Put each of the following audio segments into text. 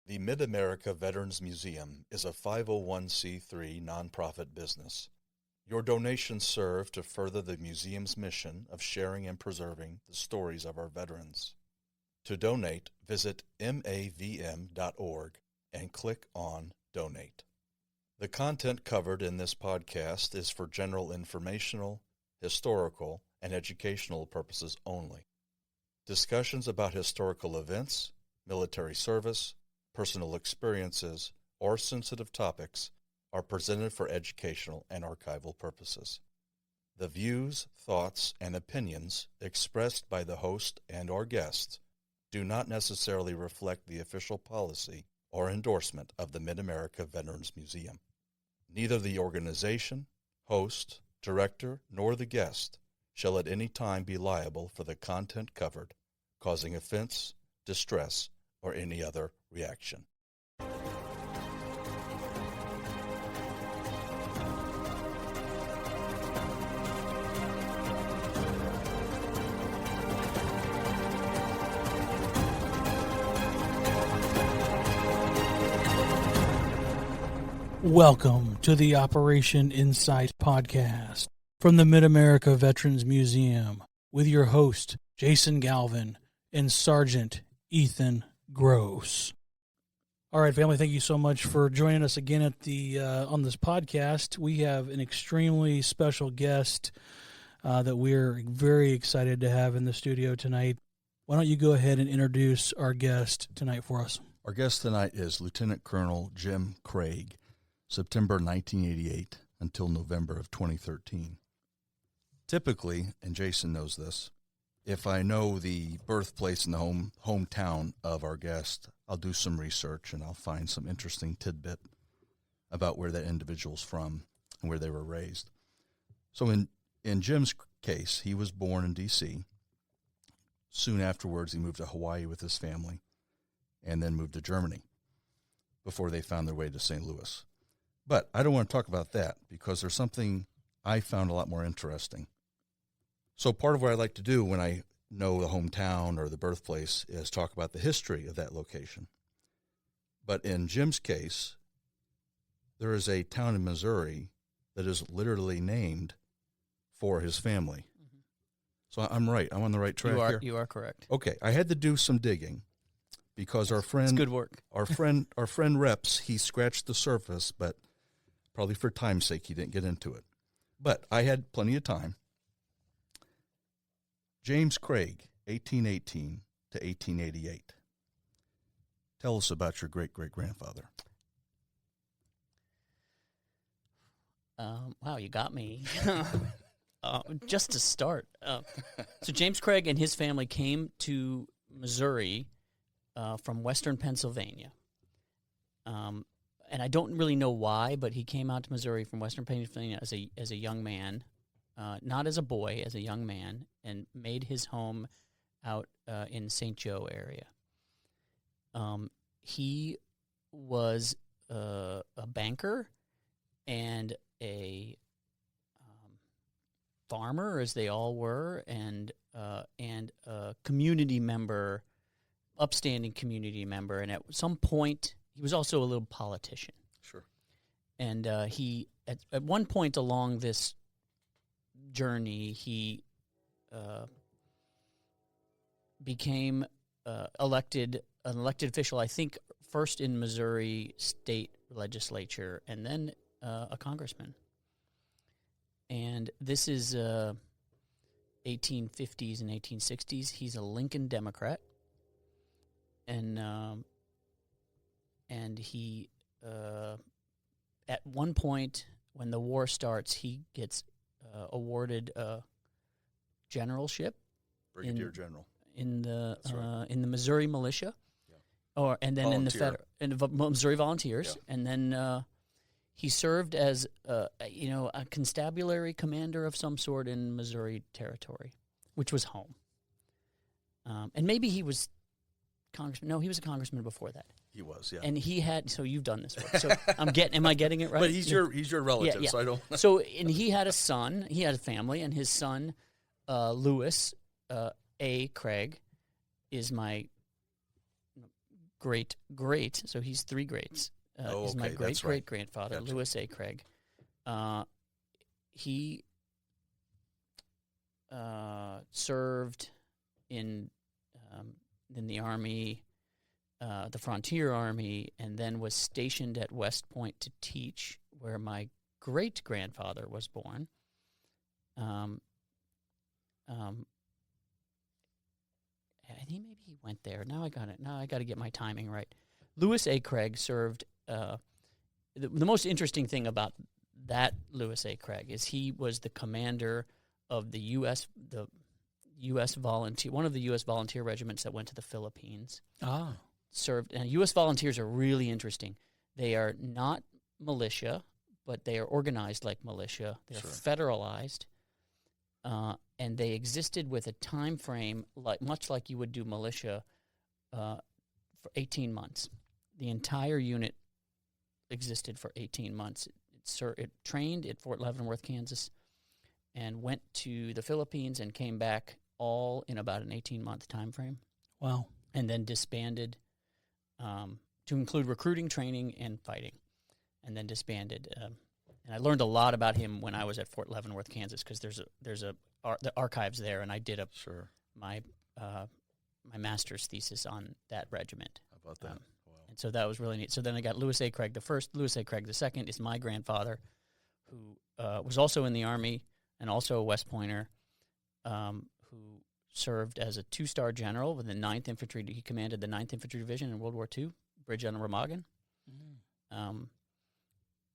The Mid-America Veterans Museum is a 501c3 nonprofit business. Your donations serve to further the museum's mission of sharing and preserving the stories of our veterans. To donate, visit mavm.org and click on Donate. The content covered in this podcast is for general informational, historical, and educational purposes only. Discussions about historical events, military service, personal experiences, or sensitive topics are presented for educational and archival purposes. The views, thoughts, and opinions expressed by the host and/or guests do not necessarily reflect the official policy or endorsement of the Mid-America Veterans Museum. Neither the organization, host, director, nor the guest shall at any time be liable for the content covered, causing offense, distress, or any other reaction. Welcome to the Operation Insight podcast from the Mid-America Veterans Museum with your host, Jason Galvin and Sergeant Ethan Gross. All right, family, thank you so much for joining us again at the on this podcast. We have an extremely special guest that we're very excited to have in the studio tonight. Why don't you go ahead and introduce our guest tonight for us? Our guest tonight is Lieutenant Colonel Jim Craig, September 1988 until November of 2013. Typically, and Jason knows this, if I know the birthplace and the hometown of our guest, I'll do some research and I'll find some interesting tidbit about where that individual's from and where they were raised. So in Jim's case, he was born in D.C. Soon afterwards, he moved to Hawaii with his family and then moved to Germany before they found their way to St. Louis. But I don't want to talk about that because there's something I found a lot more interesting. So part of what I like to do when I know the hometown or the birthplace is talk about the history of that location. But in Jim's case, there is a town in Missouri that is literally named for his family. Mm-hmm. So I'm right. I'm on the right track here. You are correct. Okay. I had to do some digging because our friend, it's good work. our friend Reps, he scratched the surface, but probably for time's sake, he didn't get into it. But I had plenty of time. James Craig, 1818 to 1888. Tell us about your great-great-grandfather. Wow, you got me. Just to start. So James Craig and his family came to Missouri from western Pennsylvania. And I don't really know why, but he came out to Missouri from western Pennsylvania as a young man, not as a boy, as a young man, and made his home out in St. Joe area. He was a banker and a farmer, as they all were, and a community member, upstanding community member, and at some point he was also a little politician. Sure. And he, at one point along this journey, he became an elected official, I think first in Missouri state legislature and then a congressman. And this is 1850s and 1860s. He's a Lincoln Democrat. And he, at one point when the war starts, he gets awarded a generalship, Brigadier General, in the right. In the Missouri Militia, yeah. and then Volunteer. in the Missouri Volunteers, yeah. And then he served as a constabulary commander of some sort in Missouri Territory, which was home. And maybe he was congressman. No, he was a congressman before that. He was, yeah. And he had, so you've done this work. So am I getting it right? But he's your relative, yeah. so I don't. So, and he had a son, he had a family, and his son, Lewis A. Craig, is my great-great, so he's 3 greats, is my great-great-grandfather, Gotcha. Lewis A. Craig. He served in the Army, the Frontier Army, and then was stationed at West Point to teach, where my great-grandfather was born. I think maybe he went there. Now I got it. Now I got to get my timing right. Lewis A. Craig served. The most interesting thing about that Lewis A. Craig is he was the commander of the U.S. Volunteer, one of the U.S. volunteer regiments that went to the Philippines. Served, and U.S. volunteers are really interesting. They are not militia, but they are organized like militia. They're federalized. And they existed with a time frame much like you would do militia for 18 months. The entire unit existed for 18 months. It trained at Fort Leavenworth, Kansas, and went to the Philippines and came back all in about an 18-month time frame. Wow. And then disbanded to include recruiting, training, and fighting, and then disbanded. And I learned a lot about him when I was at Fort Leavenworth, Kansas, because there's the archives there, and I did my master's thesis on that regiment. How about that? Wow. And so that was really neat. So then I got Lewis A. Craig the first. Lewis A. Craig the second is my grandfather, who was also in the Army and also a West Pointer, who served as a 2-star general with the 9th Infantry. He commanded the 9th Infantry Division in World War II, Bridge on the Remagen.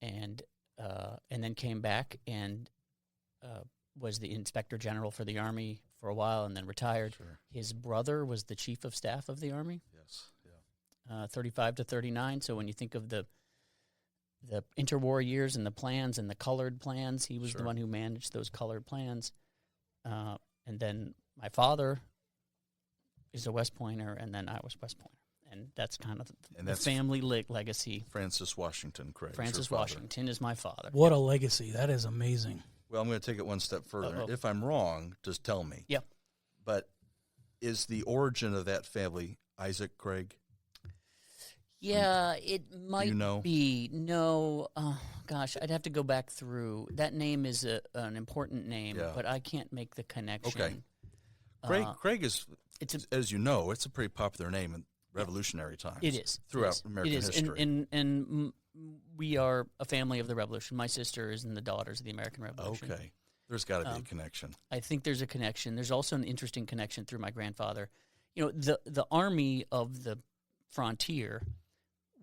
And then came back and was the Inspector General for the Army for a while and then retired. Sure. His brother was the Chief of Staff of the Army. Yes, yeah. 35 to 39. So when you think of the interwar years and the plans and the colored plans, he was the one who managed those colored plans. And then my father is a West Pointer, and then I was West Pointer. And that's kind of the family legacy. Francis Washington Craig. Francis Washington is my father. What a legacy. That is amazing. Well, I'm going to take it one step further. If I'm wrong, just tell me. Yeah. But is the origin of that family Isaac Craig? Yeah, it might know? be. No, gosh, I'd have to go back through. That name is an important name, but I can't make the connection. Okay. Craig is, as you know, it's a pretty popular name in revolutionary times. It is. Throughout American history. And we are a family of the Revolution. My sister is in the Daughters of the American Revolution. Okay. There's got to be a connection. I think there's a connection. There's also an interesting connection through my grandfather. You know, the Army of the Frontier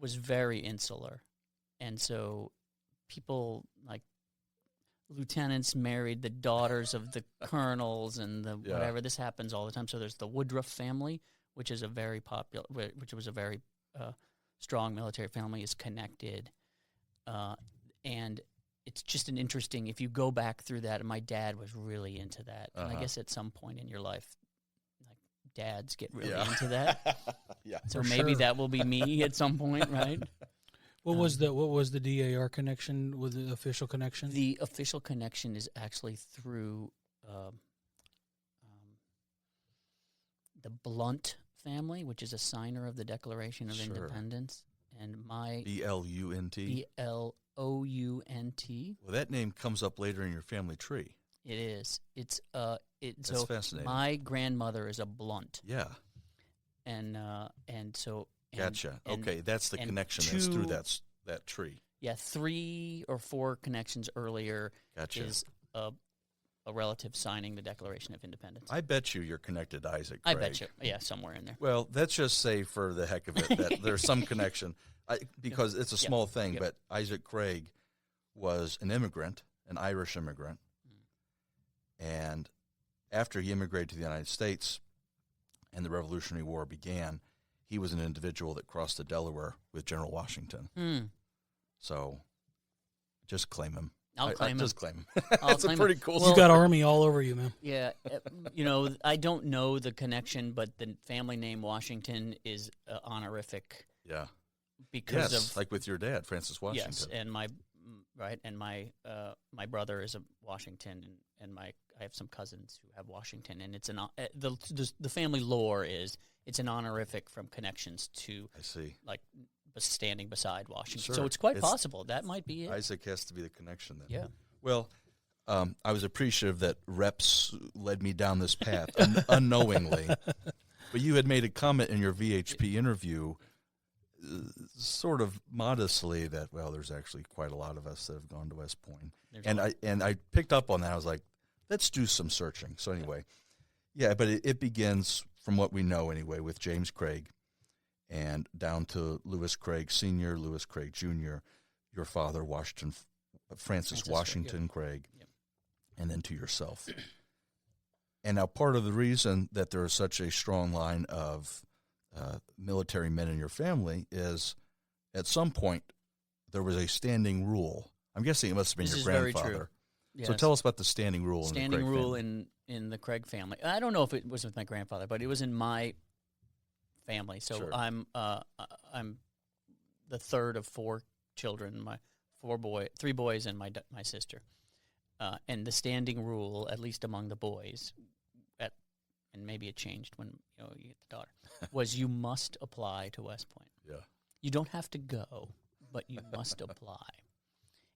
was very insular. And so people like lieutenants married the daughters of the colonels and the whatever. This happens all the time. So there's the Woodruff family, which is a very popular, which was a very strong military family, is connected. And it's just an interesting, if you go back through that, and my dad was really into that. And I guess at some point in your life, like dads get really into that. So maybe that will be me at some point, right? What was the DAR connection with the official connection? The official connection is actually through the Blunt family, which is a signer of the Declaration of Independence, and my BLUNT. BLOUNT. Well, that name comes up later in your family tree. It is. That's so fascinating. My grandmother is a Blunt. Yeah. And so. Gotcha. Okay, that's the connection. That's through that tree. Yeah, 3 or 4 connections earlier. Gotcha. Is a relative signing the Declaration of Independence. I bet you're connected to Isaac Craig. I bet you. Yeah, somewhere in there. Well, let's just say for the heck of it that there's some connection, because it's a small thing, but Isaac Craig was an immigrant, an Irish immigrant, and after he immigrated to the United States and the Revolutionary War began, he was an individual that crossed the Delaware with General Washington. So just claim him. I'll claim him. Just claim him. That's a pretty cool You got Army all over you, man. Yeah. I don't know the connection, but the family name Washington is honorific. Yeah. Because of, like with your dad, Francis Washington. Yes, and my brother is a Washington, and I I have some cousins who have Washington, and it's the family lore is it's an honorific from connections to, I see, like standing beside Washington. Sure. So it's quite possible that might be it. Isaac has to be the connection then. Yeah. Well, I was appreciative that reps led me down this path unknowingly. But you had made a comment in your VHP interview, sort of modestly, that, well, there's actually quite a lot of us that have gone to West Point. And I picked up on that. I was like, let's do some searching. So anyway, yeah, but it begins, from what we know anyway, with James Craig and down to Lewis Craig Sr., Lewis Craig Jr., your father, Francis Washington Craig, yep. And then to yourself. And now part of the reason that there is such a strong line of military men in your family is at some point there was a standing rule. I'm guessing it must have been your grandfather. Very true. Yes. So tell us about the standing rule in the Craig family. In the Craig family. I don't know if it was with my grandfather, but it was in my family. So sure. I'm the third of 4 children. My 3 boys and my sister. And the standing rule, at least among the boys, and maybe it changed when you get the daughter, was you must apply to West Point. Yeah. You don't have to go, but you must apply.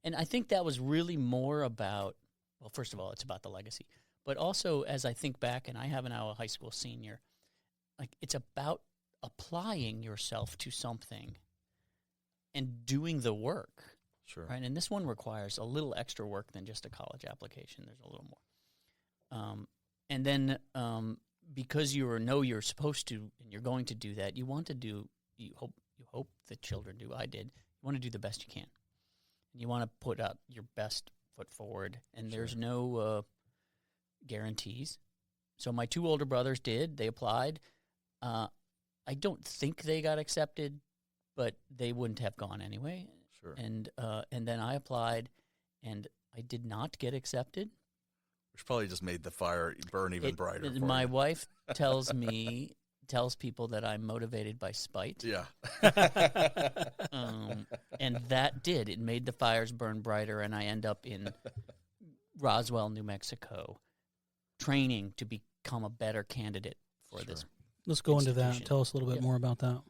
And I think that was really more about, well, first of all, it's about the legacy. But also, as I think back, and I have now a high school senior, like it's about applying yourself to something and doing the work. Sure. Right? And this one requires a little extra work than just a college application. There's a little more. And then because you're supposed to, and you're going to do that, you hope the children do, I did, you want to do the best you can. And you want to put out your best foot forward. And Sure. There's no guarantees. So my 2 older brothers did. They applied. I don't think they got accepted, but they wouldn't have gone anyway. Sure. And then I applied, and I did not get accepted. Which probably just made the fire burn even brighter. My wife tells people that I'm motivated by spite. Yeah. And that did. It made the fires burn brighter, and I end up in Roswell, New Mexico, training to become a better candidate for Sure. this. Let's go into that. Tell us a little bit more about that.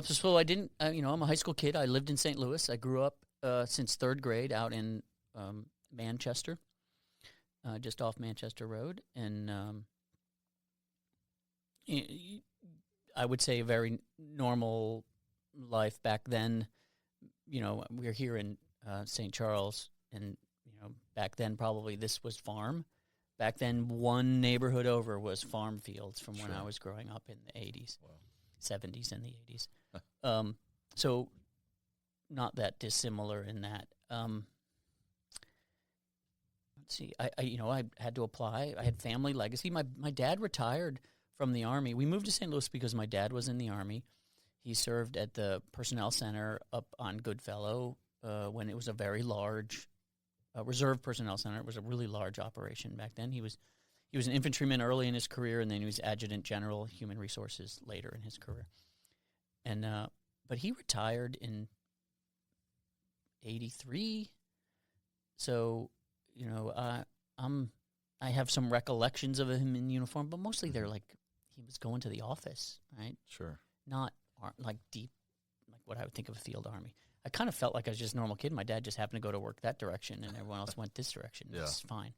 So I didn't, I'm a high school kid. I lived in St. Louis. I grew up since 3rd grade out in Manchester, just off Manchester Road. And I would say a very normal life back then. We're here in St. Charles, and, back then probably this was farm. Back then, one neighborhood over was farm fields from when Sure. I was growing up in the 80s. Wow. 70s and the 80s. So not that dissimilar in that. Let's see. I had to apply. I had family legacy. My dad retired from the Army. We moved to St. Louis because my dad was in the Army. He served at the Personnel Center up on Goodfellow when it was a very large Reserve Personnel Center. It was a really large operation back then. He was an infantryman early in his career, and then he was adjutant general, human resources, later in his career. And but he retired in 83. So, I have some recollections of him in uniform, but mostly they're like he was going to the office, right? Sure. Not like deep, like what I would think of a field army. I kind of felt like I was just a normal kid. My dad just happened to go to work that direction, and everyone else went this direction. Yeah. It's fine.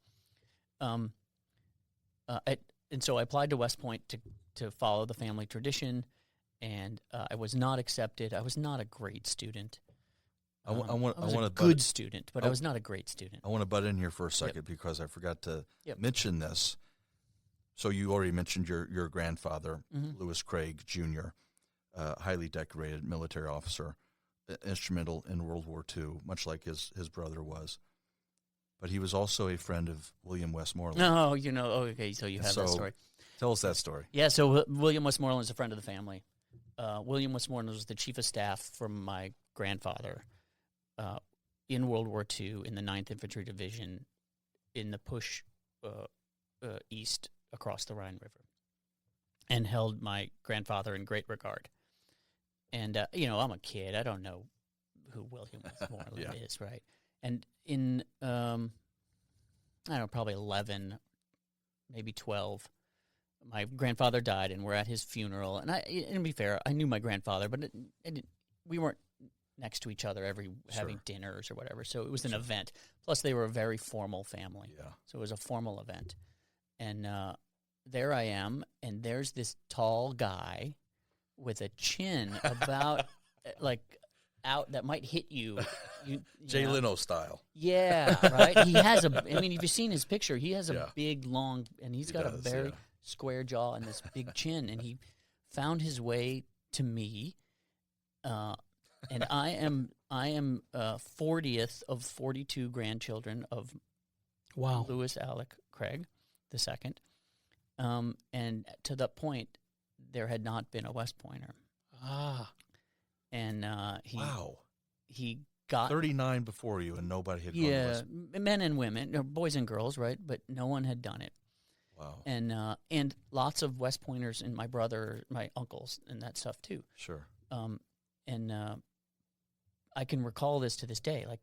And so I applied to West Point to follow the family tradition, and I was not accepted. I was not a great student. I want a good student, but I was not a great student. I want to butt in here for a second because I forgot to mention this. So you already mentioned your grandfather, Lewis Craig Jr., highly decorated military officer, instrumental in World War II, much like his brother was. But he was also a friend of William Westmoreland. Oh, okay, so you have that story. Tell us that story. Yeah, so William Westmoreland is a friend of the family. William Westmoreland was the chief of staff from my grandfather in World War II in the 9th Infantry Division in the push east across the Rhine River, and held my grandfather in great regard. And, I'm a kid. I don't know who William Westmoreland is, right? And in I don't know, probably 11, maybe 12. My grandfather died, and we're at his funeral. And to be fair, I knew my grandfather, but we weren't next to each other having dinners or whatever. So it was an event. Plus, they were a very formal family. Yeah. So it was a formal event. And there I am, and there's this tall guy with a chin about out that might hit you. Jay Leno style. Yeah, right. He has I mean, if you've seen his picture, he has a big, long, and he got a very square jaw and this big chin, and he found his way to me. And I am 40th of 42 grandchildren of Lewis Alec Craig II. And to that point, there had not been a West Pointer. And he got 39 before you, and nobody had gone to West. Men and women, boys and girls, right? But no one had done it. Wow. And lots of West Pointers and my brother, my uncles, and that stuff too. Sure. And I can recall this to this day. Like,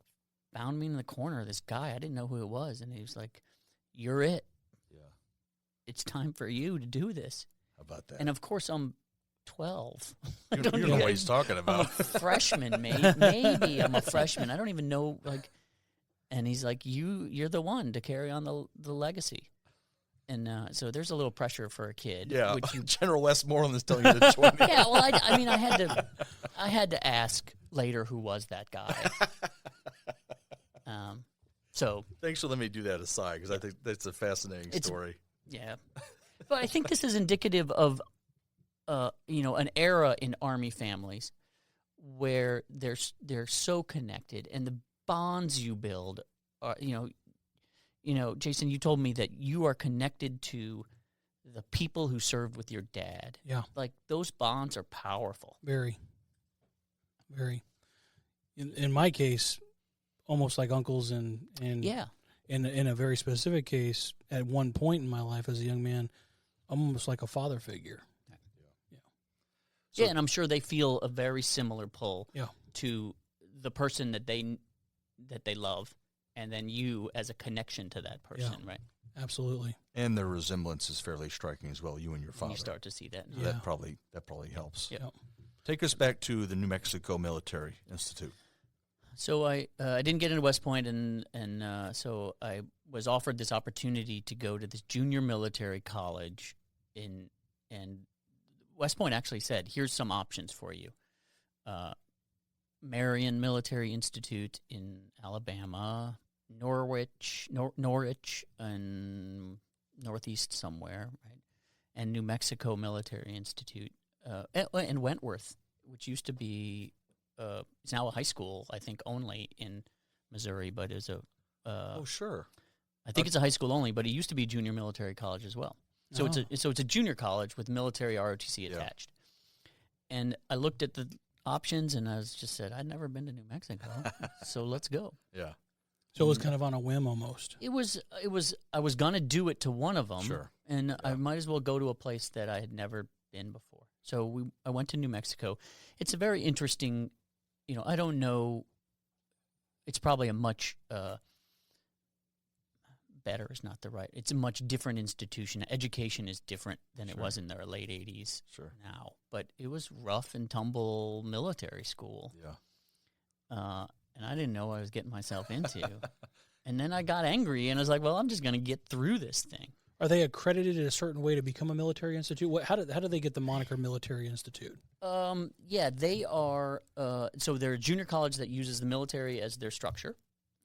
found me in the corner. This guy, I didn't know who it was, and he was like, "You're it. Yeah. It's time for you to do this." How about that? And of course, I'm 12. You don't know what he's talking about. I'm a freshman, maybe I'm a freshman. I don't even know. And he's like, "You're the one to carry on the legacy." And so there's a little pressure for a kid. Yeah, General Westmoreland is telling you to join. Yeah, well, I mean, I had to ask later who was that guy. So thanks for letting me do that aside, because I think that's a fascinating story. Yeah, but I think this is indicative of an era in Army families where they're so connected, and the bonds you build are, Jason, you told me that you are connected to the people who served with your dad. Yeah. Like, those bonds are powerful. Very. Very. In my case, almost like uncles and yeah. In a very specific case, at one point in my life as a young man, I'm almost like a father figure. Yeah, and I'm sure they feel a very similar pull Yeah. to the person that they love, and then you as a connection to that person, right? Absolutely. And their resemblance is fairly striking as well, you and your father. You start to see that. So that probably helps. Yeah. Take us back to the New Mexico Military Institute. So I didn't get into West Point, and so I was offered this opportunity to go to this junior military college and West Point actually said, "Here's some options for you. Marion Military Institute in Alabama, Norwich, and Northeast somewhere, right? And New Mexico Military Institute, and Wentworth, which used to be, it's now a high school, I think, only in Missouri, but is a... oh, sure. I think it's a high school only, but it used to be junior military college as well. So it's a junior college with military ROTC attached. And I looked at the options, and I just said, I'd never been to New Mexico, so let's go. Yeah. So it was kind of on a whim almost. It was. I was gonna do it to one of them, Sure. And I might as well go to a place that I had never been before. So I went to New Mexico. It's a very interesting. I don't know. It's probably a much better is not the right. It's a much different institution. Education is different than it was in the late 80s now. But it was rough and tumble military school. Yeah. And I didn't know what I was getting myself into. And then I got angry, and I was like, well, I'm just going to get through this thing. Are they accredited in a certain way to become a military institute? How do they get the moniker Military Institute? Yeah, they are. So they're a junior college that uses the military as their structure.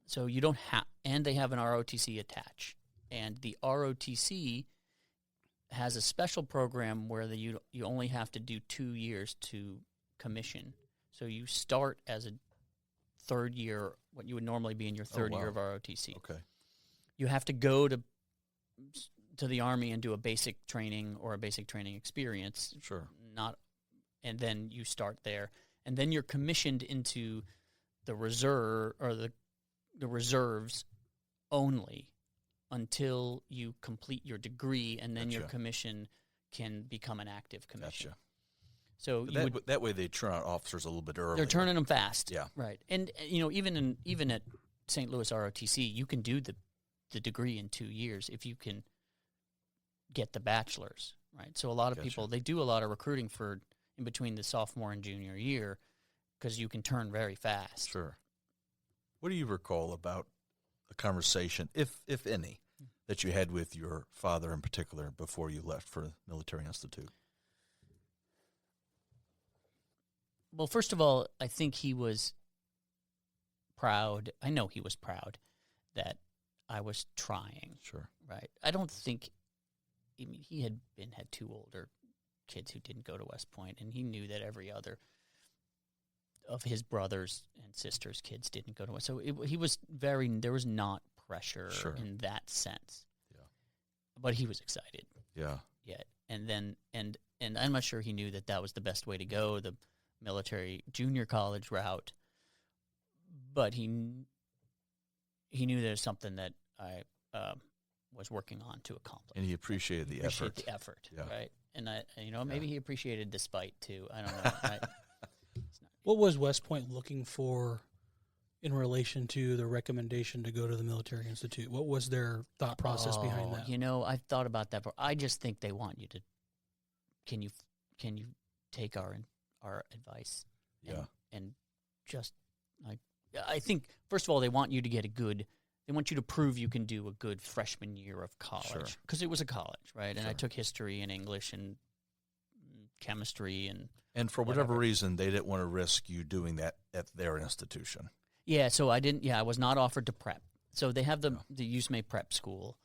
So you don't have, and they have an ROTC attached. And the ROTC has a special program where you only have to do 2 years to commission. So you start as a third year, what you would normally be in your third year of ROTC. Okay. You have to go to the Army and do a basic training or a basic training experience. Sure. And then you start there, and then you're commissioned into the reserve or the reserves only until you complete your degree, and then your commission can become an active commission. Gotcha. So that way they turn out officers a little bit early. They're turning them fast. Yeah. Right. And even at St. Louis ROTC, you can do the the degree in 2 years if you can get the bachelor's, right? So a lot of people, they do a lot of recruiting for in between the sophomore and junior year because you can turn very fast. Sure. What do you recall about a conversation, if any, that you had with your father in particular before you left for Military Institute? Well, first of all, I think he was proud. I know he was proud that I was trying. Sure. Right. I don't think, I mean, he had two older kids who didn't go to West Point, and he knew that every other of his brothers and sisters' kids didn't go to West. So there was not pressure in that sense. Yeah. But he was excited. Yeah. Yeah. And I'm not sure he knew that was the best way to go, the military junior college route. But he knew there's something that I was working on to accomplish. And he appreciated the effort. Yeah. Right? And maybe he appreciated the spite too. I don't know. Right? What was West Point looking for in relation to the recommendation to go to the Military Institute? What was their thought process behind that? I've thought about that. I just think they want you to. Can you take our advice? Yeah. And just like, I think first of all they want you to get they want you to prove you can do a good freshman year of college because it was a college, right? And I took history and English and chemistry and for whatever reason they didn't want to risk you doing that at their institution. Yeah, so I didn't. Yeah, I was not offered to prep. So they have the USMA prep school.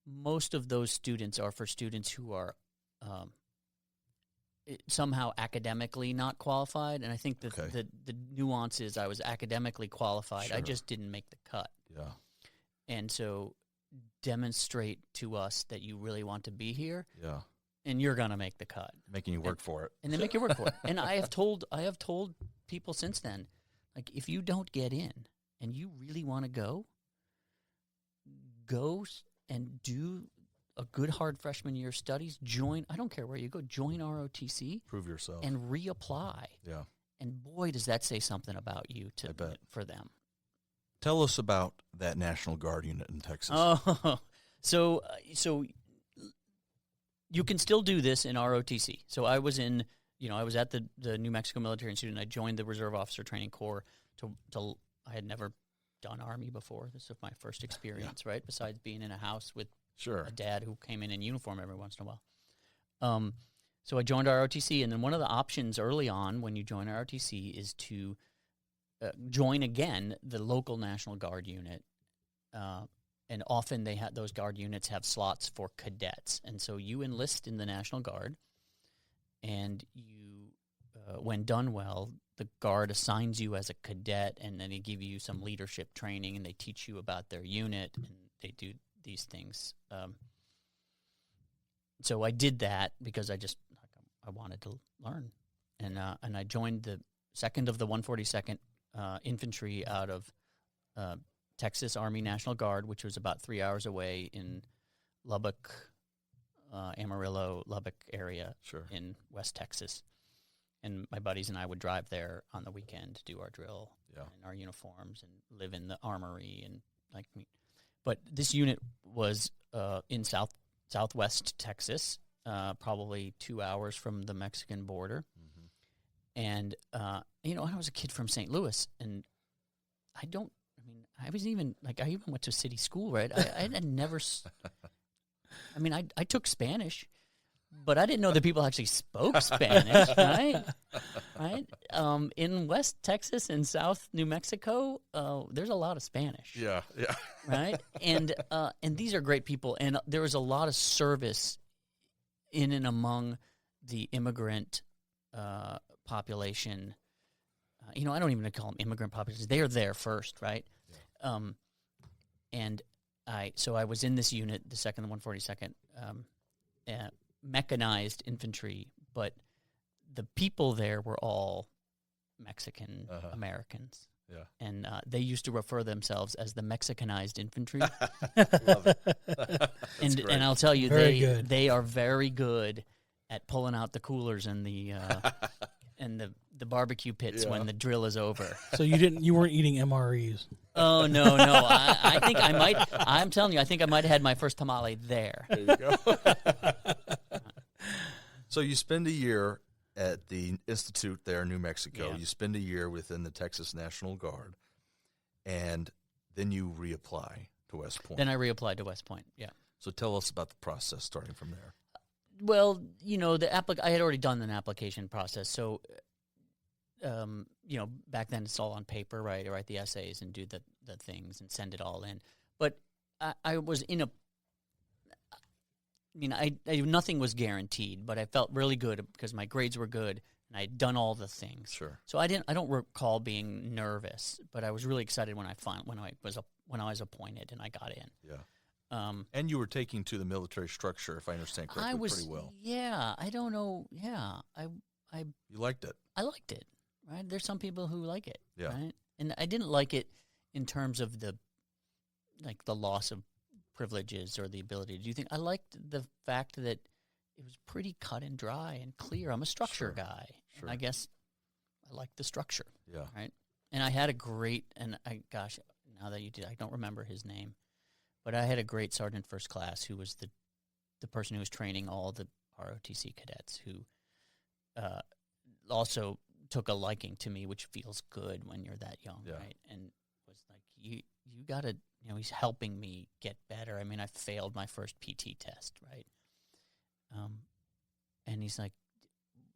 Most of those students are for students who are somehow academically not qualified, and I think the nuance is I was academically qualified. Sure. I just didn't make the cut. Yeah. And so demonstrate to us that you really want to be here. Yeah. And you're going to make the cut. Making you work for it. And they make you work for it. And I have told people since then, like, if you don't get in and you really want to go and do a good hard freshman year studies, I don't care where you go, join ROTC. Prove yourself. And reapply. Yeah. And boy, does that say something about you for them. Tell us about that National Guard unit in Texas. Oh, so you can still do this in ROTC. So I was I was at the New Mexico Military Institute, and I joined the Reserve Officer Training Corps. I had never done Army before. This was my first experience, right? Besides being in a house with a dad who came in uniform every once in a while. So I joined ROTC, and then one of the options early on when you join ROTC is to join again the local National Guard unit. And often those Guard units have slots for cadets. And so you enlist in the National Guard, and you, when done well, the Guard assigns you as a cadet, and then they give you some leadership training, and they teach you about their unit, and they do these things. So I did that because I wanted to learn. And I joined the 2nd of the 142nd Infantry out of Texas Army National Guard, which was about 3 hours away in Lubbock, Amarillo, Lubbock area in West Texas. And my buddies and I would drive there on the weekend to do our drill in our uniforms and live in the armory and But this unit was in southwest Texas, probably 2 hours from the Mexican border. Mm-hmm. And I was a kid from St. Louis, and I even went to city school, right? I had never. I took Spanish, but I didn't know that people actually spoke Spanish, right? Right? In West Texas and South New Mexico, there's a lot of Spanish. Yeah. Right? And these are great people, and there was a lot of service in and among the immigrant population. I don't even call them immigrant populations. They are there first, right? Yeah. And I was in this unit, the 2nd and 142nd, mechanized infantry, but the people there were all Mexican Americans. Yeah. And they used to refer themselves as the Mexicanized infantry. Love it. And I'll tell you, they are very good at pulling out the coolers and the the barbecue pits when the drill is over. So you weren't eating MREs. Oh, no. I think I might. I'm telling you, I think I might have had my first tamale there. There you go. So you spend a year at the Institute there in New Mexico. Yeah. You spend a year within the Texas National Guard, and then you reapply to West Point. Then I reapplied to West Point, yeah. So tell us about the process starting from there. Well, I had already done an application process, so, back then it's all on paper, right? I write the essays and do the things and send it all in. But I was in nothing was guaranteed, but I felt really good because my grades were good and I had done all the things. Sure. So I don't recall being nervous, but I was really excited when I was appointed and I got in. Yeah. And you were taking to the military structure, if I understand correctly, pretty well. Yeah, I don't know. Yeah, You liked it. I liked it. Right? There's some people who like it. Yeah. Right? And I didn't like it in terms of the loss of privileges or the ability to do things. I liked the fact that it was pretty cut and dry and clear. I'm a structure guy. Sure. And I guess I like the structure. Yeah. Right. And I had a great, now that you did, I don't remember his name, but I had a great sergeant first class who was the person who was training all the ROTC cadets, who also took a liking to me, which feels good when you're that young, right? And was like, you got to, he's helping me get better. I mean, I failed my first PT test, right? And he's like,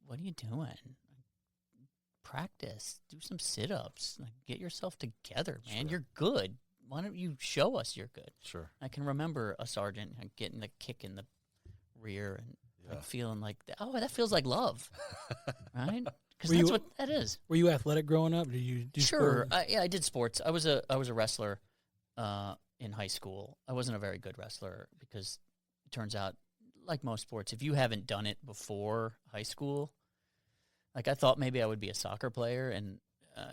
what are you doing? Practice, do some sit-ups, get yourself together, man. Sure. You're good. Why don't you show us you're good? Sure. I can remember a sergeant getting the kick in the rear and feeling like, that feels like love, right? Because that's what that is. Were you athletic growing up? Did you do Sure. sport? I did sports. I was a wrestler in high school. I wasn't a very good wrestler because it turns out, like most sports, if you haven't done it before high school, like I thought maybe I would be a soccer player, and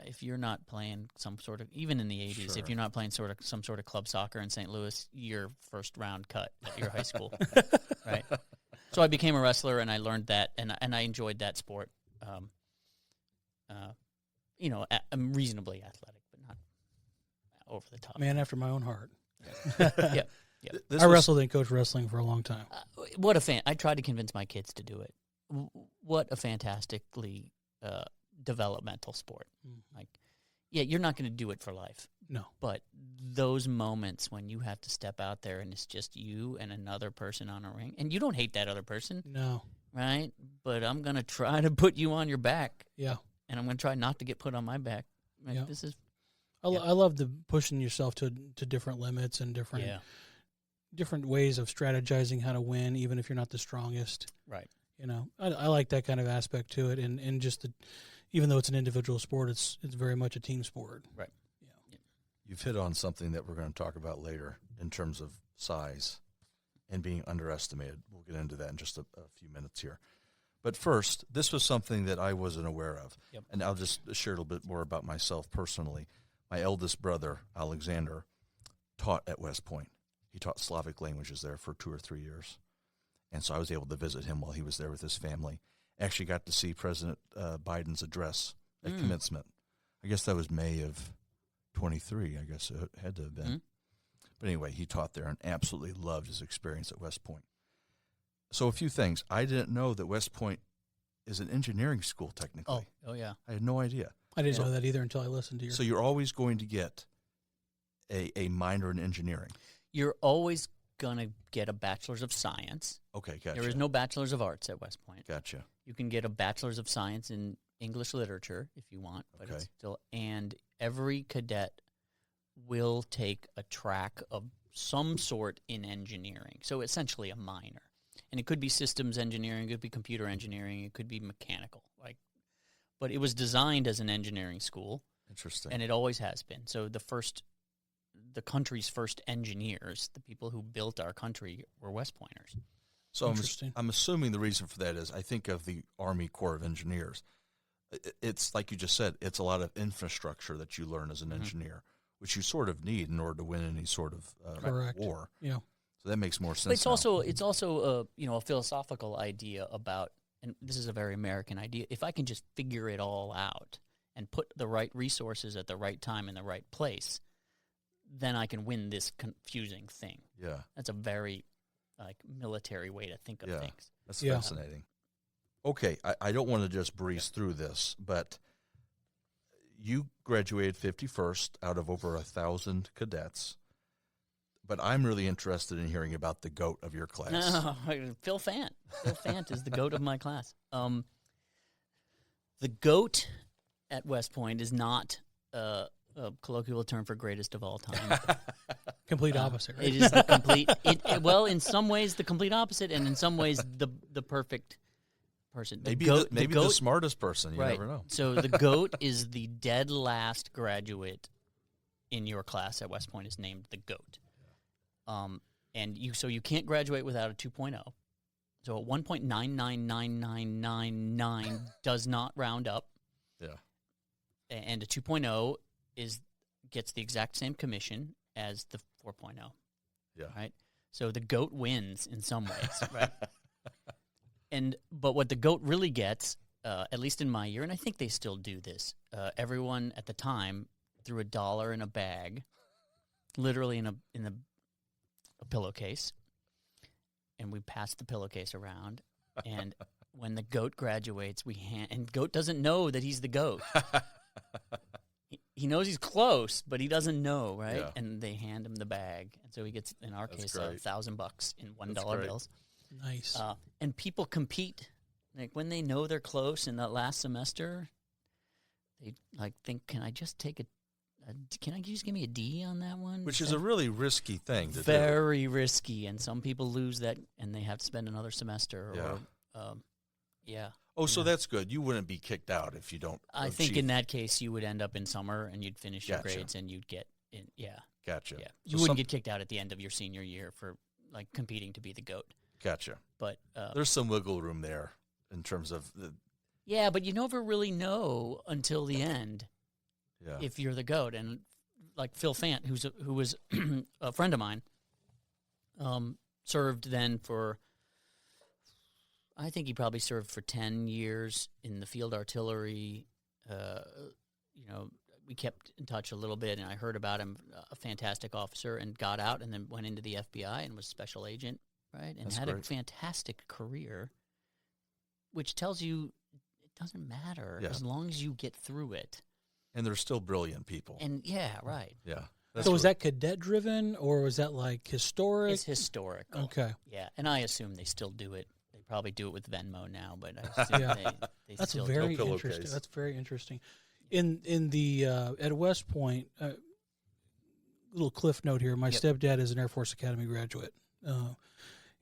if you're not playing some sort of, even in the 80s, if you're not playing some sort of club soccer in St. Louis, you're first round cut at your high school, right? So I became a wrestler, and I learned that, and I enjoyed that sport. I'm reasonably athletic, but not over the top. Man after my own heart. Yeah. I wrestled and coached wrestling for a long time. I tried to convince my kids to do it. What a fantastically developmental sport. Like, you're not going to do it for life. No. But those moments when you have to step out there and it's just you and another person on a ring, and you don't hate that other person. No. Right? But I'm going to try to put you on your back. Yeah. And I'm going to try not to get put on my back. Like, yeah. This is. I love the pushing yourself to different limits and different ways of strategizing how to win, even if you're not the strongest. Right. I like that kind of aspect to it, and just even though it's an individual sport, it's very much a team sport. Right. Yeah. You've hit on something that we're going to talk about later in terms of size and being underestimated. We'll get into that in just a few minutes here. But first, this was something that I wasn't aware of, and I'll just share a little bit more about myself personally. My eldest brother, Alexander, taught at West Point. He taught Slavic languages there for 2 or 3 years. And so I was able to visit him while he was there with his family. Actually got to see President Biden's address at commencement. I guess that was May of 23, I guess it had to have been. But anyway, he taught there and absolutely loved his experience at West Point. So a few things. I didn't know that West Point is an engineering school technically. Oh yeah. I had no idea. I didn't know that either until I listened to you. So you're always going to get a minor in engineering. You're always going to get a bachelor's of science. Okay, gotcha. There is no bachelor's of arts at West Point. Gotcha. You can get a bachelor's of science in English literature if you want, but it's still, and every cadet will take a track of some sort in engineering. So essentially a minor. And it could be systems engineering, it could be computer engineering, it could be mechanical. But it was designed as an engineering school. Interesting. And it always has been. So the country's first engineers, the people who built our country, were West Pointers. So I'm assuming the reason for that is I think of the Army Corps of Engineers. It's like you just said, it's a lot of infrastructure that you learn as an engineer, which you sort of need in order to win any sort of war. Yeah. So that makes more sense. But it's also a philosophical idea about and this is a very American idea, if I can just figure it all out and put the right resources at the right time in the right place, then I can win this confusing thing. Yeah. That's a very military way to think of things. That's fascinating. Okay, I don't want to just breeze through this, but you graduated 51st out of over 1,000 cadets. But I'm really interested in hearing about the GOAT of your class. No, Phil Fant. Phil Fant is the GOAT of my class. The GOAT at West Point is not a colloquial term for greatest of all time. Complete opposite, right? It is the complete. Well, in some ways, the complete opposite, and in some ways, the perfect person. Maybe the smartest person. You right. never know. So the GOAT is the dead last graduate in your class at West Point is named the GOAT. And you can't graduate without a 2.0. So a 1.999999 does not round up. Yeah. And a 2.0 gets the exact same commission as the 4.0. Yeah. Right? So the GOAT wins in some ways, right? But what the GOAT really gets, at least in my year, and I think they still do this, everyone at the time threw $1 in a bag, literally in a pillowcase, and we passed the pillowcase around, and when the GOAT graduates, and GOAT doesn't know that he's the GOAT. He knows he's close, but he doesn't know, right? Yeah. And they hand him the bag, and so he gets, in our case, great. $1,000 in $1 bills. Nice. And people compete, like when they know they're close in that last semester, they think, can I just take can I just give me a D on that one? Which is a really risky thing to do. Very risky, and some people lose that, and they have to spend another semester. So that's good. You wouldn't be kicked out if you don't. I think in that case, you would end up in summer, and you'd finish your grades, and you'd get in. Yeah. Gotcha. Yeah. So You wouldn't get kicked out at the end of your senior year for competing to be the GOAT. Gotcha. But there's some wiggle room there in terms of the. Yeah, but you never really know until the end. Yeah. If you're the GOAT. And like Phil Fant, who was a friend of mine, served then for, I think he probably served for 10 years in the field artillery. We kept in touch a little bit, and I heard about him, a fantastic officer, and got out and then went into the FBI and was special agent, right? And had a fantastic career, which tells you it doesn't matter as long as you get through it. And they're still brilliant people. And right. Yeah. So was that cadet driven, or was that historic? It's historical. Okay. Yeah, and I assume they still do it. They probably do it with Venmo now, but I assume they That's still very do. interesting. That's very interesting. In the at West Point, little cliff note here. My stepdad is an Air Force Academy graduate,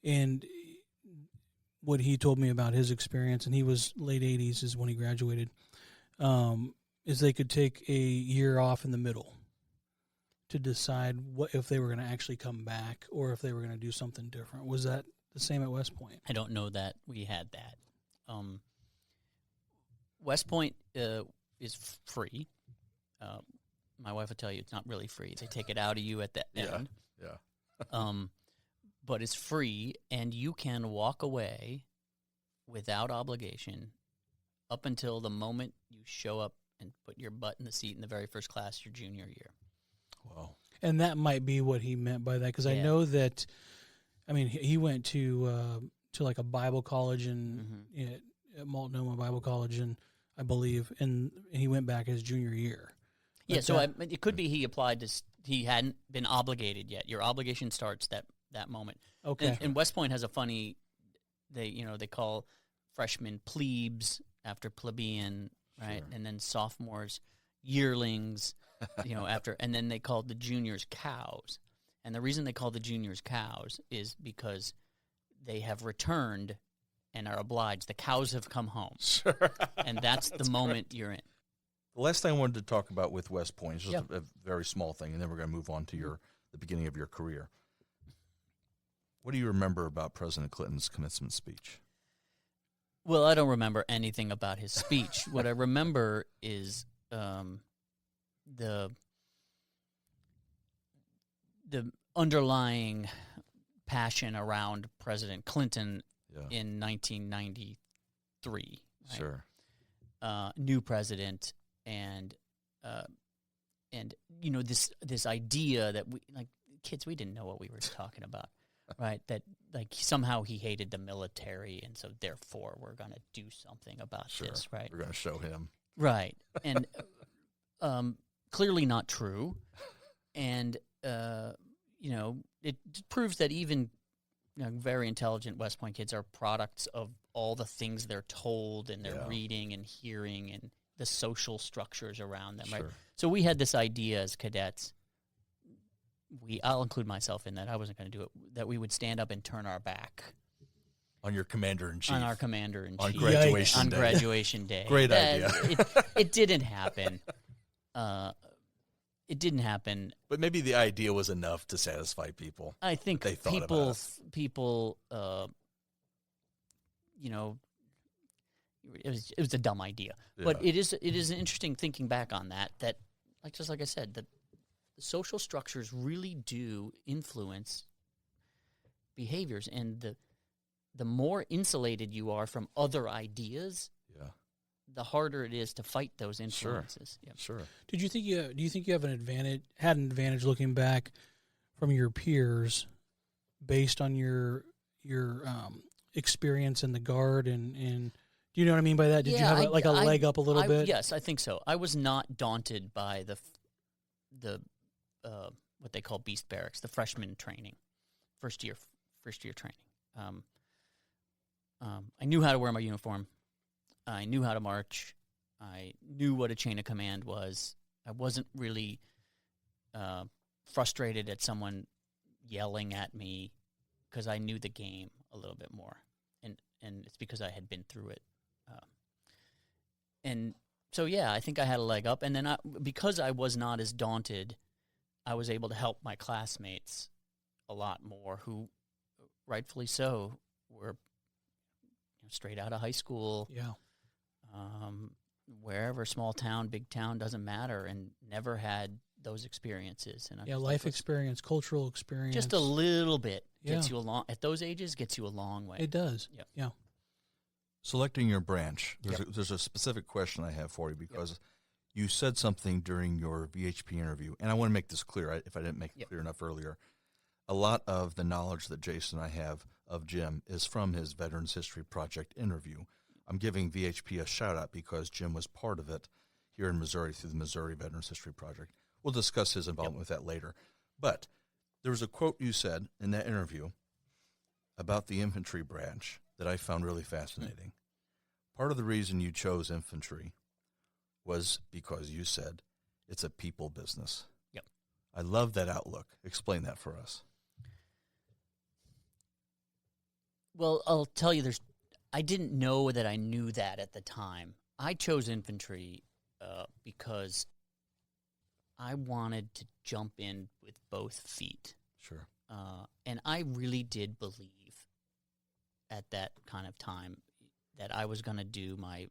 and what he told me about his experience, and he was late 80s is when he graduated. Is they could take a year off in the middle to decide if they were going to actually come back or if they were going to do something different. Was that the same at West Point? I don't know that we had that. West Point is free. My wife will tell you it's not really free. They take it out of you at the end. Yeah. But it's free, and you can walk away without obligation up until the moment you show up and put your butt in the seat in the very first class your junior year. Wow. And that might be what he meant by that, because I know that, he went to like a Bible college at Multnomah Bible College, and I believe, and he went back his junior year. Yeah, so it could be he applied to, he hadn't been obligated yet. Your obligation starts that moment. Okay. And West Point has a funny, they call freshmen plebes after plebeian, right? Sure. And then sophomores yearlings, after, and then they called the juniors cows. And the reason they call the juniors cows is because they have returned and are obliged. The cows have come home. Sure. And that's the moment you're in. The last thing I wanted to talk about with West Point is just a very small thing, and then we're going to move on to the beginning of your career. What do you remember about President Clinton's commencement speech? Well, I don't remember anything about his speech. What I remember is the underlying passion around President Clinton in 1993 three. Right? Sure. New president, and this idea that we, like kids, we didn't know what we were talking about, right? That like somehow he hated the military, and so therefore we're going to do something about this, right? We're going to show him. Right, and clearly not true, and it proves that even very intelligent West Point kids are products of all the things they're told and they're reading and hearing and the social structures around them, right? So we had this idea as cadets. I'll include myself in that. I wasn't going to do it. That we would stand up and turn our back on your commander-in-chief. On our commander-in-chief. On graduation day. On graduation day. Great idea. It didn't happen. It didn't happen. But maybe the idea was enough to satisfy people. I think they thought about it. People, it was a dumb idea. Yeah. But it is interesting thinking back on that just like I said, the social structures really do influence behaviors, and the more insulated you are from other ideas, the harder it is to fight those influences. Sure. Do you think you have an advantage looking back from your peers based on your experience in the Guard and do you know what I mean by that? Did you have a leg up a little bit? Yes, I think so. I was not daunted by the what they call beast barracks, the freshman training, first year training. I knew how to wear my uniform. I knew how to march. I knew what a chain of command was. I wasn't really frustrated at someone yelling at me because I knew the game a little bit more, and it's because I had been through it. And so, I think I had a leg up. And then because I was not as daunted, I was able to help my classmates a lot more who, rightfully so, were straight out of high school. Yeah. Wherever, small town, big town, doesn't matter, and never had those experiences. And life experience, cultural experience. Just a little bit gets you at those ages, gets you a long way. It does. Yeah. Selecting your branch, there's a specific question I have for you because you said something during your VHP interview, and I want to make this clear if I didn't make it clear enough earlier. A lot of the knowledge that Jason and I have of Jim is from his Veterans History Project interview. I'm giving VHP a shout-out because Jim was part of it here in Missouri through the Missouri Veterans History Project. We'll discuss his involvement with that later. But there was a quote you said in that interview about the infantry branch that I found really fascinating. Part of the reason you chose infantry was because you said it's a people business. Yep. I love that outlook. Explain that for us. Well, I'll tell you, I didn't know that I knew that at the time. I chose infantry because I wanted to jump in with both feet. Sure. And I really did believe at that kind of time that I was going to do my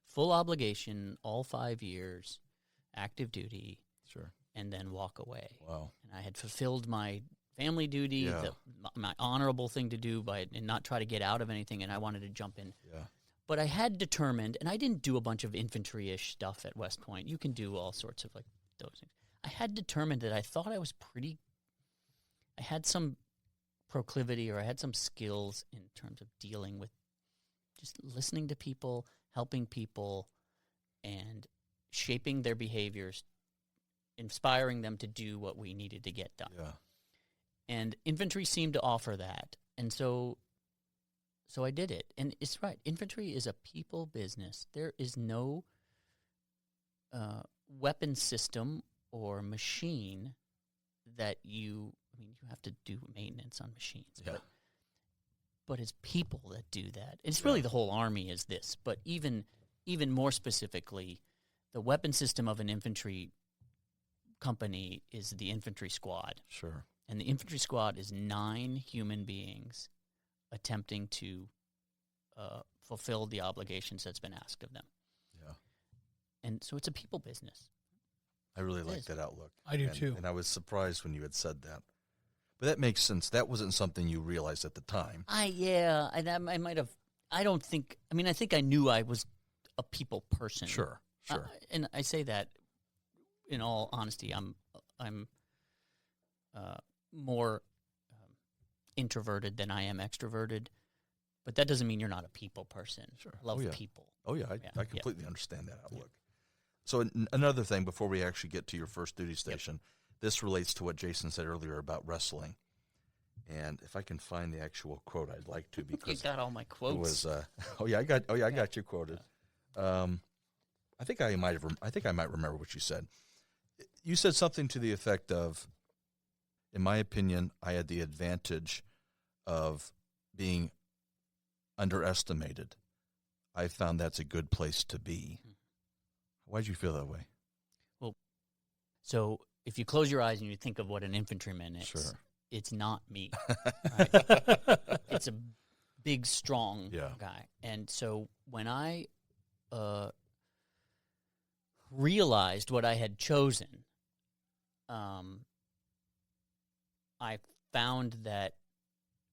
full obligation, all 5 years, active duty, sure, and then walk away. Wow. And I had fulfilled my family duty, my honorable thing to do and not try to get out of anything, and I wanted to jump in. Yeah. But I had determined, and I didn't do a bunch of infantry-ish stuff at West Point. You can do all sorts of those things. I had determined that I thought I was I had some proclivity, or I had some skills in terms of dealing with just listening to people, helping people, and shaping their behaviors, inspiring them to do what we needed to get done. Yeah. And infantry seemed to offer that. And so I did it. And it's right. Infantry is a people business. There is no weapon system or machine that you have to do maintenance on machines. Yeah. But it's people that do that. It's really the whole Army is this. But even more specifically, the weapon system of an infantry company is the infantry squad. Sure. And the infantry squad is 9 human beings attempting to fulfill the obligations that's been asked of them. Yeah. And so it's a people business. I really like that outlook. I do too. And I was surprised when you had said that. But that makes sense. That wasn't something you realized at the time. I might have. I don't think. I mean, I think I knew I was a people person. Sure. And I say that in all honesty. I'm more introverted than I am extroverted, but that doesn't mean you're not a people person. Sure. I love Oh, yeah. people. Oh, yeah. I completely understand that outlook. So another thing before we actually get to your first duty station, this relates to what Jason said earlier about wrestling. And if I can find the actual quote, I'd like to, because You got all my quotes. it was. I got you quoted. I think I might remember what you said. You said something to the effect of, in my opinion, I had the advantage of being underestimated. I found that's a good place to be. Why did you feel that way? Well, so if you close your eyes and you think of what an infantryman is, Sure. It's not me. Right? It's a big, strong guy. And so when I realized what I had chosen, I found that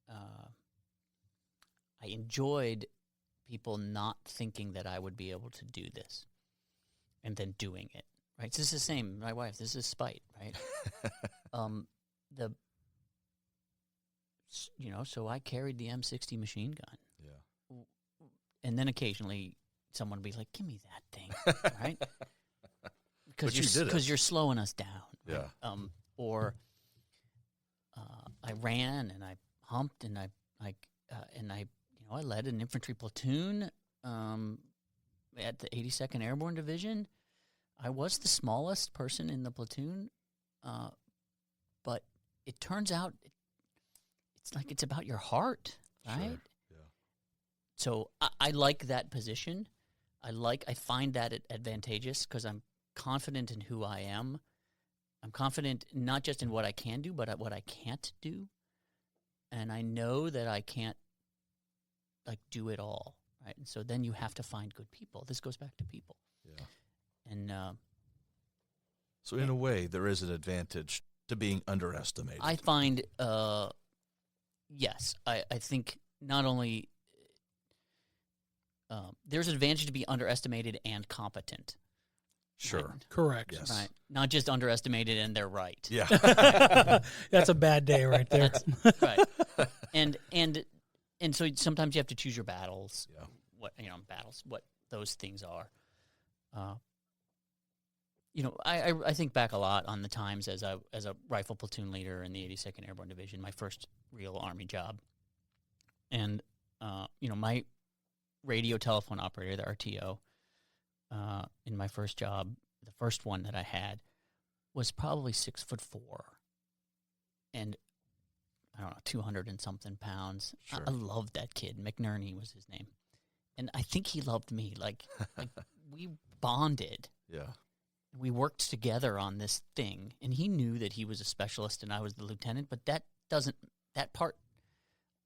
I enjoyed people not thinking that I would be able to do this and then doing it. Right? So this is the same. My wife, this is spite, right? So I carried the M60 machine gun. Yeah. And then occasionally someone would be like, give me that thing, right? But you did it. Because you're slowing us down. Yeah. Or I ran and I humped and I led an infantry platoon at the 82nd Airborne Division. I was the smallest person in the platoon, but it turns out it's about your heart, right? Sure. Yeah. So I like that position. I find that advantageous because I'm confident in who I am. I'm confident not just in what I can do, but at what I can't do. And I know that I can't do it all, right? And so then you have to find good people. This goes back to people. Yeah. And so in a way, there is an advantage to being underestimated. I find, yes, I think not only there's an advantage to be underestimated and competent. Sure. Right? Correct. Yes. Right. Not just underestimated and they're right. Yeah. That's a bad day right there. Right. And so sometimes you have to choose your battles. Yeah. What those things are. I think back a lot on the times as a rifle platoon leader in the 82nd Airborne Division, my first real Army job. And my radio telephone operator, the RTO, in my first job, the first one that I had, was probably 6'4", and I don't know, 200 and something pounds. Sure. I loved that kid. McNerney was his name, and I think he loved me. Like we bonded. Yeah. We worked together on this thing, and he knew that he was a specialist and I was the lieutenant. But that part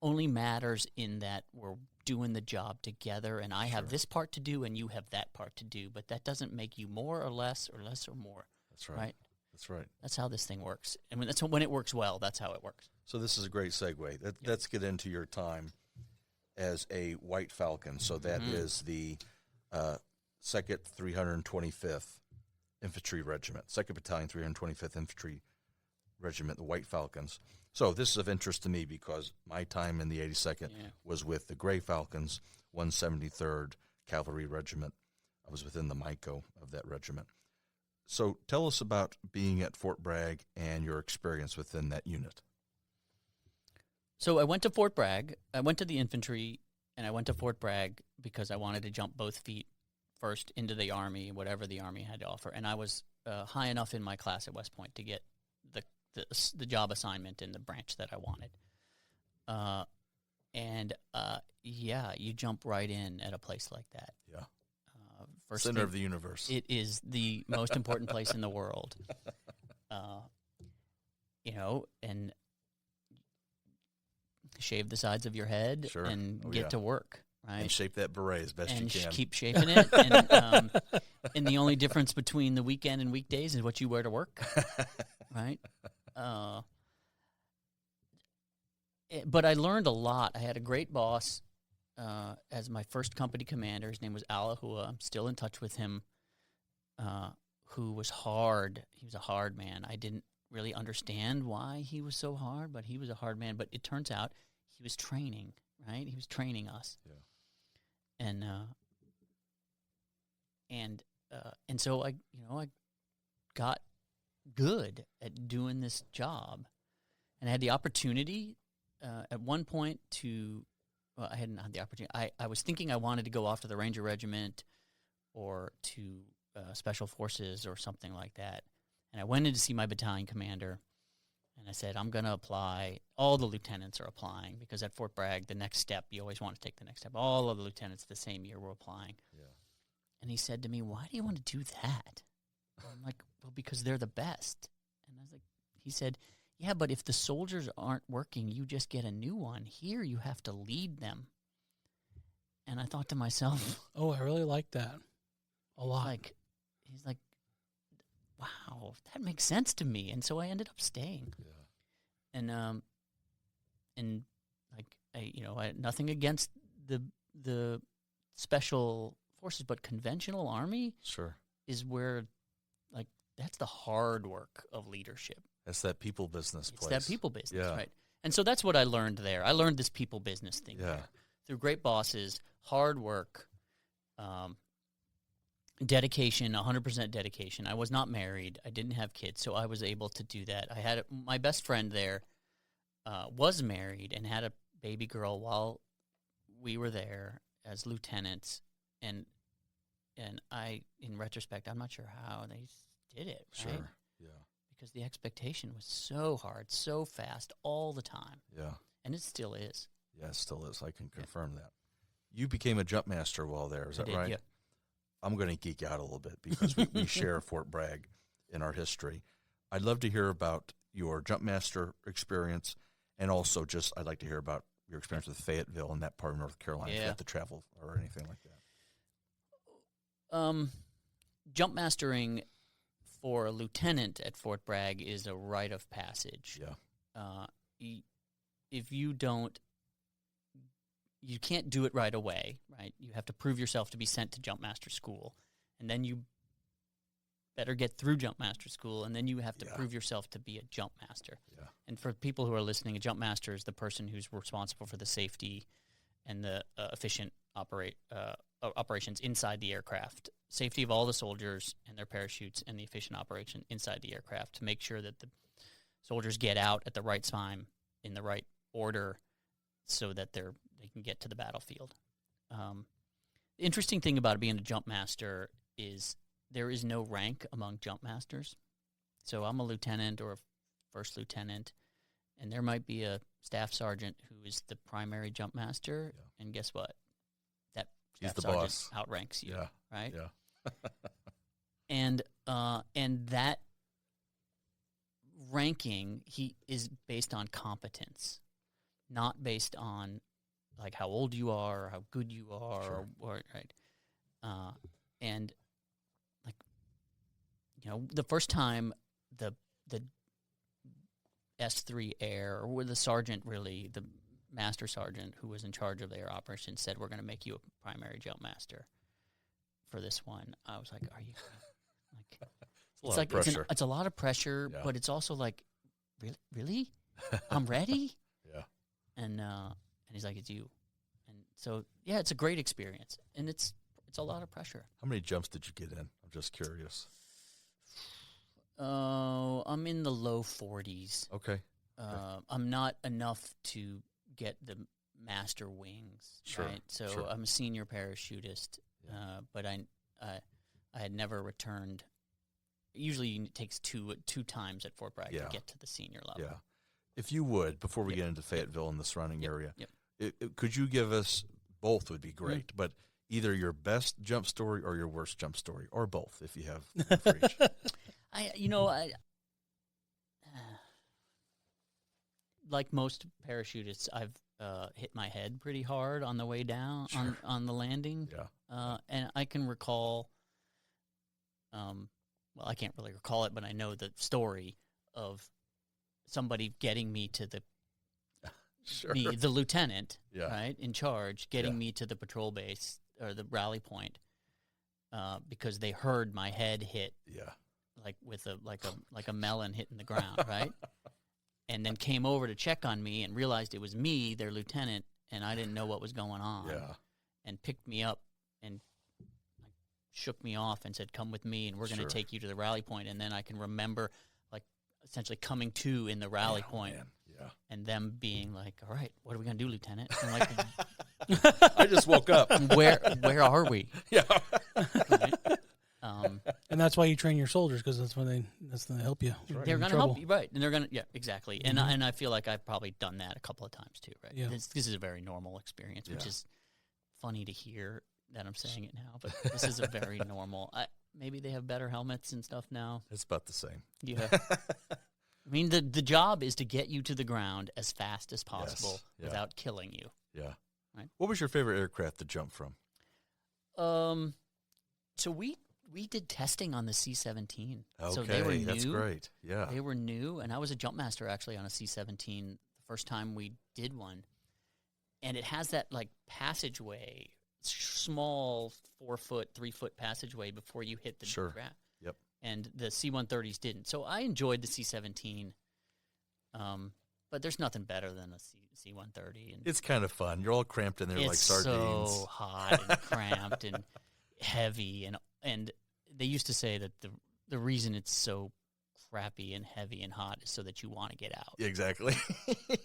only matters in that we're doing the job together, and I have this part to do and you have that part to do, but that doesn't make you more or less or more. That's right. Right? That's right. That's how this thing works. And when it works well, that's how it works. So this is a great segue. Let's get into your time as a White Falcon. So that is the 2nd 325th Infantry Regiment, 2nd Battalion, 325th Infantry Regiment, the White Falcons. So this is of interest to me because my time in the 82nd was with the Gray Falcons, 173rd Cavalry Regiment. I was within the MICO of that regiment. So tell us about being at Fort Bragg and your experience within that unit. So I went to Fort Bragg. I went to the infantry, and I went to Fort Bragg because I wanted to jump both feet first into the Army, whatever the Army had to offer. And I was high enough in my class at West Point to get the job assignment in the branch that I wanted. You jump right in at a place like that. Yeah. First Center thing, of the universe. It is the most important place in the world. And shave the sides of your head and get to work, right? And shape that beret as best you can. Keep shaping it. And the only difference between the weekend and weekdays is what you wear to work, right? But I learned a lot. I had a great boss as my first company commander. His name was Alahua. I'm still in touch with him. Who was hard. He was a hard man. I didn't really understand why he was so hard, but he was a hard man. But it turns out he was training, right? He was training us. Yeah. And so I got good at doing this job, and I had the opportunity at one point to. Well, I hadn't had the opportunity. I was thinking I wanted to go off to the Ranger Regiment or to Special Forces or something like that. And I went in to see my battalion commander, and I said, I'm going to apply. All the lieutenants are applying because at Fort Bragg, the next step, you always want to take the next step. All of the lieutenants the same year were applying. Yeah. And he said to me, why do you want to do that? I'm like, well, because they're the best. And I was like, he said, yeah, but if the soldiers aren't working, you just get a new one. Here, you have to lead them. And I thought to myself, oh, I really like that a lot. He's like, wow, that makes sense to me. And so I ended up staying. Yeah. And I had nothing against the special forces, but conventional army is where, that's the hard work of leadership. That's that people business place. It's that people business, right? And so that's what I learned there. I learned this people business thing there through great bosses, hard work, dedication, 100% dedication. I was not married. I didn't have kids, so I was able to do that. I had my best friend there was married and had a baby girl while we were there as lieutenants, and I, in retrospect, I'm not sure how they did it. Right? Sure, yeah. Because the expectation was so hard, so fast, all the time. Yeah. And it still is. Yeah, it still is. I can confirm that. You became a jump master while there, is that right? Yeah. I'm going to geek out a little bit because we share Fort Bragg in our history. I'd love to hear about your jump master experience, and also I'd like to hear about your experience with Fayetteville and that part of North Carolina, if you have to travel or anything like that. Jump mastering for a lieutenant at Fort Bragg is a rite of passage. Yeah. If you can't do it right away, right? You have to prove yourself to be sent to jump master school, and then you better get through jump master school, and then you have to prove yourself to be a jump master. Yeah. And for people who are listening, a jump master is the person who's responsible for the safety and the efficient operations inside the aircraft, safety of all the soldiers and their parachutes, and the efficient operation inside the aircraft to make sure that the soldiers get out at the right time in the right order so that they can get to the battlefield. The interesting thing about being a jump master is there is no rank among jump masters. So I'm a lieutenant or a first lieutenant, and there might be a staff sergeant who is the primary jump master, and guess what? That staff sergeant boss. Outranks you, right? Yeah. And that ranking is based on competence, not based on like how old you are or how good you are, or right. And like, the first time the S3 Air, or the sergeant, really the master sergeant who was in charge of the air operations, said, "We're going to make you a primary jump master for this one." I was like, "Are you?" It's a lot of pressure, but it's also like, really, I'm ready. Yeah. And he's like, "It's you," and so it's a great experience, and it's a lot of pressure. How many jumps did you get in? I'm just curious. Oh, I'm in the low 40s. Okay. I'm not enough to get the master wings. Sure. Right? So I'm a senior parachutist, but I had never returned. Usually it takes two times at Fort Bragg to get to the senior level. Yeah. If you would, before we get into Fayetteville and the surrounding area, could you give us, both would be great, but either your best jump story or your worst jump story, or both, if you have one for each. Like most parachutists, I've hit my head pretty hard on the way down on the landing. Yeah. And I can recall, well, I can't really recall it, but I know the story of somebody getting me to Sure. me, the lieutenant, Yeah. right, in charge, getting Yeah. me to the patrol base or the rally point because they heard my head hit Yeah. like with a melon hitting the ground, right? And then came over to check on me and realized it was me, their lieutenant, and I didn't know what was going on. Yeah. And picked me up and shook me off and said, "Come with me, and we're going to Sure. take you to the rally point." And then I can remember, like, essentially coming to in the rally point, Man. Yeah. and them being like, "All right, what are we going to do, Lieutenant?" And I'm like, I just woke up. where are we? Yeah. Right? And that's why you train your soldiers, because that's when they help you. right. They're In going to trouble. help you, right? And they're going to, yeah, exactly. And I feel like I've probably done that a couple of times too, right? Yeah. This is a very normal experience, which Yeah. is funny to hear that I'm saying it now, but this is a very normal. Maybe they have better helmets and stuff now. It's about the same. Yeah. I mean, the job is to get you to the ground as fast as possible Yeah. without killing you. Yeah. Right. What was your favorite aircraft to jump from? So we did testing on the C-17. Okay, So they were new. that's great. Yeah. They were new, and I was a jump master actually on a C-17 the first time we did one. And it has that like passageway, small 4-foot, 3-foot passageway before you hit the Sure. ground. Yep. And the C-130s didn't. So I enjoyed the C-17. But there's nothing better than a C-130. And It's kind of fun. You're all cramped in there like it's sardines. so hot and cramped and heavy. And they used to say that the reason it's so crappy and heavy and hot is so that you want to get out. Exactly.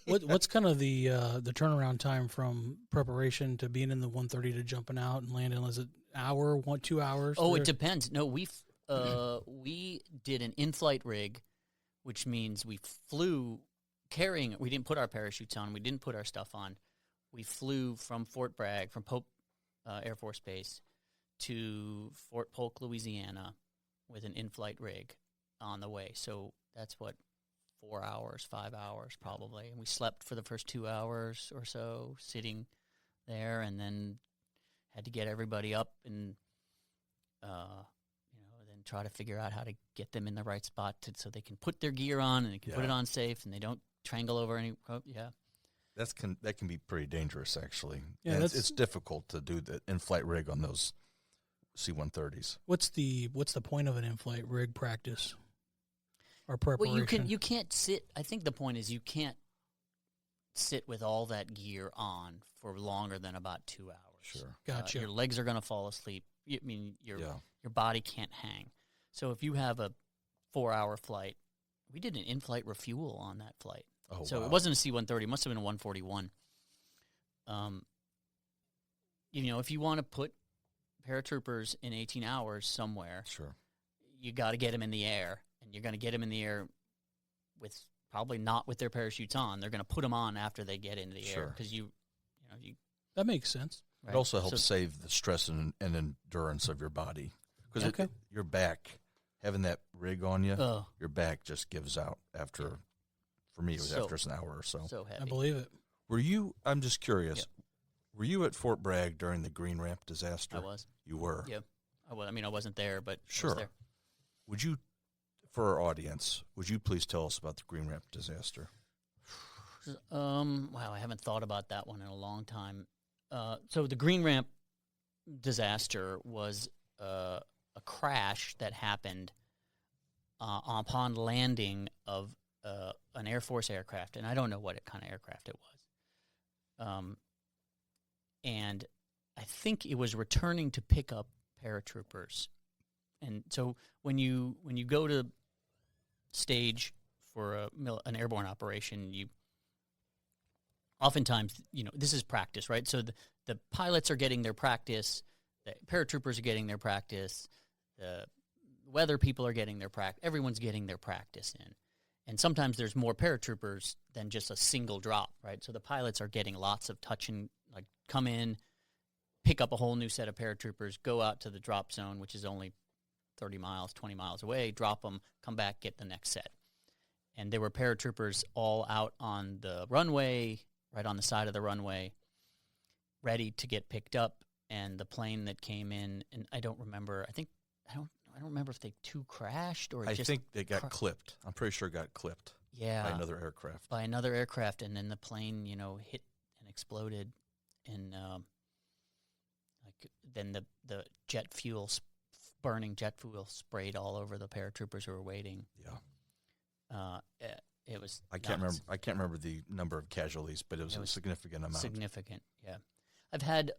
What's kind of the turnaround time from preparation to being in the 130 to jumping out and landing? Is it hour, 2 hours? Oh, it depends. No, we did an in-flight rig, which means we flew carrying. We didn't put our parachutes on. We didn't put our stuff on. We flew from Fort Bragg, from Pope Air Force Base, to Fort Polk, Louisiana, with an in-flight rig on the way. So that's 4 hours, 5 hours probably. And we slept for the first 2 hours or so, sitting there, and then had to get everybody up and then try to figure out how to get them in the right spot so they can put their gear on and they can put it on safe and they don't triangle over any. Yeah. that can be pretty dangerous, actually. Yeah, and it's difficult to do the in-flight rig on those C-130s. What's the point of an in-flight rig practice or preparation? Well, you can't sit. I think the point is you can't sit with all that gear on for longer than about 2 hours. Sure. Gotcha. Your legs are going to fall asleep. Your body can't hang. So if you have a 4-hour flight, we did an in-flight refuel on that flight. Oh, So wow. it wasn't a C-130. It must have been a 141. If you want to put paratroopers in 18 hours somewhere, Sure. you got to get them in the air, and you're going to get them in the air with probably not with their parachutes on. They're going to put them on after they get into the air Sure. because That makes sense. It also helps save the stress and endurance of your body. Because your back, having that rig on you, your back just gives out after, for me, it was after an hour or so. So heavy. I believe it. Were you, I'm just curious, were you at Fort Bragg during the Green Ramp disaster? I was. You were? Yeah. I wasn't there, but Sure. I was there. Would you, for our audience, would you please tell us about the Green Ramp disaster? Wow, I haven't thought about that one in a long time. So the Green Ramp disaster was a crash that happened upon landing of an Air Force aircraft, and I don't know what kind of aircraft it was. And I think it was returning to pick up paratroopers. And so when you go to stage for an airborne operation, you oftentimes, this is practice, right? So the pilots are getting their practice, the paratroopers are getting their practice, the weather people are getting their practice, everyone's getting their practice in. And sometimes there's more paratroopers than just a single drop, right? So the pilots are getting lots of touch and, come in, pick up a whole new set of paratroopers, go out to the drop zone, which is only 30 miles, 20 miles away, drop them, come back, get the next set. And there were paratroopers all out on the runway, right on the side of the runway, ready to get picked up. And the plane that came in, and I don't remember. I don't remember if they crashed or I just think they got clipped. I'm pretty sure it got clipped. Yeah. by another aircraft. By another aircraft, and then the plane, hit and exploded, and then the jet fuel, burning jet fuel, sprayed all over the paratroopers who were waiting. Yeah. It was. I can't remember the number of casualties, but it was a significant amount. Significant, yeah. I've had,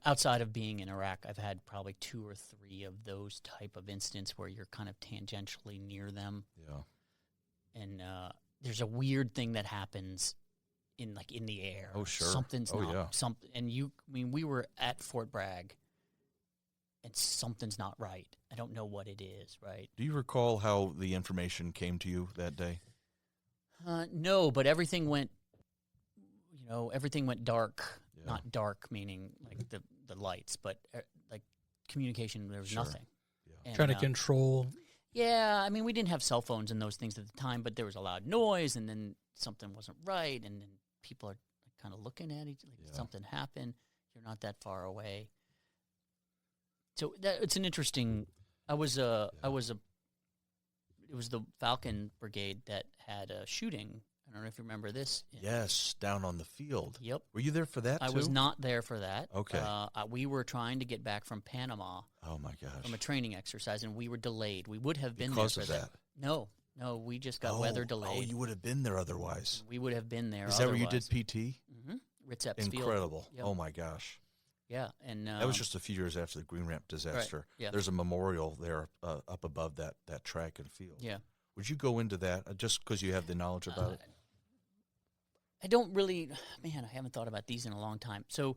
outside of being in Iraq, I've had probably 2 or 3 of those type of incidents where you're kind of tangentially near them. Yeah. And there's a weird thing that happens in the air. Oh, sure. Something's not. Yeah. We were at Fort Bragg, and something's not right. I don't know what it is, right? Do you recall how the information came to you that day? No, but everything went dark. Yeah. Not dark meaning like the lights, but like communication, there was Sure. nothing. Yeah. And, Trying to control. Yeah, I mean, we didn't have cell phones and those things at the time, but there was a loud noise, and then something wasn't right, and then people are kind of looking at each other, like, Yeah. did something happen? You're not that far away. So it's an interesting. It was the Falcon Brigade that had a shooting. I don't know if you remember this. Yes, down on the field. Yep. Were you there for that, I too? was not there for that. Okay. We were trying to get back from Panama Oh, my gosh. from a training exercise, and we were delayed. We would have been Because there of for that. No, we just got weather Oh, delayed. you would have been there otherwise. We would have been there. Is that where you did otherwise. PT? Mm-hmm. Ritzeps Field. Incredible. Yep. Oh, my gosh. Yeah, and That was just a few years after the Green Ramp disaster. yeah. There's a memorial there up above that track and field. yeah. Would you go into that just because you have the knowledge about it? I don't really, man, I haven't thought about these in a long time. So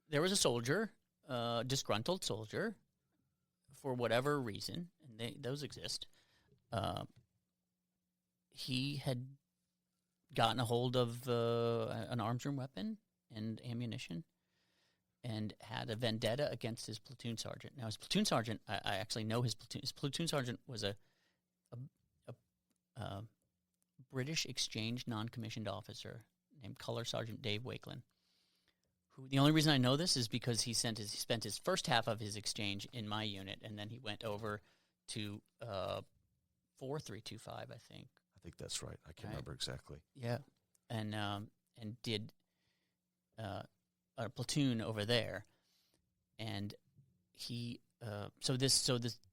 there was a soldier, disgruntled soldier, for whatever reason, and those exist. He had gotten a hold of an arms room weapon and ammunition, and had a vendetta against his platoon sergeant. Now, his platoon sergeant, I actually know his platoon. His platoon sergeant was a British exchange non-commissioned officer named Color Sergeant Dave Wakeland. Who, the only reason I know this is because he spent his first half of his exchange in my unit, and then he went over to 4325, I think. I think that's right. I can't remember exactly. Yeah, and did a platoon over there, and he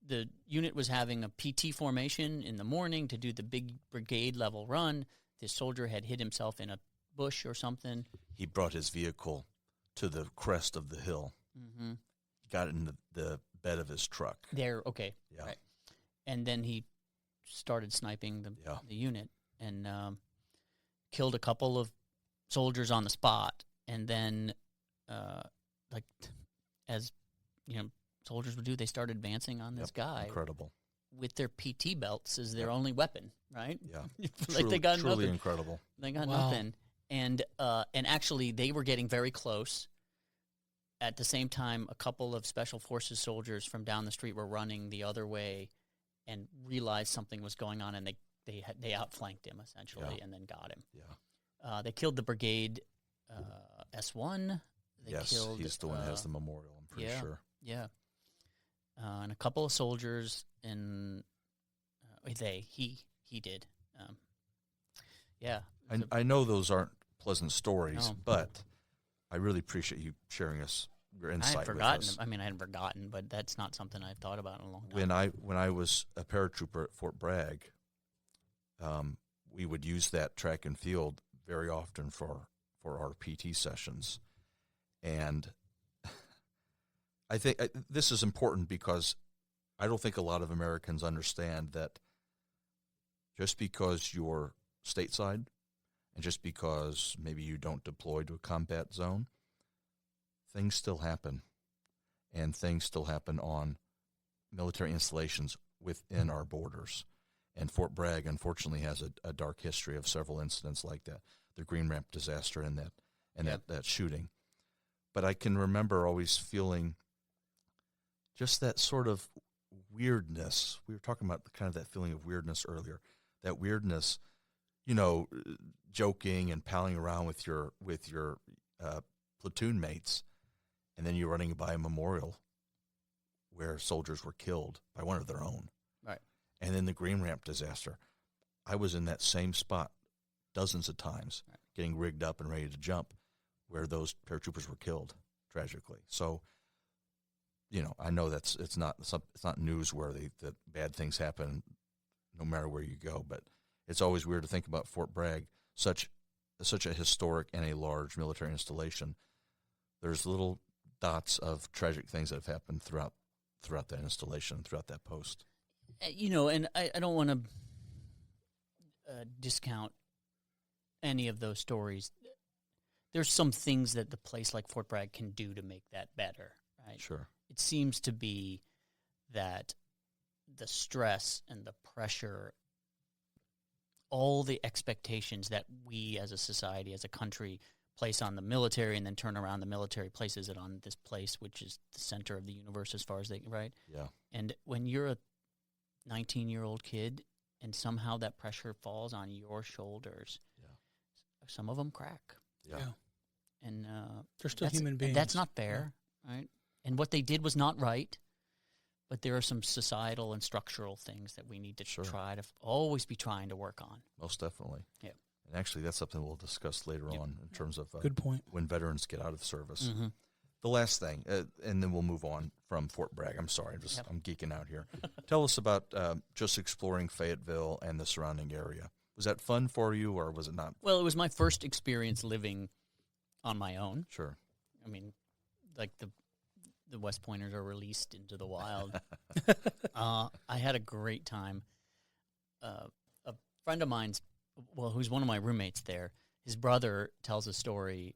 the unit was having a PT formation in the morning to do the big brigade level run. This soldier had hit himself in a bush or something. He brought his vehicle to the crest of the hill, got in the bed of his truck. There, okay, Yeah. right, and then he started sniping the unit and killed a couple of soldiers on the spot, and then as soldiers would do, they started advancing on this guy Incredible. with their PT belts as their only weapon, right? Yeah. Like they got truly nothing. incredible. They got Wow. nothing. And actually they were getting very close. At the same time, a couple of special forces soldiers from down the street were running the other way and realized something was going on, and they outflanked him essentially, and then got him. Yeah. They killed the brigade S1. They Yes, killed, he's the one that has the memorial, I'm pretty sure. Yeah. And a couple of soldiers, and he did. Yeah. I know those aren't pleasant stories, No. but I really appreciate you sharing your I insight had forgotten. with us. I mean, I hadn't forgotten, but that's not something I've thought about in a long time. When I was a paratrooper at Fort Bragg, we would use that track and field very often for our PT sessions, and I think this is important because I don't think a lot of Americans understand that just because you're stateside and just because maybe you don't deploy to a combat zone, things still happen, and things still happen on military installations within our borders. And Fort Bragg, unfortunately, has a dark history of several incidents like that, the Green Ramp disaster and that shooting. But I can remember always feeling just that sort of weirdness. We were talking about kind of that feeling of weirdness earlier. That weirdness, joking and palling around with your platoon mates, and then you're running by a memorial where soldiers were killed by one of their own. Right. And then the Green Ramp disaster. I was in that same spot dozens of times, getting rigged up and ready to jump, where those paratroopers were killed tragically. So, I know it's not newsworthy that bad things happen no matter where you go, but it's always weird to think about Fort Bragg, such a historic and a large military installation. There's little dots of tragic things that have happened throughout that installation, throughout that post. And I don't want to discount any of those stories. There's some things that the place like Fort Bragg can do to make that better, right? Sure. It seems to be that the stress and the pressure, all the expectations that we as a society, as a country, place on the military, and then turn around, the military places it on this place, which is the center of the universe as far as they, right? Yeah. And when you're a 19-year-old kid and somehow that pressure falls on your shoulders, some of them crack. Yeah. And they're still human beings. That's not fair, right? And what they did was not right, but there are some societal and structural things that we need to try to always be trying to work on. Most definitely. Yeah. And actually, that's something we'll discuss later on in terms of good point. When veterans get out of service. Mm-hmm. The last thing, and then we'll move on from Fort Bragg. I'm sorry, I'm geeking out here. Tell us about just exploring Fayetteville and the surrounding area. Was that fun for you, or was it not? Well, it was my first experience living on my own. Sure. I mean, like the West Pointers are released into the wild. I had a great time. A friend of mine's, who's one of my roommates there, his brother tells a story.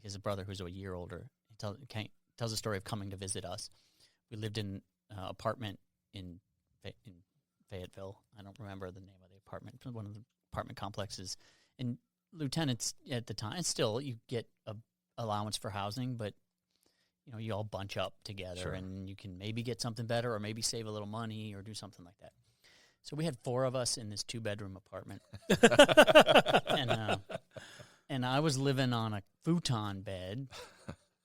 His brother, who's a year older, tells a story of coming to visit us. We lived in an apartment in Fayetteville. I don't remember the name of the apartment, one of the apartment complexes. And lieutenants at the time, and still you get a allowance for housing, but you all bunch up together and you can maybe get something better or maybe save a little money or do something like that. So we had 4 of us in this 2-bedroom apartment. And I was living on a futon bed,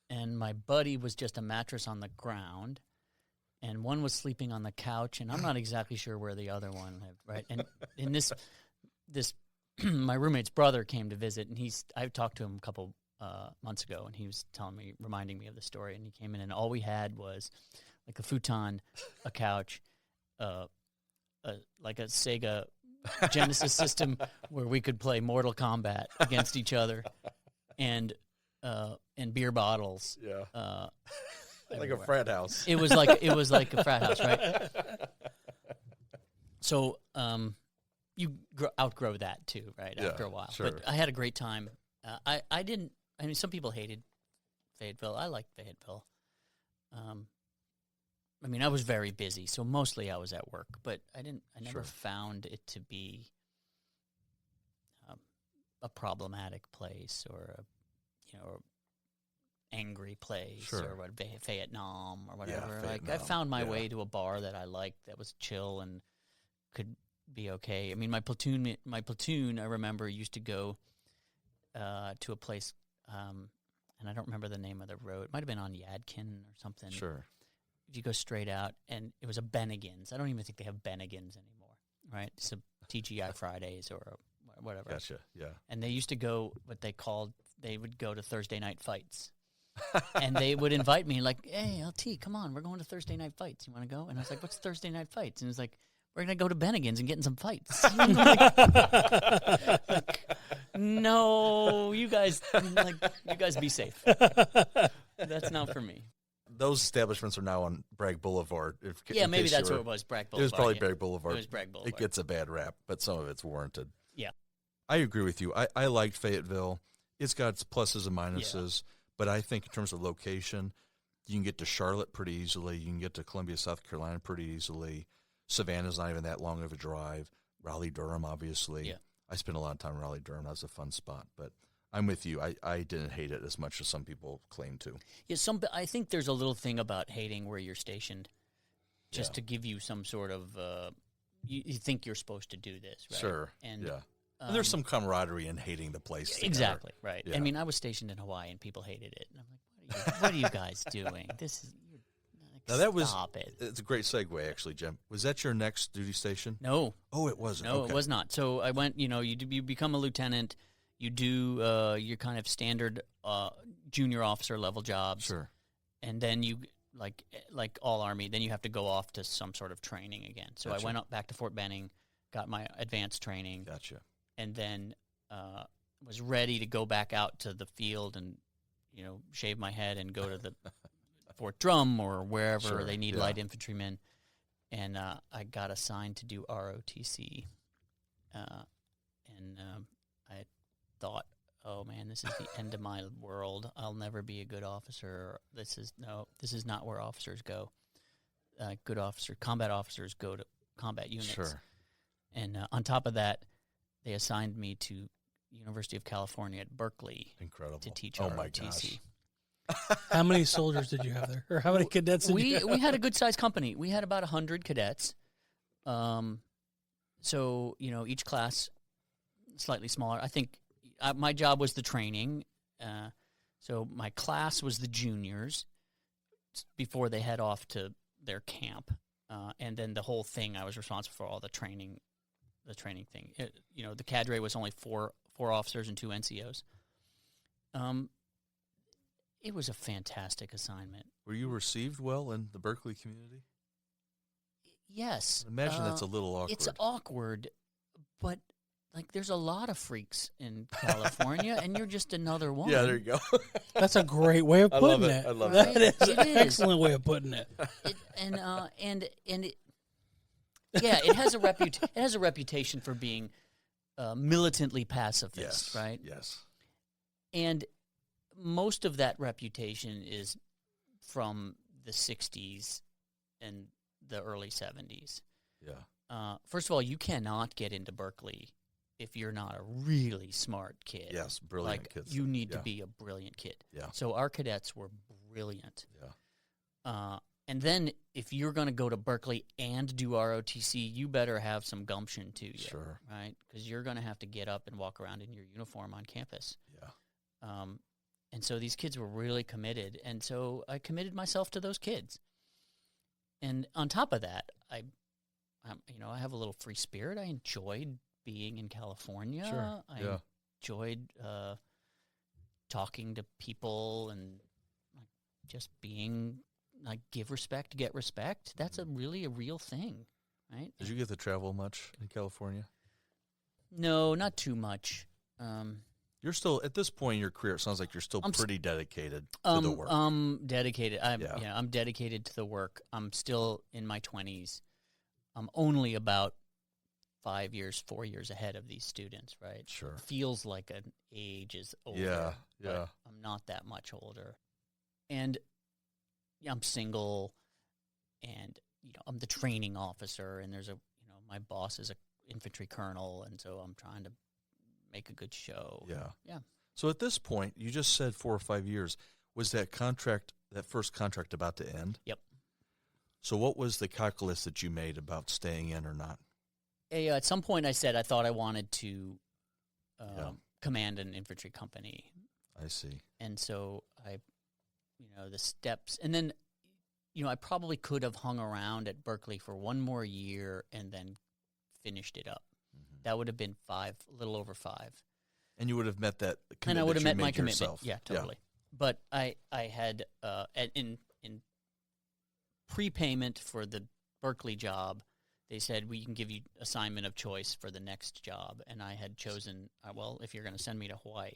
and my buddy was just a mattress on the ground, and one was sleeping on the couch, and I'm not exactly sure where the other one lived, right? And in this my roommate's brother came to visit, and I talked to him a couple months ago, and he was reminding me of the story, and he came in, and all we had was like a futon, a couch, like a Sega Genesis system where we could play Mortal Kombat against each other, and beer bottles. Yeah. Like a frat house. It was like a frat house, right? So you outgrow that too, right? After a while. Sure. But I had a great time. I mean, some people hated Fayetteville. I liked Fayetteville. I mean, I was very busy, so mostly I was at work, but I never found it to be a problematic place or a angry place or what, Vietnam or whatever. I found my way to a bar that I liked that was chill and could be okay. I mean, my platoon, I remember, used to go to a place, and I don't remember the name of the road. It might have been on Yadkin or something. Sure. If you go straight out, and it was a Bennigan's. I don't even think they have Bennigan's anymore, right? It's a TGI Fridays or whatever. Gotcha, yeah. And they used to go, they would go to Thursday night fights. And they would invite me like, hey, LT, come on, we're going to Thursday night fights. You want to go? And I was like, what's Thursday night fights? And it was like, we're going to go to Bennigan's and get in some fights. No, you guys be safe. That's not for me. Those establishments are now on Bragg Boulevard. Maybe that's what it was, Bragg Boulevard. It was probably Bragg Boulevard. It was Bragg Boulevard. It gets a bad rap, but some of it's warranted. Yeah. I agree with you. I liked Fayetteville. It's got its pluses and minuses, but I think in terms of location, you can get to Charlotte pretty easily. You can get to Columbia, South Carolina pretty easily. Savannah's not even that long of a drive. Raleigh-Durham, obviously. Yeah. I spent a lot of time in Raleigh-Durham. That was a fun spot, but I'm with you. I didn't hate it as much as some people claim to. Yeah, I think there's a little thing about hating where you're stationed, just to give you some sort of you think you're supposed to do this, right? Sure. And and there's some camaraderie in hating the place together. Exactly, right. Yeah. I mean, I was stationed in Hawaii and people hated it, and I'm like, what are you guys doing? This is Now that stop it. It's a great segue, actually, Jim. Was that your next duty station? No. Oh, it wasn't. No, Okay. it was not. So I went, you become a lieutenant, you do your kind of standard junior officer level jobs. Sure. And then you, like all Army, then you have to go off to some sort of training again. So Gotcha. I went up back to Fort Benning, got my advanced training. Gotcha. And then was ready to go back out to the field and, shave my head and go to the Fort Drum or wherever they need light infantrymen. And I got assigned to do ROTC. And I thought, oh, man, this is the end of my world. I'll never be a good officer. This is not where officers go. Combat officers go to combat units. Sure. And on top of that, they assigned me to University of California at Berkeley. Incredible. To teach Oh, ROTC. my gosh. How many soldiers did you have there? Or how many cadets did you have? We had a good-sized company. We had about 100 cadets. So, each class slightly smaller. I think my job was the training. So my class was the juniors before they head off to their camp. And then the whole thing, I was responsible for all the training thing. The cadre was only four officers and 2 NCOs. It was a fantastic assignment. Were you received well in the Berkeley community? Yes. Imagine that's a little awkward. It's awkward, but there's a lot of freaks in California, and you're just another one. Yeah, there you go. That's a great way of I putting love it. it. I love That it. is It an is. excellent way of putting it. It has a reputation for being militantly pacifist, Yes. right? Yes. And most of that reputation is from the 60s and the early 70s. Yeah. First of all, you cannot get into Berkeley if you're not a really smart kid. Yes. Brilliant kids. You need to Yeah. be a brilliant kid. Yeah. So our cadets were brilliant. Yeah. And then if you're going to go to Berkeley and do ROTC, you better have some gumption to you. Sure. Right? Because you're going to have to get up and walk around in your uniform on campus. Yeah. And so these kids were really committed. And so I committed myself to those kids. And on top of that, I have a little free spirit. I enjoyed being in California. Sure. I enjoyed talking to people and just being give respect, get respect. That's really a real thing, right? Did you get to travel much in California? No, not too much. You're still, at this point in your career, it sounds like you're still pretty dedicated to the work. I'm dedicated. I'm dedicated to the work. I'm still in my 20s. I'm only about 4 years ahead of these students, right? Sure. Feels like an age is older. Yeah. But I'm not that much older. And I'm single, and I'm the training officer, and there's my boss is a infantry colonel, and so I'm trying to make a good show. Yeah. Yeah. So at this point, you just said 4 or 5 years. Was that first contract about to end? Yep. So what was the calculus that you made about staying in or not? At some point I said I thought I wanted to command an infantry company. I see. And so I, the steps, and then, I probably could have hung around at Berkeley for 1 more year and then finished it up. Mm-hmm. That would have been a little over 5. And you would have met that commitment. And I would have met my commitment. commitment. Yeah, totally. But I had in prepayment for the Berkeley job, they said we can give you assignment of choice for the next job, and I had chosen if you're going to send me to Hawaii,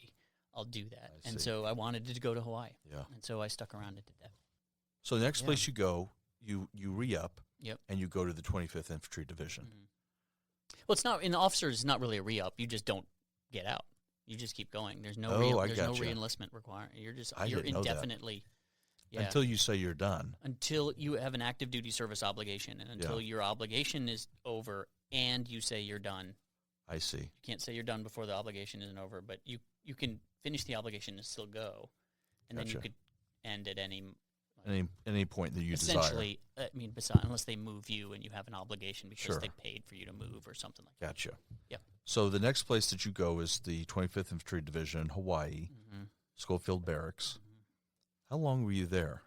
I'll do that. And so I wanted to go to Hawaii. Yeah. And so I stuck around and did that. So the next place you go, you re-up. Yep. And you go to the 25th Infantry Division. Mm-hmm. Well, it's not in the officers. It's not really a re-up. You just don't get out. You just keep going. There's no no re-enlistment required. You're indefinitely. Yeah. Until you say you're done. Until you have an active duty service obligation, and until your obligation is over, and you say you're done. I see. You can't say you're done before the obligation isn't over, but you can finish the obligation and still go, and then you could end at any point that you essentially, desire. I mean, unless they move you and you have an obligation because they paid for you to move or something like that. Gotcha. Yep. So the next place that you go is the 25th Infantry Division in Hawaii, Schofield Barracks. How long were you there?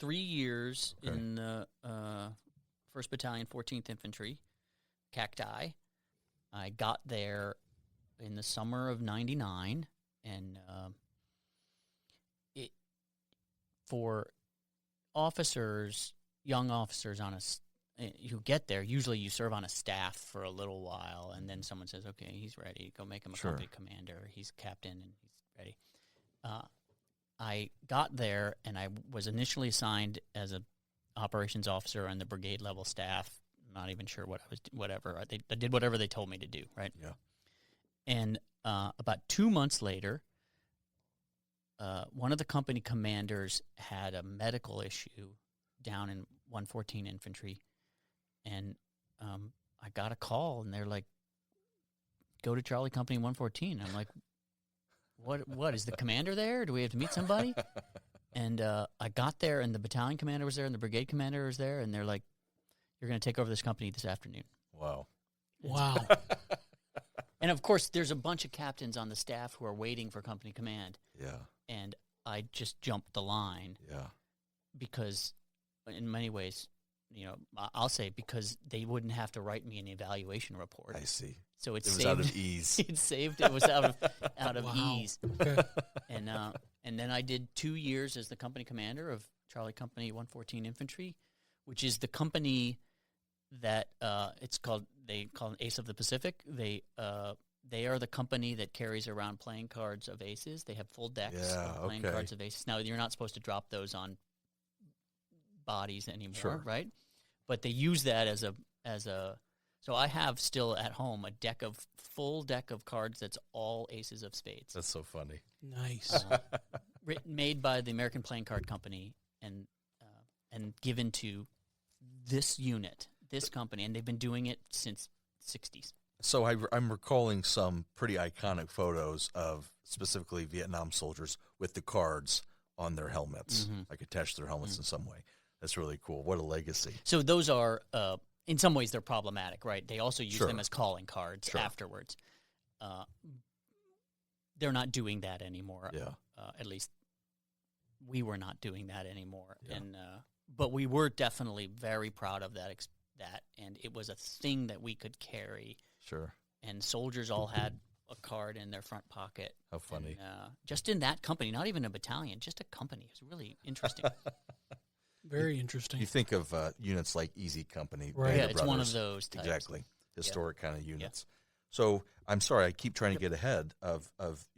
3 years Okay. in the 1st Battalion, 14th Infantry, Cacti. I got there in the summer of '99, and for officers, young officers who get there, usually you serve on a staff for a little while, and then someone says, okay, he's ready. Go make him a Sure. company commander. He's captain, and he's ready. I got there, and I was initially assigned as a operations officer on the brigade level staff. I'm not even sure what I was, whatever. I did whatever they told me to do, right? Yeah. And about 2 months later, one of the company commanders had a medical issue down in 114 Infantry, and I got a call, and they're like, go to Charlie Company 114. I'm like, what is the commander there? Do we have to meet somebody? And I got there, and the battalion commander was there, and the brigade commander was there, and they're like, you're going to take over this company this afternoon. Wow. Wow. And, of course, there's a bunch of captains on the staff who are waiting for company command. Yeah. And I just jumped the line Yeah. because, in many ways, I'll say because they wouldn't have to write me an evaluation report. I see. So It saved, was out of ease. It was out of Wow. ease. Okay. And then I did 2 years as the company commander of Charlie Company 114 Infantry, which is the company that they call it Ace of the Pacific. They are the company that carries around playing cards of aces. They have full decks of playing okay. cards of aces. Now, you're not supposed to drop those on bodies anymore, Sure. right? But they use that as a. So I have still at home a full deck of cards that's all aces of spades. That's so funny. Nice. Made by the American Playing Card Company and given to this unit, this company, and they've been doing it since the 60s. So I'm recalling some pretty iconic photos of specifically Vietnam soldiers with the cards on their helmets, like attached to their helmets in some way. That's really cool. What a legacy. So those are, in some ways, they're problematic, right? They also use Sure. them as calling cards Sure. afterwards. They're not doing that anymore. Yeah. At least we were not doing that anymore. Yeah. And but we were definitely very proud of that, and it was a thing that we could carry. Sure. And soldiers all had a card in their front pocket. How funny. And, just in that company, not even a battalion, just a company. It was really interesting. Very interesting. You think of units like Easy Company. Right. Band Yeah, of it's one of Brothers. those types. Exactly. Historic kind of units. So I'm sorry, I keep trying to get ahead of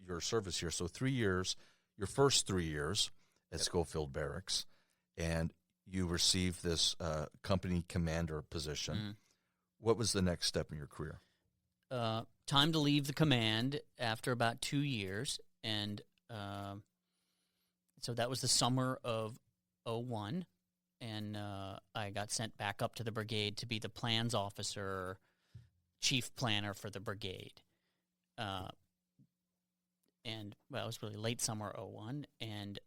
your service here. So 3 years, your first 3 years at Schofield Barracks, and you received this company commander position. What was the next step in your career? Time to leave the command after about 2 years. And so that was the summer of '01. And I got sent back up to the brigade to be the plans officer, chief planner for the brigade. And, well, it was really late summer '01. And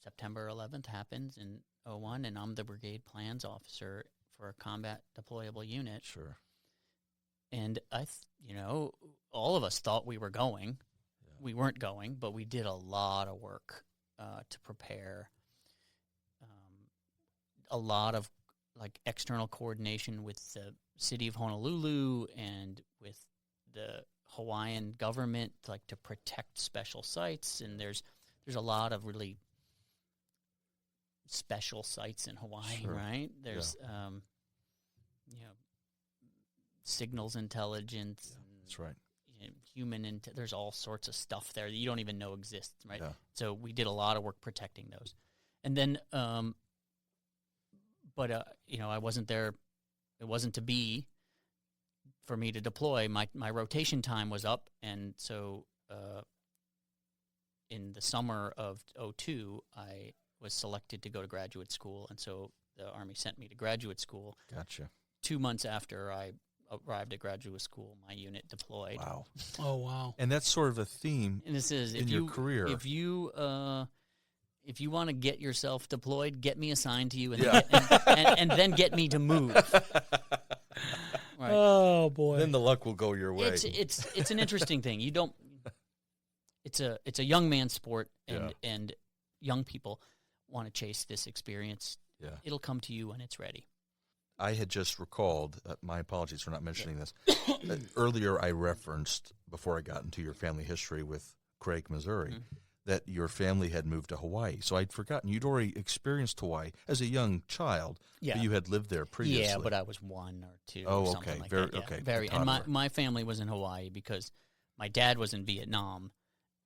September 11th happens in '01, and I'm the brigade plans officer for a combat deployable unit. Sure. And all of us thought we were going. Yeah. We weren't going, but we did a lot of work to prepare. A lot of external coordination with the city of Honolulu and with the Hawaiian government, to protect special sites. And there's a lot of really special sites in Hawaii, Sure. right? There's signals intelligence. Yeah, that's right. There's all sorts of stuff there that you don't even know exists, right? Yeah. So we did a lot of work protecting those. And then, I wasn't there. It wasn't to be for me to deploy. My rotation time was up, and so in the summer of '02, I was selected to go to graduate school, and so the Army sent me to graduate school. Gotcha. 2 months after I arrived at graduate school, my unit deployed. Wow. Oh, wow. And that's sort of a theme And this is in your career. If you want to get yourself deployed, get me assigned to you, and, Yeah. and then get me to move. Right. Oh, boy. Then the luck will go your way. It's an interesting thing. You don't. It's a young man's sport, and young people. want to chase this experience. Yeah. It'll come to you when it's ready. I had just recalled, my apologies for not mentioning this. Earlier I referenced, before I got into your family history with Craig, Missouri, that your family had moved to Hawaii. So I'd forgotten you'd already experienced Hawaii as a young child, Yeah. but you had lived there previously. Yeah, but I was 1 or 2 Oh, or something okay. like Very, that. Yeah, okay. very. A And toddler. my family was in Hawaii because my dad was in Vietnam,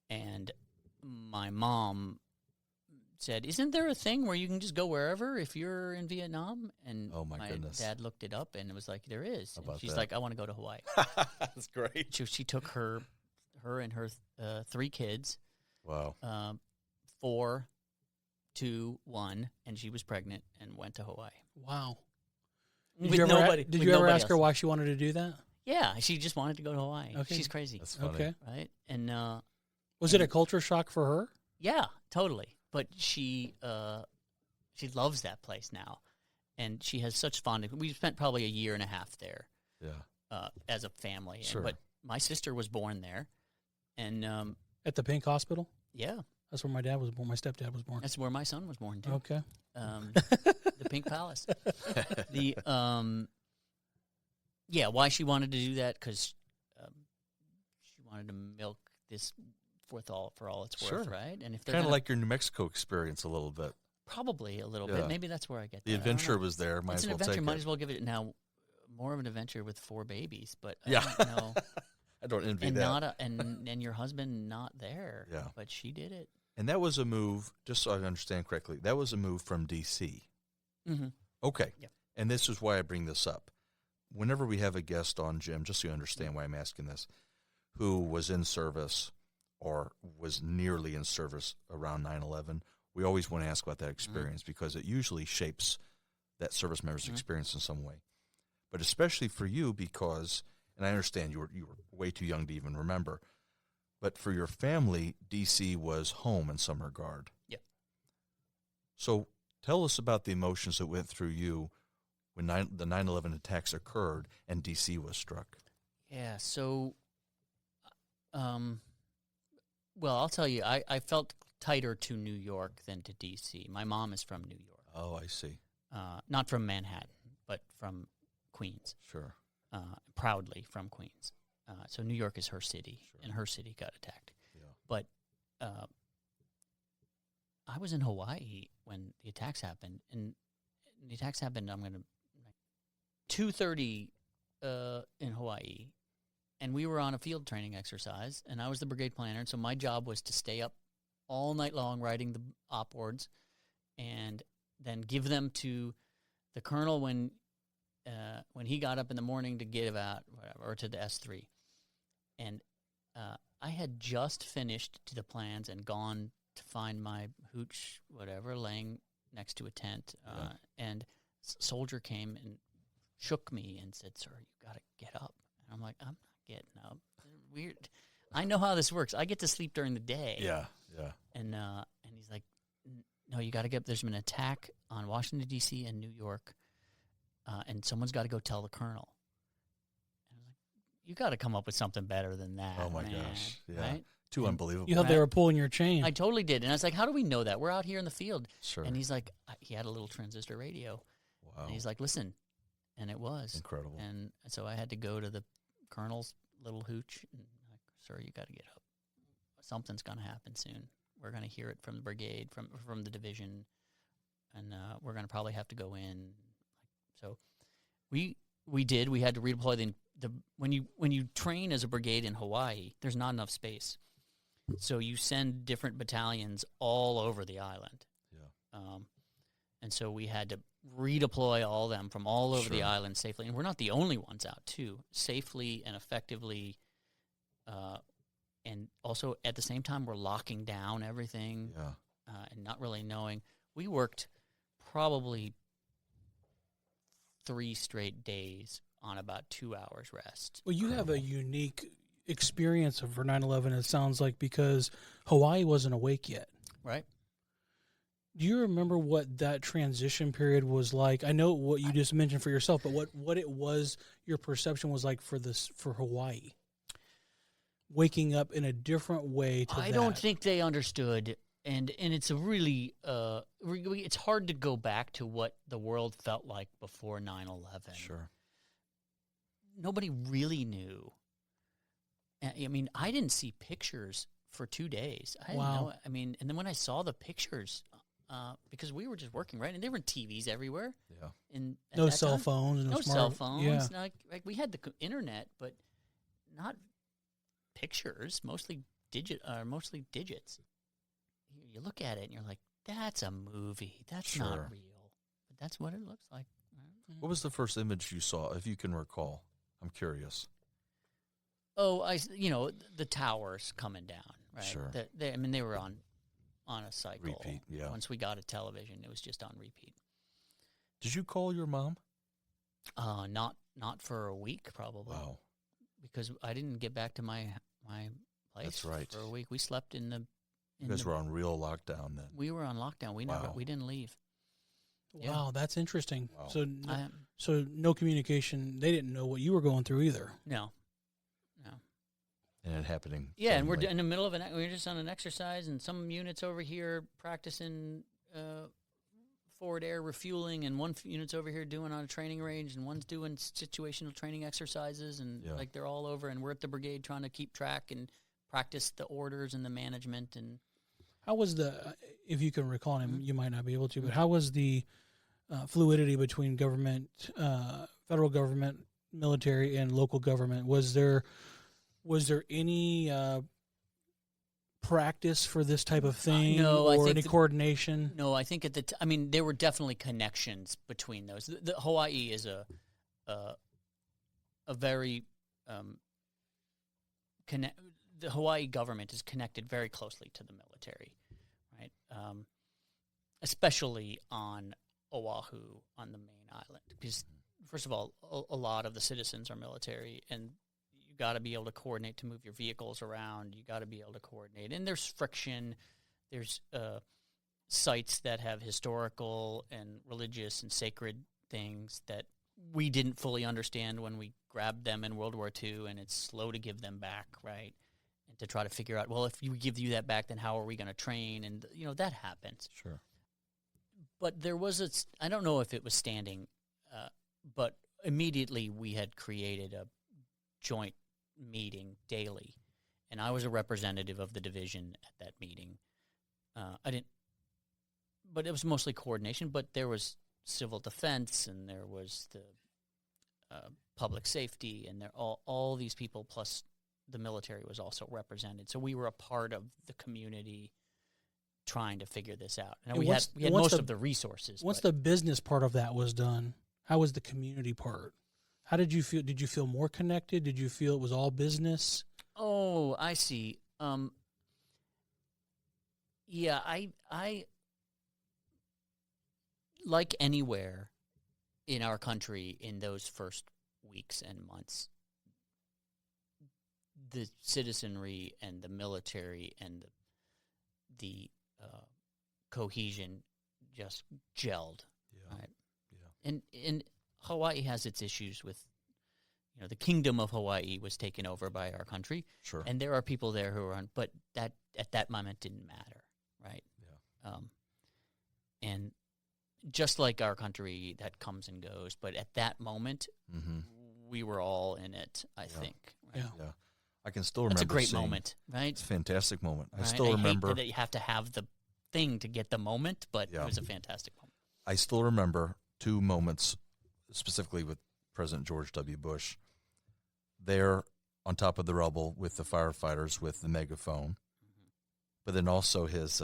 and my mom said, "Isn't there a thing where you can just go wherever if you're in Vietnam?" And Oh, my goodness. dad looked it up, and it was like, "There is." How And about she's that? like, "I want to go to Hawaii." That's great. So she took her and her 3 kids, Wow. 4, 2, 1, and she was pregnant and went to Hawaii. Wow. With Did you ever, nobody. did with you ever nobody ask her else. why she wanted to do that? Yeah, she just wanted to go to Hawaii. Okay. She's crazy, That's funny. Okay. right? And Was it a culture shock for her? yeah, totally. But she loves that place now, and she has such fond. We spent probably a year and a half there Yeah. as a family. Sure. But my sister was born there, and At the Pink Hospital? yeah, That's where my dad was born. My stepdad was born. that's where my son was born too. Okay. The Pink Palace. Yeah, why she wanted to do that? Because she wanted to milk this for all it's worth, Sure. right? And if they're Kind of gonna- like your New Mexico experience a little bit. probably a little Yeah. bit, maybe that's where I get The that. I don't adventure know. was there. Might It's as an well adventure. take Might it. as well give it now. More of an adventure with 4 babies, but I Yeah. don't know. I don't envy and that. not and your husband not there. Yeah. But she did it. And that was a move, just so I understand correctly, that was a move from D.C. Mm-hmm. Okay. Yep. And this is why I bring this up. Whenever we have a guest on, Jim, just so you understand why I'm asking this, who was in service or was nearly in service around 9/11, we always want to ask about that experience because it usually shapes that service member's experience in some way. But especially for you because, and I understand you were way too young to even remember, but for your family, D.C. was home in some regard. Yeah. So tell us about the emotions that went through you when the 9/11 attacks occurred and D.C. was struck. Yeah. So, well, I'll tell you, I felt tighter to New York than to D.C. My mom is from New York. Oh, I see. Not from Manhattan, but from Queens. Sure. Proudly from Queens. So New York is her city, Sure. and her city got attacked. Yeah. But I was in Hawaii when the attacks happened, and the attacks happened. 2:30 in Hawaii, and we were on a field training exercise, and I was the brigade planner, and so my job was to stay up all night long writing the op words, and then give them to the colonel when he got up in the morning to give out whatever, or to the S3. And I had just finished to the plans and gone to find my hooch, whatever, laying next to a tent. And a soldier came and shook me and said, "Sir, you got to get up." And I'm like, "I'm not getting up." Weird. I know how this works. I get to sleep during the day. Yeah. And he's like, "No, you got to get up. There's been an attack on Washington, D.C. and New York, and someone's got to go tell the colonel." And I was like, "You got to come up with something better than that." Oh, my man." gosh. Yeah. Right? Too unbelievable. You thought they Right. were pulling your chain. I totally did. And I was like, "How do we know that? We're out here in the field." Sure. And he's like, he had a little transistor radio. Wow. And he's like, "Listen." And it was. Incredible. And so I had to go to the colonel's little hooch and like, "Sir, you got to get up. Something's going to happen soon. We're going to hear it from the brigade, from the division, and we're going to probably have to go in." So we did. We had to redeploy the when you train as a brigade in Hawaii, there's not enough space. So you send different battalions all over the island. Yeah. And so we had to redeploy all of them from all over the Sure. island safely. And we're not the only ones out, too. Safely and effectively. And also, at the same time, we're locking down everything Yeah. and not really knowing. We worked probably 3 straight days on about 2 hours rest. Well, you have a unique experience for 9/11, it sounds like, because Hawaii wasn't awake yet. Right? Do you remember what that transition period was like? I know what you just mentioned for yourself, but what it was, your perception was like for Hawaii? Waking up in a different way to I that. don't think they understood And it's a really, it's hard to go back to what the world felt like before 9/11. Sure. Nobody really knew. I mean, I didn't see pictures for 2 days. I didn't know. I mean, and then when I saw the pictures, because we were just working, right? And there were TVs everywhere. Yeah. And No cell phones. No cell phones. Yeah. Like we had the internet, but not pictures. Mostly digits. You look at it and you're like, that's a movie. That's Sure. not real. But that's what it looks like. What was the first image you saw, if you can recall? I'm curious. Oh, the towers coming down, right? Sure. They were on a cycle. Repeat, yeah. Once we got a television, it was just on repeat. Did you call your mom? Not for a week, probably. Wow. Because I didn't get back to my place. That's right. For a week. We slept in the. You guys were on real lockdown then. We were on lockdown. We didn't leave. Wow, Yeah. that's interesting. Wow. So no communication. They didn't know what you were going through either. No. And it happening. Yeah, and we're suddenly. in the middle of we're just on an exercise, and some units over here practicing forward air refueling, and one unit's over here doing on a training range, and one's doing situational training exercises, and Yeah. like they're all over, and we're at the brigade trying to keep track and practice the orders and the management. And How was if you can recall, and you might not be able to, but how was the fluidity between government, federal government, military, and local government? Was there any practice for this type of thing, no, or any coordination? No, I think there were definitely connections between those. The Hawaii is a very the Hawaii government is connected very closely to the military, right? Especially on Oahu, on the main island, because first of all, a lot of the citizens are military, and you got to be able to coordinate to move your vehicles around. You got to be able to coordinate, and there's friction. There's sites that have historical and religious and sacred things that we didn't fully understand when we grabbed them in World War II, and it's slow to give them back, right? And to try to figure out, well, if we give you that back, then how are we going to train? And, that happens. Sure. But there was I don't know if it was standing, but immediately we had created a joint meeting daily, and I was a representative of the division at that meeting. But it was mostly coordination, but there was civil defense, and there was the public safety, and all these people, plus the military was also represented. So we were a part of the community trying to figure this out. And we had most of the resources. Once the business part of that was done, how was the community part? How did you feel? Did you feel more connected? Did you feel it was all business? Oh, I see. Yeah, I like anywhere in our country in those first weeks and months, the citizenry and the military and the cohesion just gelled. Yeah. Right? Yeah. And Hawaii has its issues with, the kingdom of Hawaii was taken over by our country. Sure. And there are people there who are on, but that at that moment didn't matter, right? Yeah. And just like our country, that comes and goes. But at that moment, we were all in it, I think. Right? Yeah. Yeah. I can still remember. It's a great moment, right? It's a fantastic moment. I Right? still remember. Hate that you have to have the thing to get the moment, but Yeah. it was a fantastic moment. I still remember two moments, specifically with President George W. Bush, there on top of the rubble with the firefighters with the megaphone, but then also his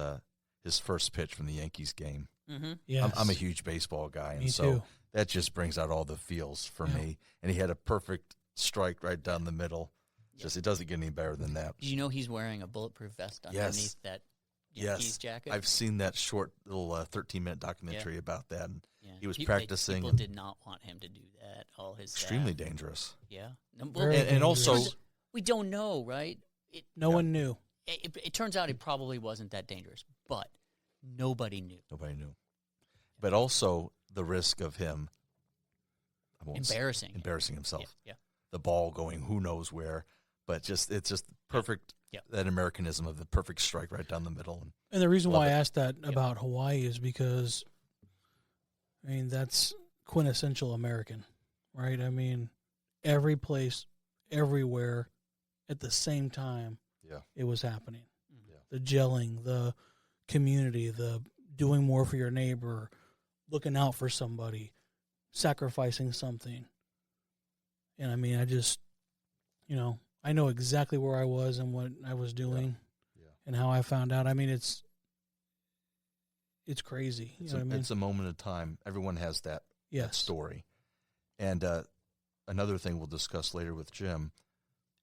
first pitch from the Yankees game. Mm-hmm. Yes. I'm a huge baseball guy, and Me so too. that just brings out all the feels for me. And he had a perfect strike right down the middle. Just it doesn't get any better than that. Do you know he's wearing a bulletproof vest underneath that Yankees jacket? I've seen that short little 13-minute documentary about that. And Yeah. he was practicing. People and did not want him to do that. All his extremely staff. dangerous. Yeah. Very And also, dangerous. we don't know, right? No one knew. It turns out it probably wasn't that dangerous, but nobody knew. nobody knew. But also the risk of him Embarrassing embarrassing himself. Yeah. The ball going who knows where. But it's just perfect Yep. That Americanism of the perfect strike right down the middle. And the reason why I Love it. asked that about Hawaii is because, I mean, that's quintessential American, right? I mean, every place, everywhere, at the same time, Yeah. it was happening. Yeah. The gelling, the community, the doing more for your neighbor, looking out for somebody, sacrificing something. And I mean, I just, I know exactly where I was and what I was doing Yeah. and how I found out. I mean, it's crazy. You know what I mean? It's a moment in time. Everyone has that Yes. story. And another thing we'll discuss later with Jim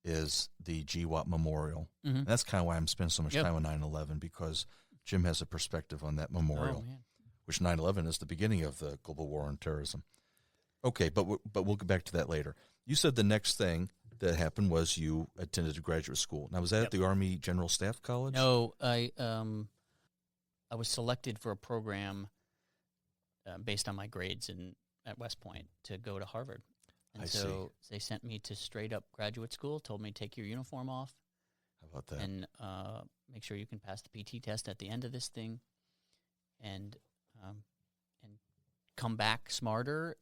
is the GWOT Memorial. Mm-hmm. And that's kind of why I'm spending so much Yep. time on 9/11, because Jim has a perspective on that memorial, Oh, man. which 9/11 is the beginning of the global war on terrorism. Okay, but we'll get back to that later. You said the next thing that happened was you attended a graduate school. Now, was that at the Army General Staff College? No, I was selected for a program based on my grades at West Point to go to Harvard. And I so they sent me to straight up graduate school, told me take your uniform off How about that? and make sure you can pass the PT test at the end of this thing and come back smarter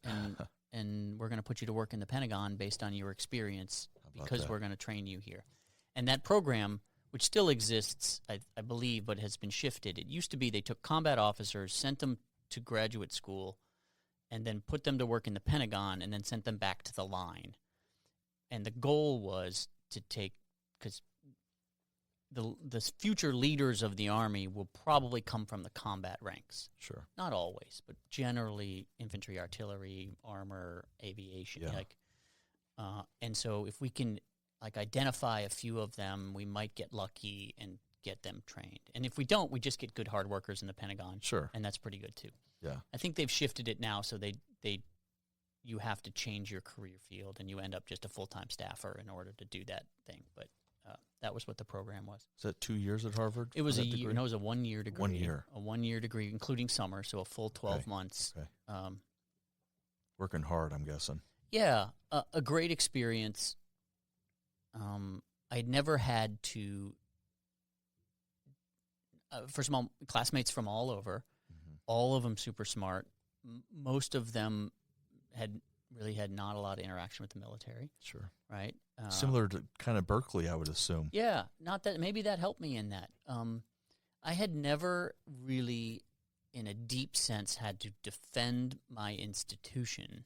and we're going to put you to work in the Pentagon based on your experience about because that? we're going to train you here. And that program, which still exists, I believe, but has been shifted. It used to be they took combat officers, sent them to graduate school, and then put them to work in the Pentagon and then sent them back to the line. And the goal was to take, because the future leaders of the Army will probably come from the combat ranks. Sure. Not always, but generally infantry, artillery, armor, aviation. Yeah. And so if we can identify a few of them, we might get lucky and get them trained. And if we don't, we just get good hard workers in the Pentagon. Sure. And that's pretty good too. Yeah. I think they've shifted it now, so you have to change your career field, and you end up just a full-time staffer in order to do that thing. But that was what the program was. Is that 2 years at Harvard? It was for a that year. degree? No, it was a 1 year degree. 1 year. A 1 year degree, including summer, so a full 12 months. Okay. Working hard, I'm guessing. Yeah, a great experience. I'd never had to. First of all, classmates from all over, all of them super smart. Most of them had not a lot of interaction with the military. Sure. Right. Similar to kind of Berkeley, I would assume. Yeah, not that maybe that helped me in that. I had never really, in a deep sense, had to defend my institution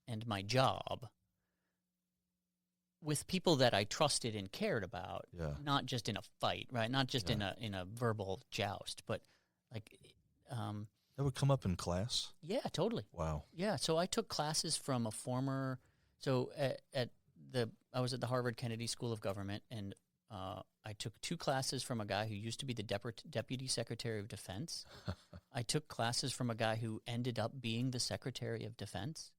and my job with people that I trusted and cared about. Yeah. Not just in a fight, right? Not just in a verbal joust, but like. That would come up in class? Yeah, totally. Wow. Yeah, so I took classes from a former. So I was at the Harvard Kennedy School of Government, and I took 2 classes from a guy who used to be the Deputy Secretary of Defense. I took classes from a guy who ended up being the Secretary of Defense.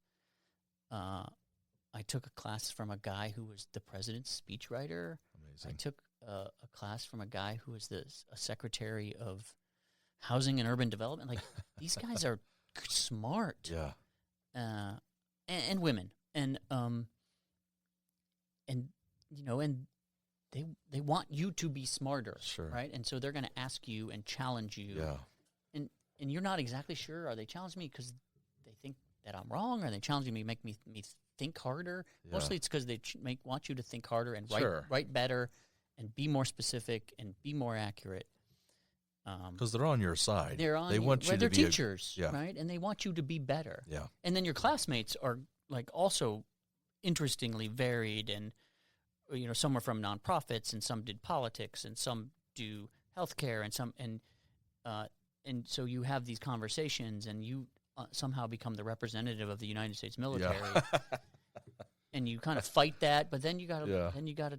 I took a class from a guy who was the president's speechwriter. Amazing. I took a class from a guy who was a Secretary of Housing and Urban Development. Like, these guys are smart. Yeah. And women. And they want you to be smarter, Sure. right? And so they're going to ask you and challenge you. Yeah. And you're not exactly sure. Are they challenging me because they think that I'm wrong? Or are they challenging me to make me think harder? Yeah. Mostly it's because they want you to think harder and Sure. write better and be more specific and be more accurate. Because they're on your side. They're on. They want you they're to be teachers, yeah. right? And they want you to be better. Yeah. And then your classmates are also interestingly varied, and some are from nonprofits, and some did politics, and some do healthcare, and some and so you have these conversations, and you somehow become the representative of the United States military. Yeah. And you kind of fight that, but then you got to Yeah.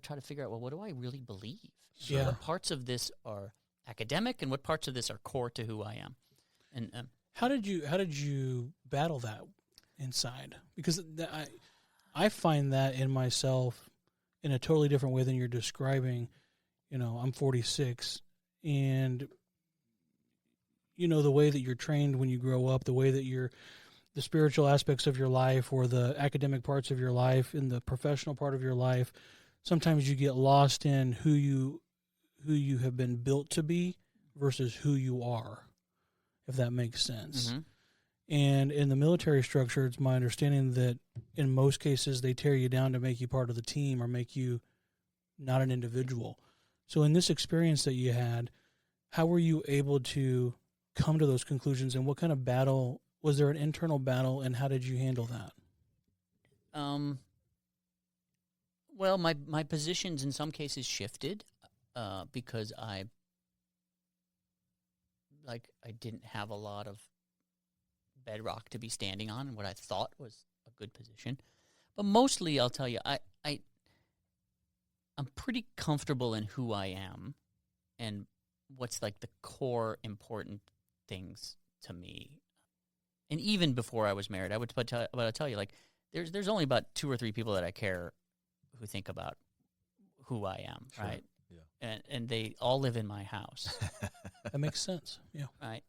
try to figure out, well, what do I really believe? Sure. Yeah. What parts of this are academic, and what parts of this are core to who I am? And How did you battle that inside? Because I find that in myself in a totally different way than you're describing. I'm 46, and the way that you're trained when you grow up, the way that the spiritual aspects of your life or the academic parts of your life and the professional part of your life sometimes you get lost in who you have been built to be versus who you are, if that makes sense. Mm-hmm. And in the military structure, it's my understanding that in most cases they tear you down to make you part of the team or make you not an individual. So in this experience that you had, how were you able to come to those conclusions, and what kind of battle, was there an internal battle, and how did you handle that? Well, my positions in some cases shifted because I didn't have a lot of bedrock to be standing on and what I thought was a good position. But mostly, I'll tell you, I'm pretty comfortable in who I am and what's like the core important things to me. And even before I was married, I would tell you, like, there's only about 2 or 3 people that I care who think about who I am, Sure. right? Yeah. And they all live in my house. That makes sense. Yeah. Right.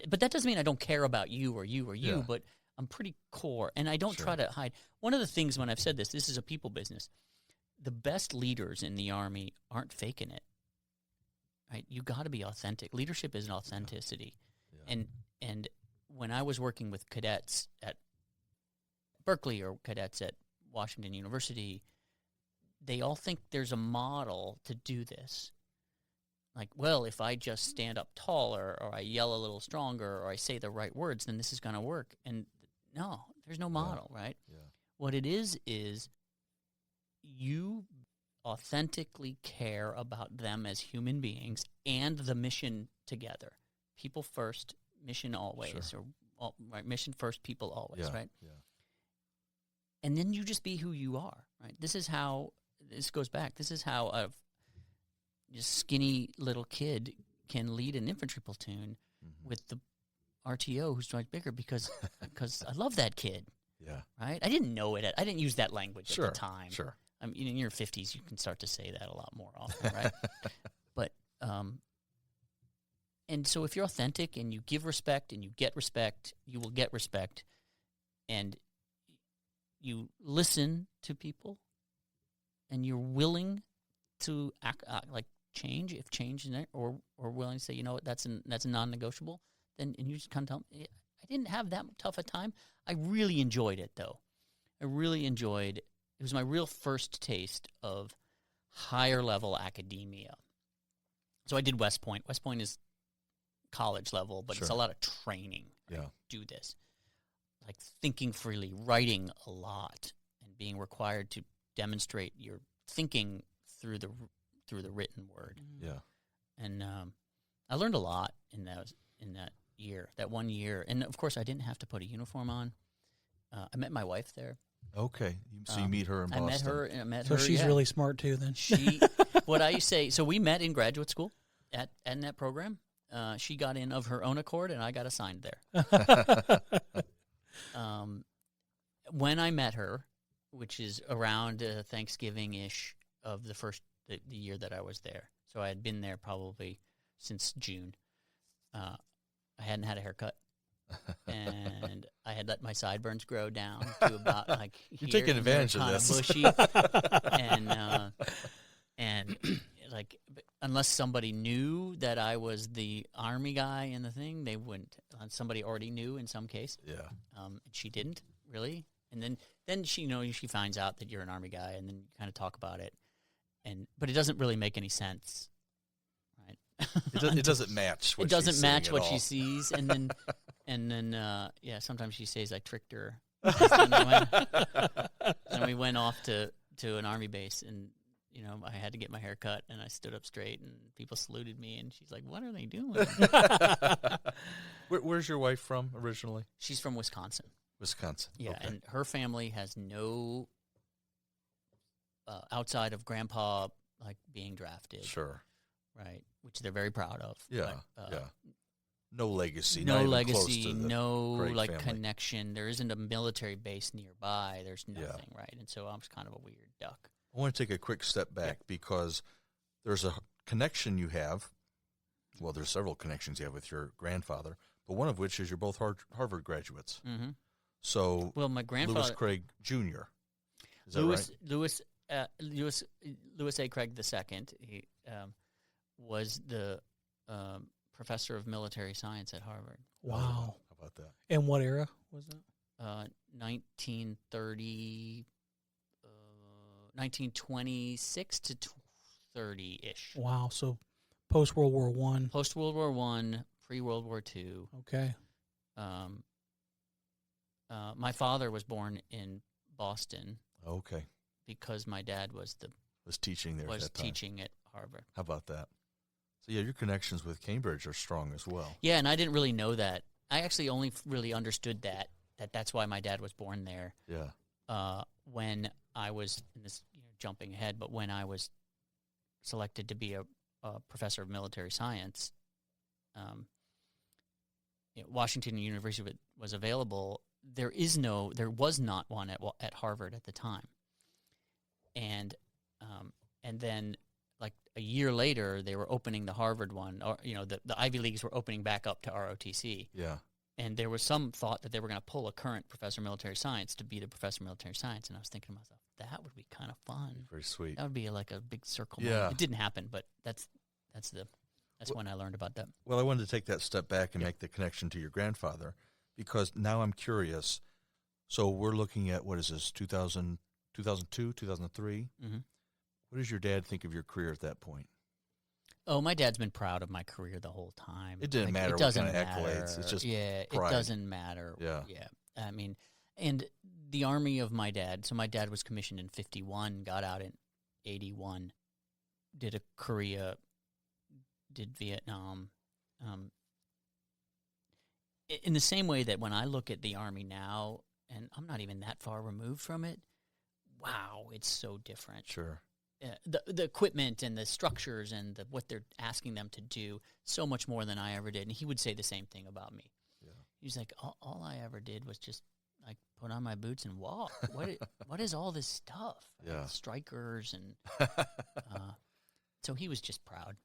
But that doesn't mean I don't care about you or you or you, Yeah. but I'm pretty core. And I don't Sure. try to hide. One of the things when I've said this is a people business. The best leaders in the Army aren't faking it. Right? You got to be authentic. Leadership is an authenticity. Yeah. And when I was working with cadets at Berkeley or cadets at Washington University, they all think there's a model to do this. Like, well, if I just stand up taller or I yell a little stronger or I say the right words, then this is going to work. And no, there's no model, right? Yeah. What it is you authentically care about them as human beings and the mission together. People first, mission always, Sure. or right, mission first, people always, Yeah. right? Yeah. And then you just be who you are, right? This goes back. This is how a just skinny little kid can lead an infantry platoon Mm-hmm. with the RTO who's much bigger because I love that kid, Yeah. right? I didn't know it. I didn't use that language Sure. at the time. Sure. I mean, in your 50s, you can start to say that a lot more often, right? But and so if you're authentic and you give respect and you get respect, you will get respect, and you listen to people, and you're willing to act like change if change in it, or willing to say, you know what, that's a non-negotiable. Then and you just kind of tell them, I didn't have that tough a time. I really enjoyed it though. I really enjoyed. It was my real first taste of higher level academia. So I did West Point. West Point is college level, but it's a Sure. lot of training. Right? Yeah. Do this, like thinking freely, writing a lot, and being required to demonstrate your thinking through the written word. Yeah. And I learned a lot in that year, that 1 year. And of course, I didn't have to put a uniform on. I met my wife there. Okay. So you meet her in I Boston. met So her. she's yeah. really smart too then. She, what I say, so we met in graduate school in that program. She got in of her own accord, and I got assigned there. When I met her, which is around Thanksgiving-ish of the year that I was there. So I had been there probably since June. I hadn't had a haircut. And I had let my sideburns grow down to about like You're here, taking and they're advantage of kinda this. bushy. and like unless somebody knew that I was the Army guy in the thing, they wouldn't. Somebody already knew in some case. Yeah. And she didn't really. And then she she finds out that you're an Army guy, and then you kind of talk about it. But it doesn't really make any sense, right? It doesn't match. What It doesn't she's match saying what at she all. sees, and then sometimes she says I tricked her. Then we went off to an Army base, and I had to get my hair cut, and I stood up straight, and people saluted me, and she's like, "What are they doing?" Where's your wife from originally? She's from Wisconsin. Wisconsin. Yeah, Okay. and her family has no outside of Grandpa like being drafted, Sure. right? Which they're very proud of. Yeah. but, Yeah. No legacy. No not even close legacy, to the no Craig like family. connection. There isn't a military base nearby. There's Yeah. nothing, right? And so I'm just kind of a weird duck. I want to take a quick step back because there's a connection you have. Well, there's several connections you have with your grandfather, but one of which is you're both Harvard graduates. Mm-hmm. So Well, my grandfather, Lewis Craig Jr. Is that Lewis, right? Lewis Louis A. Craig II. He was the professor of military science at Harvard. Wow. How about that? And what era was that? 1930, 1926 to 30-ish. Wow. So post World War One. Post World War I, pre World War II. Okay. My father was born in Boston Okay. because my dad was Teaching there at that time. teaching at Harvard. How about that? So, yeah, your connections with Cambridge are strong as well. Yeah, and I didn't really know that. I actually only really understood that's why my dad was born there. Yeah. When I was, and this jumping ahead, but when I was selected to be a professor of military science, Washington University was available. There was not one at Harvard at the time, and then like a year later, they were opening the Harvard one, or the Ivy Leagues were opening back up to ROTC. Yeah. And there was some thought that they were going to pull a current professor of military science to be the professor of military science, and I was thinking to myself, that would be kind of fun. Very sweet. That would be like a big circle. Yeah. Moment. It didn't happen, but that's when I learned about that. Well, I wanted to take that step back and make the connection to your grandfather, because now I'm curious. So we're looking at, what is this, 2000, 2002, 2003? Mm-hmm. What does your dad think of your career at that point? Oh, my dad's been proud of my career the whole time. It didn't matter what kind of accolades. It's just pride. It doesn't matter. Yeah. I mean, and the army of my dad. So my dad was commissioned in 51, got out in 81, did a Korea, did Vietnam. In the same way that when I look at the army now, and I'm not even that far removed from it, wow, it's so different. Sure. The equipment and the structures and what they're asking them to do, so much more than I ever did. And he would say the same thing about me. Yeah. He was like, all I ever did was just like put on my boots and walk. What is all this stuff? Yeah. Like strikers and so he was just proud.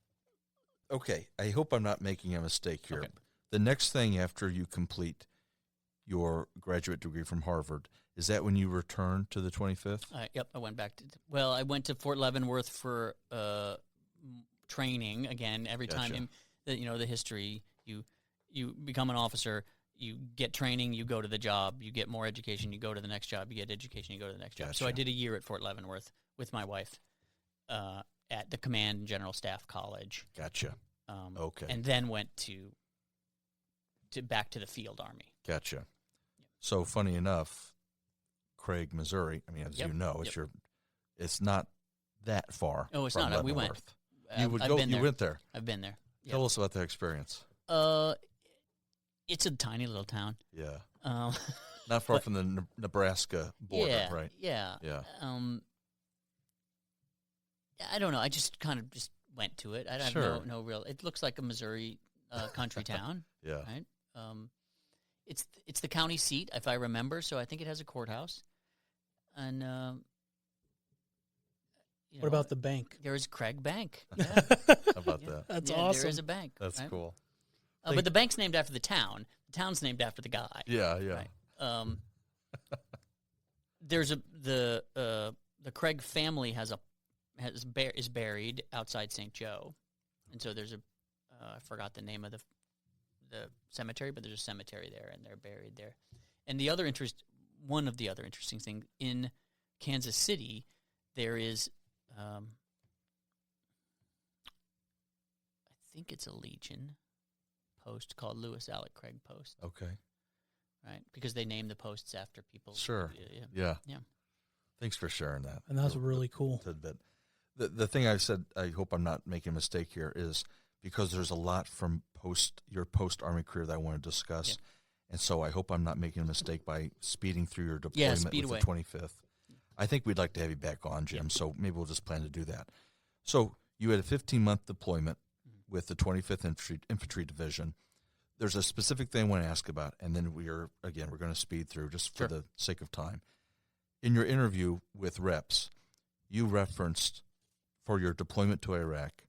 Okay, I hope I'm not making a mistake here. Okay. The next thing after you complete your graduate degree from Harvard, is that when you return to the 25th? Yep, I went back I went to Fort Leavenworth for training again. Every Gotcha. time the history, you become an officer, you get training, you go to the job, you get more education, you go to the next job, you get education, you go to the next job. Gotcha. So I did a year at Fort Leavenworth with my wife at the Command and General Staff College. Gotcha. Okay. And then went to back to the field army. Gotcha. Yep. So funny enough, Craig, Missouri, I mean, as you know, it's not that far. Oh, it's from not. We went. Leavenworth. You went there. I've been there. Yep. Tell us about that experience. It's a tiny little town. Yeah. but Not far from the Nebraska border, right? Yeah. Yeah. I don't know. I just kind of just went to it. I have no real. It looks like a Missouri country town. Yeah. Right. It's the county seat, if I remember. So I think it has a courthouse. And what about the bank? There's Craig Bank. How about that? That's yeah, awesome. There is a bank. That's right? cool. But the bank's named after the town. The town's named after the guy. Yeah, yeah. Right? There's the Craig family is buried outside St. Joe, and so there's I forgot the name of the cemetery, but there's a cemetery there, and they're buried there. And one of the other interesting things in Kansas City, there is, I think it's a Legion post called Lewis Alec Craig Post. Okay. Right, because they name the posts after people. Sure. Yeah. Thanks for sharing that. And that's really cool. Tidbit. The thing I said, I hope I'm not making a mistake here, is because there's a lot from your post-Army career that I want to discuss. Yeah. And so I hope I'm not making a mistake by speeding through your deployment with away. the 25th. I think we'd like to have you back on, Jim, so maybe we'll just plan to do that. So you had a 15-month deployment with the 25th Infantry Division. There's a specific thing I want to ask about, and then we're going to speed through just for the sake of time. In your interview with reps, you referenced for your deployment to Iraq,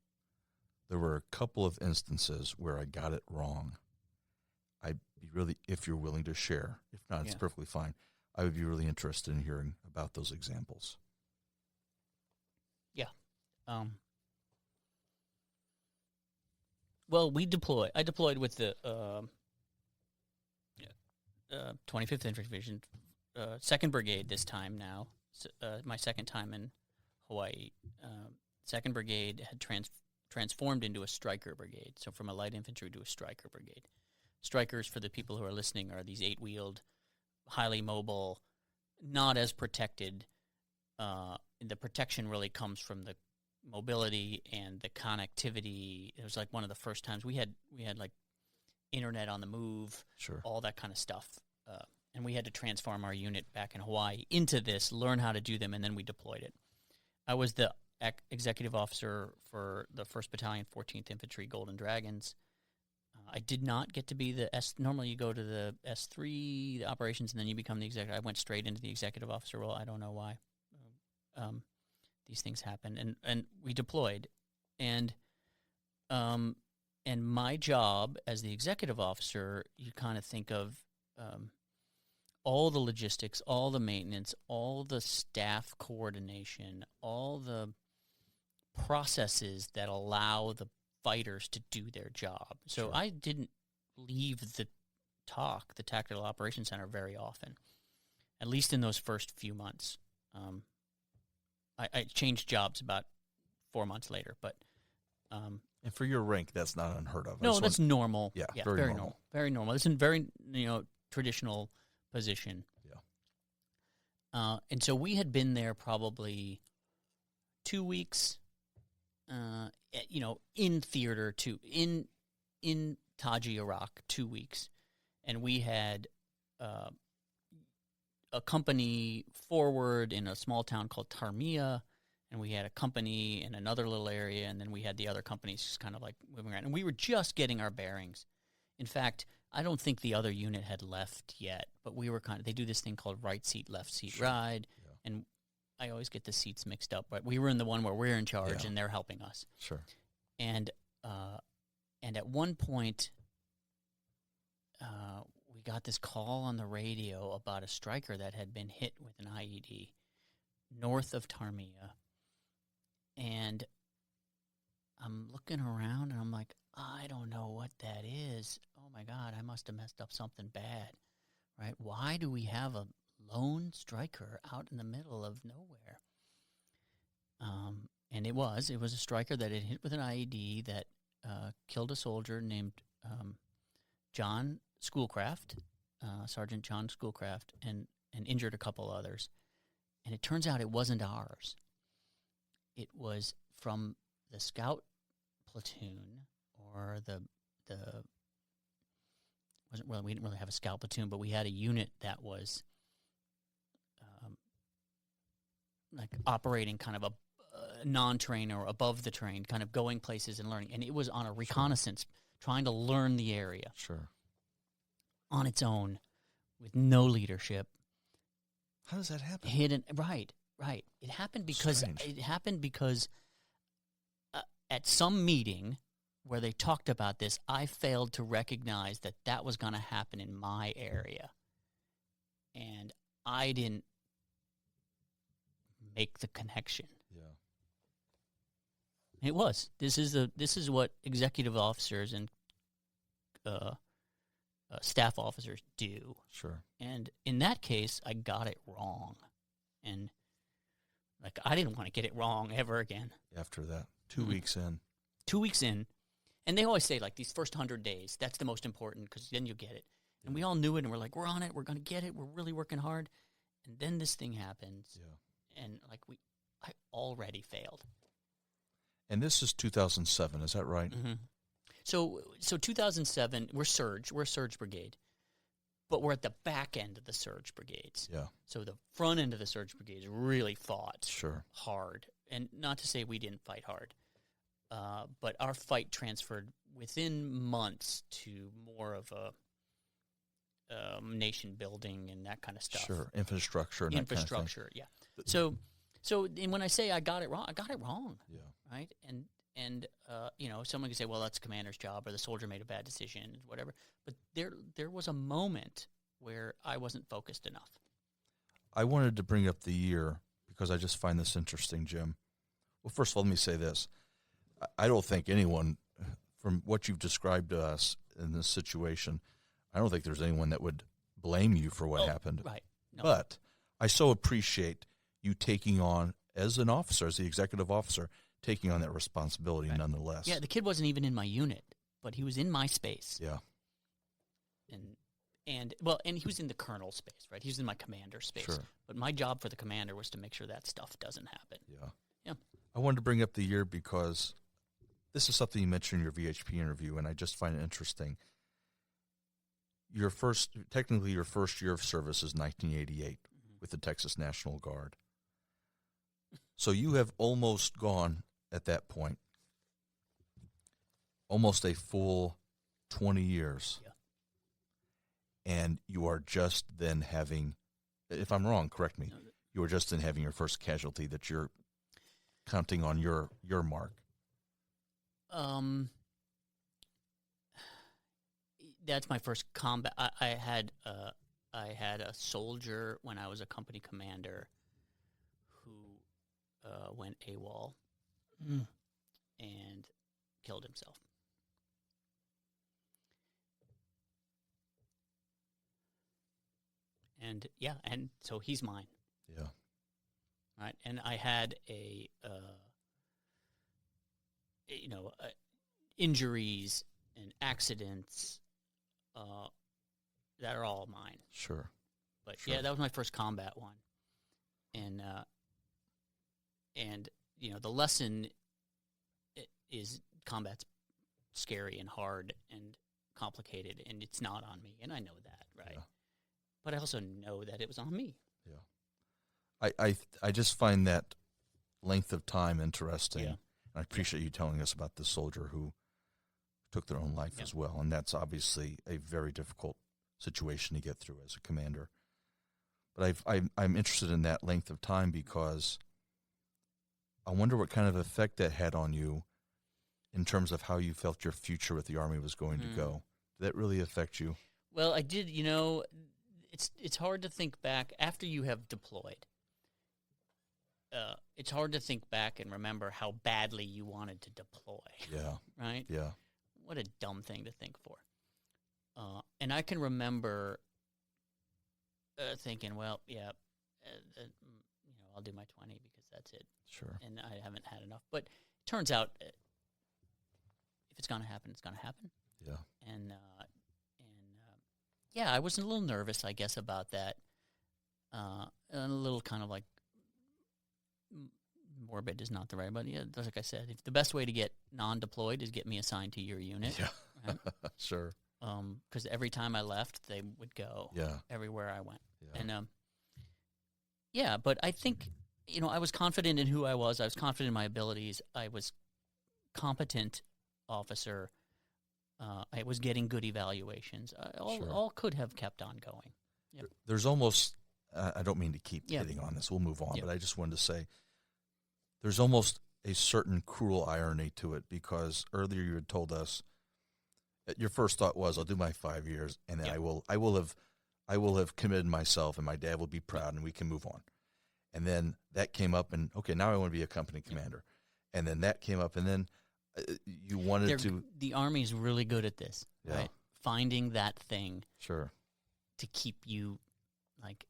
there were a couple of instances where I got it wrong. I'd be really, if you're willing to share, if not, it's perfectly fine. I would be really interested in hearing about those examples. Well, I deployed with the 25th Infantry Division, 2nd Brigade this time now. My second time in Hawaii. 2nd Brigade had transformed into a striker brigade, so from a light infantry to a striker brigade. Strikers, for the people who are listening, are these 8-wheeled, highly mobile, not as protected. The protection really comes from the mobility and the connectivity. It was like one of the first times we had like internet on the move, Sure. all that kind of stuff. And we had to transform our unit back in Hawaii into this, learn how to do them, and then we deployed it. I was the executive officer for the 1st Battalion, 14th Infantry Golden Dragons. I did not get to be the normally you go to the S3, the operations, and then you become the executive. I went straight into the executive officer role. I don't know why. These things happen, and we deployed, and my job as the executive officer, you kind of think of all the logistics, all the maintenance, all the staff coordination, all the processes that allow the fighters to do their job. So Sure. I didn't leave the Tactical Operations Center, very often, at least in those first few months. I changed jobs about 4 months later, but And for your rank, that's not unheard of. no, that's normal. Yeah, very very normal. normal. Very normal. It's a very traditional position. Yeah. And so we had been there probably 2 weeks. In theater in Taji, Iraq, 2 weeks, and we had a company forward in a small town called Tarmiya, and we had a company in another little area, and then we had the other companies just kind of like moving around, and we were just getting our bearings. In fact, I don't think the other unit had left yet, but we were they do this thing called right seat, left seat ride, and I always get the seats mixed up, but we were in the one where we're in charge and they're helping us. Sure. And at one point, we got this call on the radio about a striker that had been hit with an IED north of Tarmiya. And I'm looking around and I'm like, I don't know what that is. Oh my God, I must have messed up something bad, right? Why do we have a lone striker out in the middle of nowhere? And it was a striker that had hit with an IED that killed a soldier named John Schoolcraft, Sergeant John Schoolcraft, and injured a couple others. And it turns out it wasn't ours. It was from the scout platoon, or we didn't really have a scout platoon, but we had a unit that was like operating kind of a non-train or above the train, kind of going places and learning. And it was on a reconnaissance, trying to learn the area. Sure. On its own, with no leadership. How does that happen? Hidden, right. It happened because Strange. At some meeting where they talked about this, I failed to recognize that was going to happen in my area, and I didn't make the connection. Yeah. It was. This is what executive officers and staff officers do. Sure. And in that case, I got it wrong, and I didn't want to get it wrong ever again. After that, 2 weeks in. 2 weeks in, and they always say these first 100 days, that's the most important because then you'll get it. And we all knew it, and we're like, we're on it, we're going to get it, we're really working hard, and then this thing happens, and I already failed. And this is 2007, is that right? Mm-hmm. So 2007, we're a surge brigade, but we're at the back end of the surge brigades. Yeah. So the front end of the surge brigades really fought hard, and not to say we didn't fight hard, but our fight transferred within months to more of a nation building and that kind of stuff. Sure, infrastructure and that kind of thing. Yeah. So and when I say I got it wrong, I got it wrong. Yeah. Right? And someone can say, well, that's the commander's job, or the soldier made a bad decision, whatever. But there was a moment where I wasn't focused enough. I wanted to bring up the year because I just find this interesting, Jim. Well, first of all, let me say this. I don't think anyone, from what you've described to us in this situation, I don't think there's anyone that would blame you for what happened. Right. No. But I so appreciate you taking on, as an officer, as the executive officer, taking on that responsibility nonetheless. Yeah, the kid wasn't even in my unit, but he was in my space. Yeah. And he was in the colonel space, right? He was in my commander space. Sure. But my job for the commander was to make sure that stuff doesn't happen. Yeah. Yeah. I wanted to bring up the year because this is something you mentioned in your VHP interview, and I just find it interesting. Your first year of service is 1988 with the Texas National Guard. So you have almost gone, at that point, almost a full 20 years. Yeah. And you are just then having, if I'm wrong, correct me, you are just then having your first casualty that you're counting on your mark. That's my first combat. I had a soldier when I was a company commander who went AWOL and killed himself. And and so he's mine. Yeah. Right. And I had injuries and accidents that are all mine. Sure. But Sure. yeah, that was my first combat one. And the lesson is combat's scary and hard and complicated, and it's not on me, and I know that, right? Yeah. But I also know that it was on me. Yeah. I just find that length of time interesting. Yeah. And I appreciate you telling us about the soldier who took their own life as well. And that's obviously a very difficult situation to get through as a commander. But I'm interested in that length of time because I wonder what kind of effect that had on you in terms of how you felt your future with the Army was going to go. Did that really affect you? Well, I did, it's hard to think back after you have deployed. It's hard to think back and remember how badly you wanted to deploy. Yeah. Right? Yeah. What a dumb thing to think for. And I can remember thinking, well, I'll do my 20 because that's it. Sure. And I haven't had enough. But it turns out if it's going to happen, it's going to happen. Yeah. And I was a little nervous, I guess, about that. And a little kind of like morbid is not the right, but yeah, like I said, if the best way to get non-deployed is get me assigned to your unit. Yeah. Right? Sure. Because every time I left, they would go. Yeah. Everywhere I went. Yeah. And but I think I was confident in who I was. I was confident in my abilities. I was competent officer. I was getting good evaluations. All could have kept on going. Yep. There's almost, I don't mean to keep hitting on this, we'll move on, but I just wanted to say, there's almost a certain cruel irony to it because earlier you had told us that your first thought was, I'll do my 5 years and then I will have committed myself and my dad will be proud and we can move on. And then that came up and, okay, now I want to be a company commander. And then that came up and then you wanted to. The Army's really good at this, right? Finding that thing. Sure. To keep you,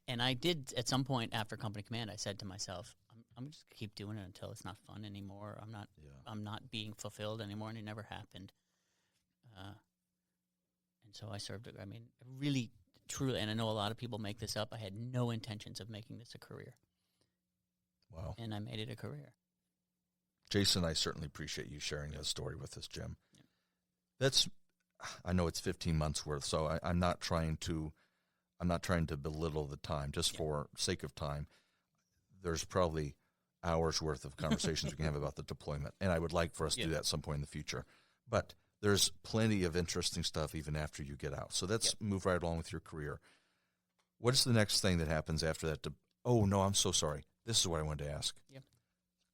and I did at some point after company command, I said to myself, I'm just gonna keep doing it until it's not fun anymore. I'm not being fulfilled anymore, and it never happened. And so I served. I mean, really, truly, and I know a lot of people make this up. I had no intentions of making this a career. Wow. And I made it a career. Jason, I certainly appreciate you sharing that story with us, Jim. That's, I know it's 15 months worth, so I'm not trying to belittle the time just for sake of time. There's probably hours worth of conversations we can have about the deployment, and I would like for us to do that at some point in the future. But there's plenty of interesting stuff even after you get out. So let's move right along with your career. What is the next thing that happens after that? Oh, no, I'm so sorry. This is what I wanted to ask. Yep.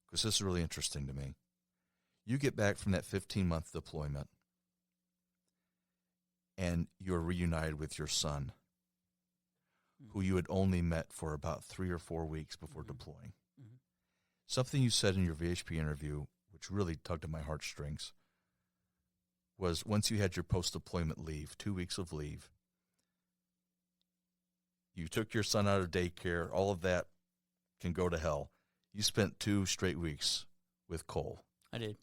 Because this is really interesting to me. You get back from that 15-month deployment, and you're reunited with your son, who you had only met for about 3 or 4 weeks before deploying. Something you said in your VHP interview, which really tugged at my heartstrings, was once you had your post-deployment leave, 2 weeks of leave, you took your son out of daycare, all of that can go to hell. You spent 2 straight weeks with Cole. I did.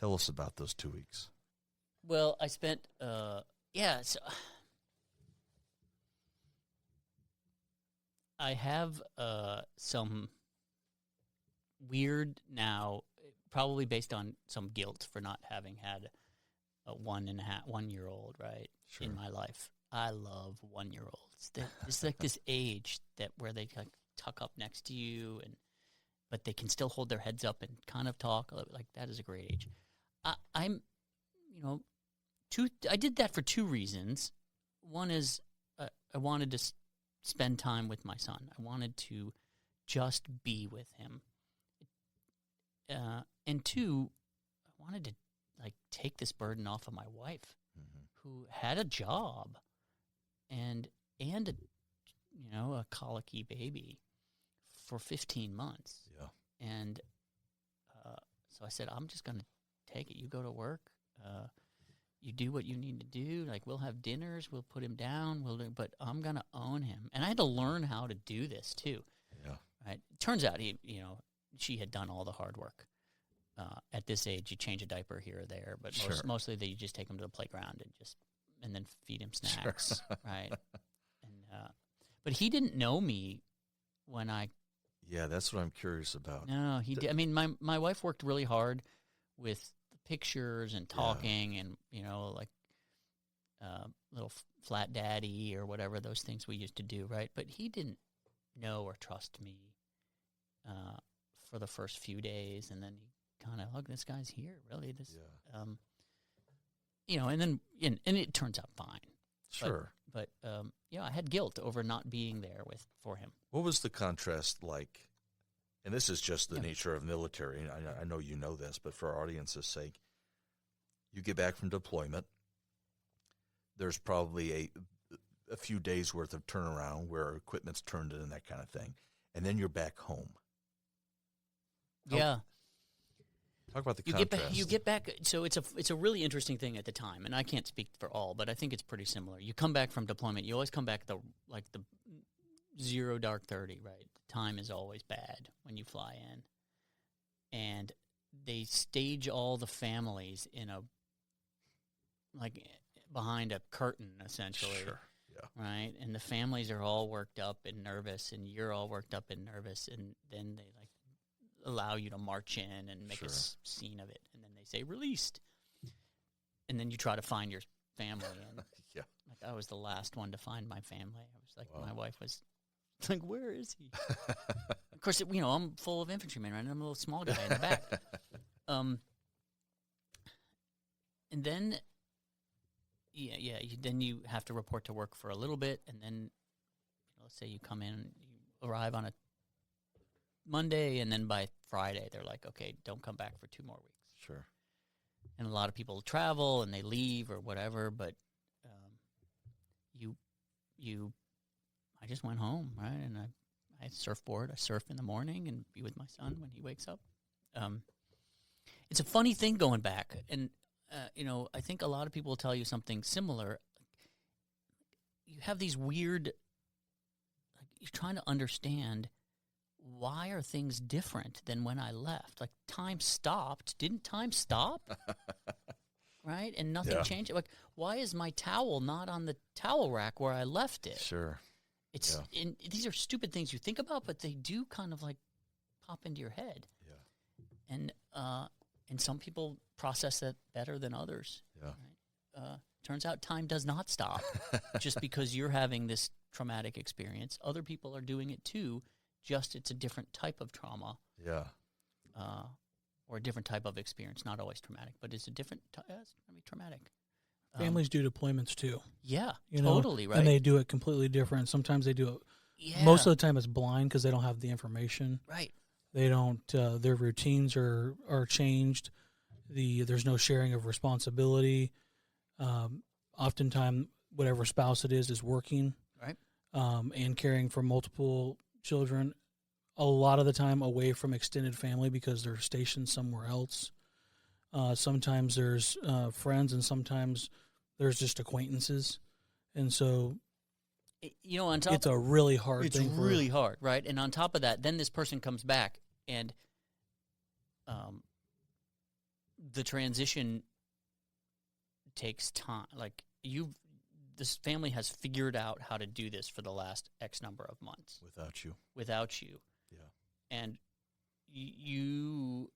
Tell us about those 2 weeks. Well, I spent, so I have some weird now, probably based on some guilt for not having had a 1-year-old, right, Sure. in my life. I love 1-year-olds. It's like this age where they like tuck up next to you, but they can still hold their heads up and kind of talk. Like, that is a great age. I did that for 2 reasons. One is I wanted to spend time with my son. I wanted to just be with him. And 2, I wanted to like take this burden off of my wife, who had a job and a colicky baby for 15 months. Yeah. And so I said, I'm just going to take it. You go to work. You do what you need to do. Like, we'll have dinners. We'll put him down. But I'm going to own him. And I had to learn how to do this too. Yeah. Right. It turns out she had done all the hard work. At this age, you change a diaper here or there, but Sure. mostly you just take him to the playground and then feed him snacks, Sure. right? And but he didn't know me when I. Yeah, that's what I'm curious about. No, he did. I mean, my wife worked really hard with the pictures and talking, and like little flat daddy or whatever those things we used to do, right? But he didn't know or trust me for the first few days, and then he kind of, look, this guy's here, really. And it turns out fine. Sure. But I had guilt over not being there for him. What was the contrast like? And this is just the nature of military. I know you know this, but for our audience's sake, you get back from deployment. There's probably a few days worth of turnaround where equipment's turned in and that kind of thing, and then you're back home. Yeah. Talk about the contrast. You get back. So it's a really interesting thing at the time, and I can't speak for all, but I think it's pretty similar. You come back from deployment. You always come back the 0 dark 30, right? The time is always bad when you fly in, and they stage all the families in behind a curtain, essentially. Sure. Yeah. Right, and the families are all worked up and nervous, and you're all worked up and nervous, and then they allow you to march in and make a scene of it, and then they say released, and then you try to find your family, and Yeah. like I was the last one to find my family. I was like, Wow. my wife was like, where is he? Of course, I'm full of infantrymen, right? I'm a little small guy in the back. And then, then you have to report to work for a little bit, and then let's say you come in, you arrive on a Monday, and then by Friday they're like, okay, don't come back for 2 more weeks. Sure. And a lot of people travel and they leave or whatever, but I just went home, right? And I surfboard. I surf in the morning and be with my son when he wakes up. It's a funny thing going back, and I think a lot of people will tell you something similar. You have these weird, you're trying to understand, why are things different than when I left? Like, time stopped. Didn't time stop? Right? And nothing changed. Like, why is my towel not on the towel rack where I left it? Sure. These are stupid things you think about, but they do kind of pop into your head. Yeah. And some people process that better than others. Yeah. Right? Turns out time does not stop just because you're having this traumatic experience. Other people are doing it too. Just it's a different type of trauma. Yeah. Or a different type of experience. Not always traumatic, but it's a different. It's going to be traumatic. Families do deployments too. Yeah, you totally, know, right. And they do it completely different. Sometimes they do it. Yeah. Most of the time, it's blind because they don't have the information. Right. They don't. Their routines are changed. There's no sharing of responsibility. Oftentimes, whatever spouse it is working. Right. And caring for multiple children. a lot of the time away from extended family because they're stationed somewhere else. Sometimes there's friends, and sometimes there's just acquaintances. And so, on top, it's a really hard it's thing. It's really hard, right? And on top of that, then this person comes back, and the transition takes time. Like, this family has figured out how to do this for the last X number of months. Without you. Yeah. And you,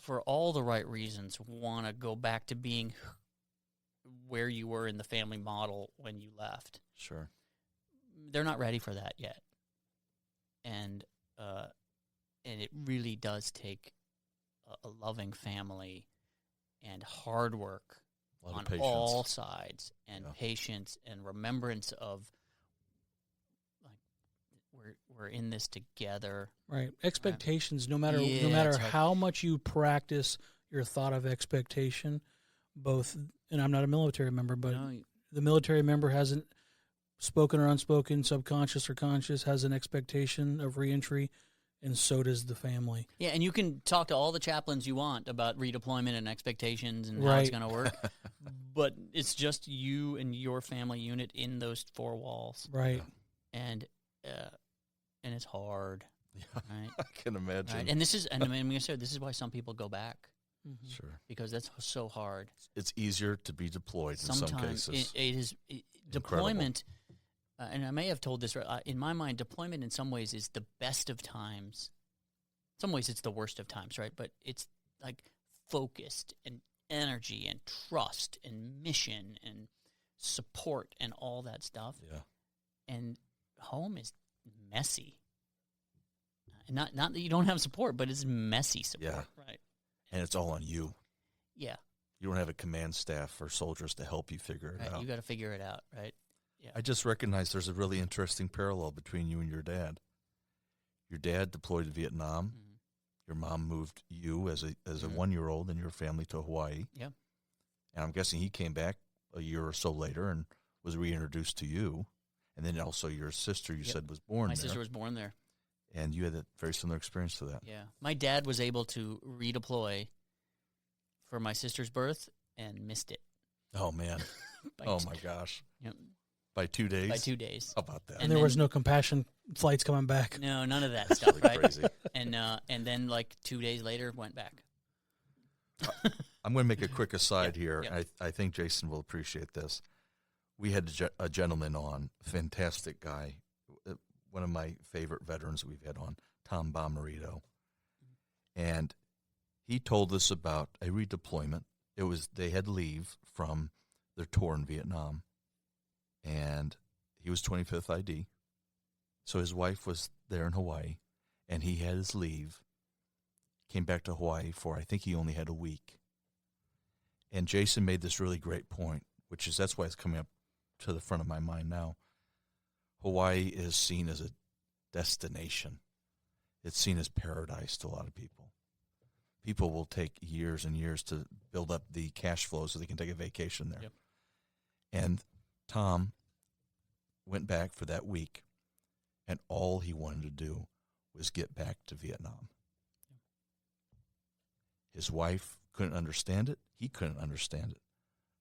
for all the right reasons, want to go back to being where you were in the family model when you left. Sure. They're not ready for that yet. And it really does take a loving family and hard work on all sides, and patience and remembrance of, like, we're in this together. Right. Expectations, no matter right. how much you practice your thought of expectation, both, and I'm not a military member, but the military member hasn't, spoken or unspoken, subconscious or conscious, has an expectation of reentry, and so does the family. Yeah, and you can talk to all the chaplains you want about redeployment and expectations and how it's going to work, but it's just you and your family unit in those four walls. Right. And it's hard. Yeah, right? I can imagine. Right? And this is, and I'm going to say, this is why some people go back. Mm-hmm. Sure. Because that's so hard. It's easier to be deployed in some cases. It is deployment, and I may have told this, in my mind, deployment in some ways is the best of times. In some ways it's the worst of times, right? But it's like focused and energy and trust and mission and support and all that stuff. Yeah. And home is messy. Not that you don't have support, but it's messy support, right? And it's all on you. Yeah. You don't have a command staff or soldiers to help you figure it out. You got to figure it out, right? Yeah. I just recognized there's a really interesting parallel between you and your dad. Your dad deployed to Vietnam. Mm-hmm. Your mom moved you as a 1-year-old and your family to Hawaii. Yeah. And I'm guessing he came back a year or so later and was reintroduced to you. And then also your sister, you said, was born there. My sister was born there. And you had a very similar experience to that. Yeah. My dad was able to redeploy for my sister's birth and missed it. Oh, man. Oh, my gosh. Yep. By 2 days? By 2 days. How about that? And there was no compassion flights coming back. No, none of that stuff, right? Crazy. And then, like, 2 days later, went back. I'm going to make a quick aside here. Yep. I think Jason will appreciate this. We had a gentleman on, a fantastic guy, one of my favorite veterans we've had on, Tom Bomarito. And he told us about a redeployment. They had leave from their tour in Vietnam, and he was 25th ID. So his wife was there in Hawaii, and he had his leave, came back to Hawaii for, I think he only had a week. And Jason made this really great point, which is, that's why it's coming up to the front of my mind now. Hawaii is seen as a destination. It's seen as paradise to a lot of people. People will take years and years to build up the cash flow so they can take a vacation there. Yep. And Tom went back for that week, and all he wanted to do was get back to Vietnam. Yep. His wife couldn't understand it. He couldn't understand it.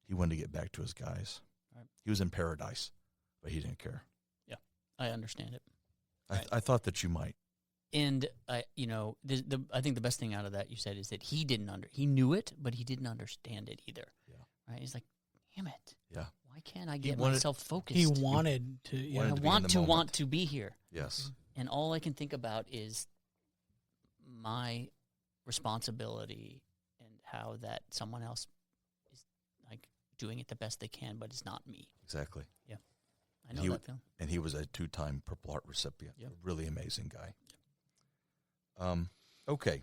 He wanted to get back to his guys. Right. He was in paradise, but he didn't care. Yeah, I understand it. I thought that you might. And I think the best thing out of that you said is that he knew it, but he didn't understand it either. Yeah. Right? He's like, damn it. Yeah. Why can't I get myself focused? He wanted to. Yeah. I want to be here. Yes. And all I can think about is my responsibility and how that someone else is like doing it the best they can, but it's not me. Exactly. Yeah. I know that feeling. And he was a 2-time Purple Heart recipient. Yep. A really amazing guy. Okay.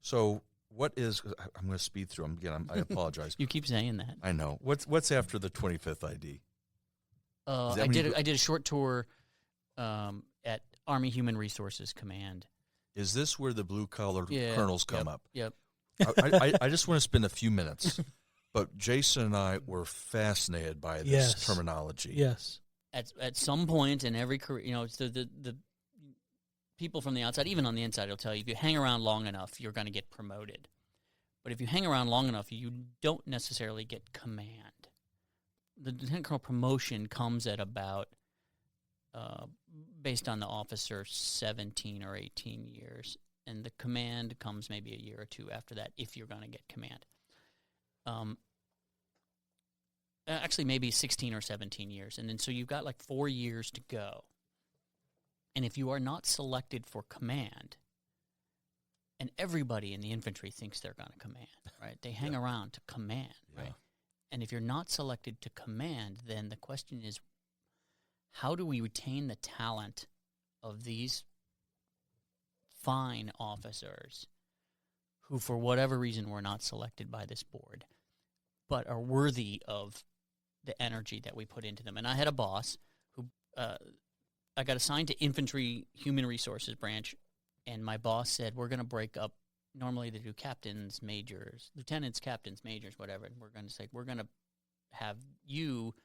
So what is, I'm going to speed through them again. I apologize. You keep saying that. I know. What's after the 25th ID? I did a short tour at Army Human Resources Command. Is this where the blue-collar colonels come up? Yep. I just want to spend a few minutes, but Jason and I were fascinated by this terminology. Yes. At some point in every career, it's the people from the outside, even on the inside, will tell you if you hang around long enough, you're going to get promoted. But if you hang around long enough, you don't necessarily get command. The lieutenant colonel promotion comes at about, based on the officer, 17 or 18 years. And the command comes maybe a year or two after that if you're going to get command. Actually, maybe 16 or 17 years. And then so you've got like 4 years to go. And if you are not selected for command, and everybody in the infantry thinks they're going to command, right? They hang around to command, right? And if you're not selected to command, then the question is, how do we retain the talent of these fine officers who, for whatever reason, were not selected by this board, but are worthy of the energy that we put into them? And I had a boss who, I got assigned to infantry human resources branch, and my boss said, we're going to break up. Normally they do captains, majors, lieutenants, captains, majors, whatever. And we're going to say, we're going to have you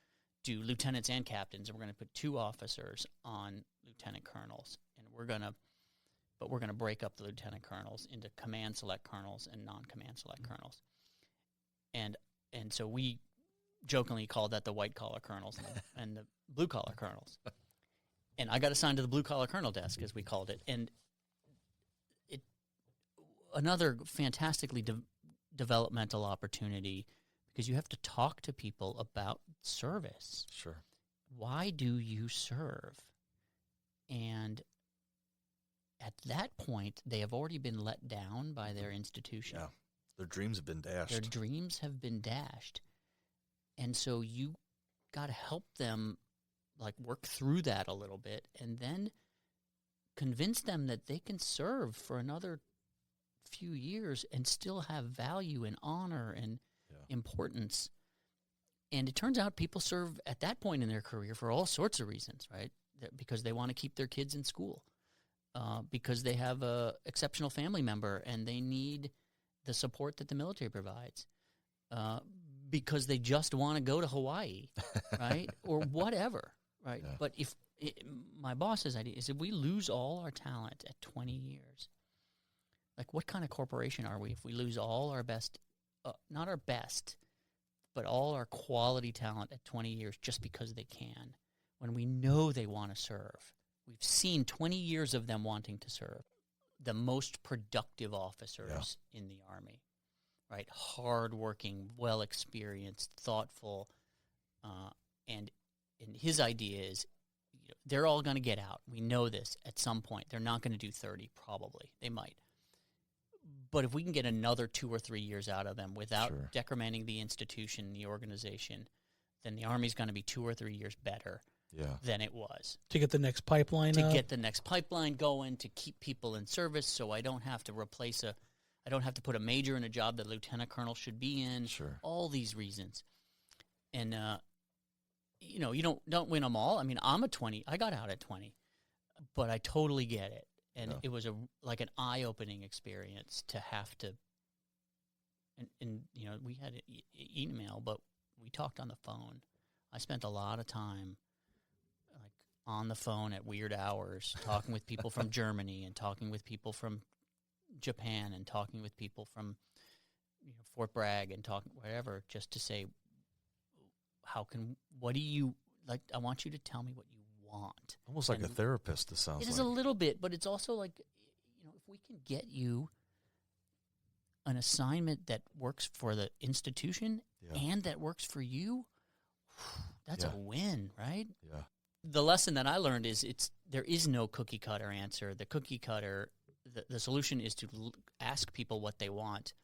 do lieutenants and captains, and we're going to put 2 officers on lieutenant colonels. And we're going to break up the lieutenant colonels into command select colonels and non-command select colonels. And so we jokingly called that the white-collar colonels and the blue-collar colonels. And I got assigned to the blue-collar colonel desk, as we called it. And another fantastically developmental opportunity, because you have to talk to people about service. Sure. Why do you serve? And at that point, they have already been let down by their institution. Yeah. Their dreams have been dashed. Their dreams have been dashed. And so you got to help them like work through that a little bit, and then convince them that they can serve for another few years and still have value and honor and importance. And it turns out people serve at that point in their career for all sorts of reasons, right? Because they want to keep their kids in school, because they have a exceptional family member and they need the support that the military provides, because they just want to go to Hawaii, right? Or whatever, right? Yeah. But my boss's idea is if we lose all our talent at 20 years, like what kind of corporation are we if we lose all our best, not our best, but all our quality talent at 20 years just because they can, when we know they want to serve? We've seen 20 years of them wanting to serve. The most productive officers in the Army, right? Hardworking, well-experienced, thoughtful, and his idea is, they're all going to get out. We know this at some point. They're not going to do 30, probably. They might. But if we can get another 2 or 3 years out of them without decrementing the institution, the organization, then the Army's going to be 2 or 3 years better than it was. To get the next pipeline To get the next pipeline going, to keep people in service, so I don't have to I don't have to put a major in a job that a lieutenant colonel should be in. Sure. All these reasons. And, you don't win them all. I mean, I got out at 20, but I totally get it. And it was like an eye-opening experience to have to, and we had email, but we talked on the phone. I spent a lot of time like on the phone at weird hours, talking with people from Germany and talking with people from Japan and talking with people from Fort Bragg and talking whatever, just to say, what do you like? I want you to tell me what you want. Almost like a therapist, this sounds like. It is a little bit, but it's also like, if we can get you an assignment that works for the institution and that works for you, that's a win, right? Yeah. The lesson that I learned is there is no cookie cutter answer. The cookie cutter, the solution is to ask people what they want.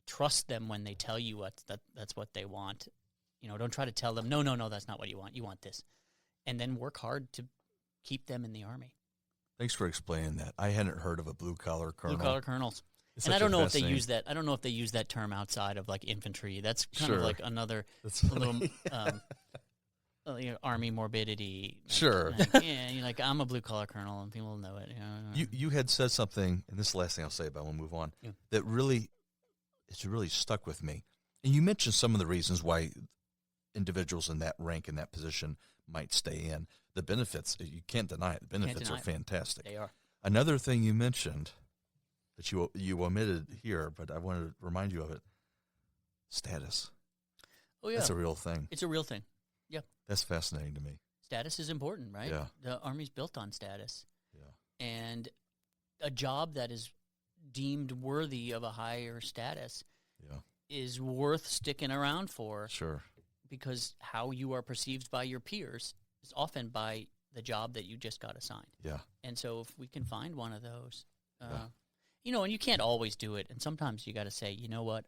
Trust them when they tell you that's what they want. Don't try to tell them, no, that's not what you want. You want this. And then work hard to keep them in the Army. Thanks for explaining that. I hadn't heard of a blue-collar colonel. Blue-collar colonels. And I don't know if they use that. I don't know if they use that term outside of like infantry. That's kind of like another little Army morbidity. Sure. I'm a blue-collar colonel, and people know it. You had said something, and this is the last thing I'll say, but we'll move on, that it's really stuck with me. And you mentioned some of the reasons why individuals in that rank, in that position, might stay in. The benefits, you can't deny it. The benefits are fantastic. They are. Another thing you mentioned that you omitted here, but I wanted to remind you of it, status. Oh, yeah. That's a real thing. It's a real thing. Yeah. That's fascinating to me. Status is important, right? Yeah. The Army's built on status. Yeah. And a job that is deemed worthy of a higher status Yeah. is worth sticking around for, Sure. because how you are perceived by your peers is often by the job that you just got assigned. Yeah. And so if we can find one of those, Yeah. you know, and you can't always do it. And sometimes you got to say, you know what,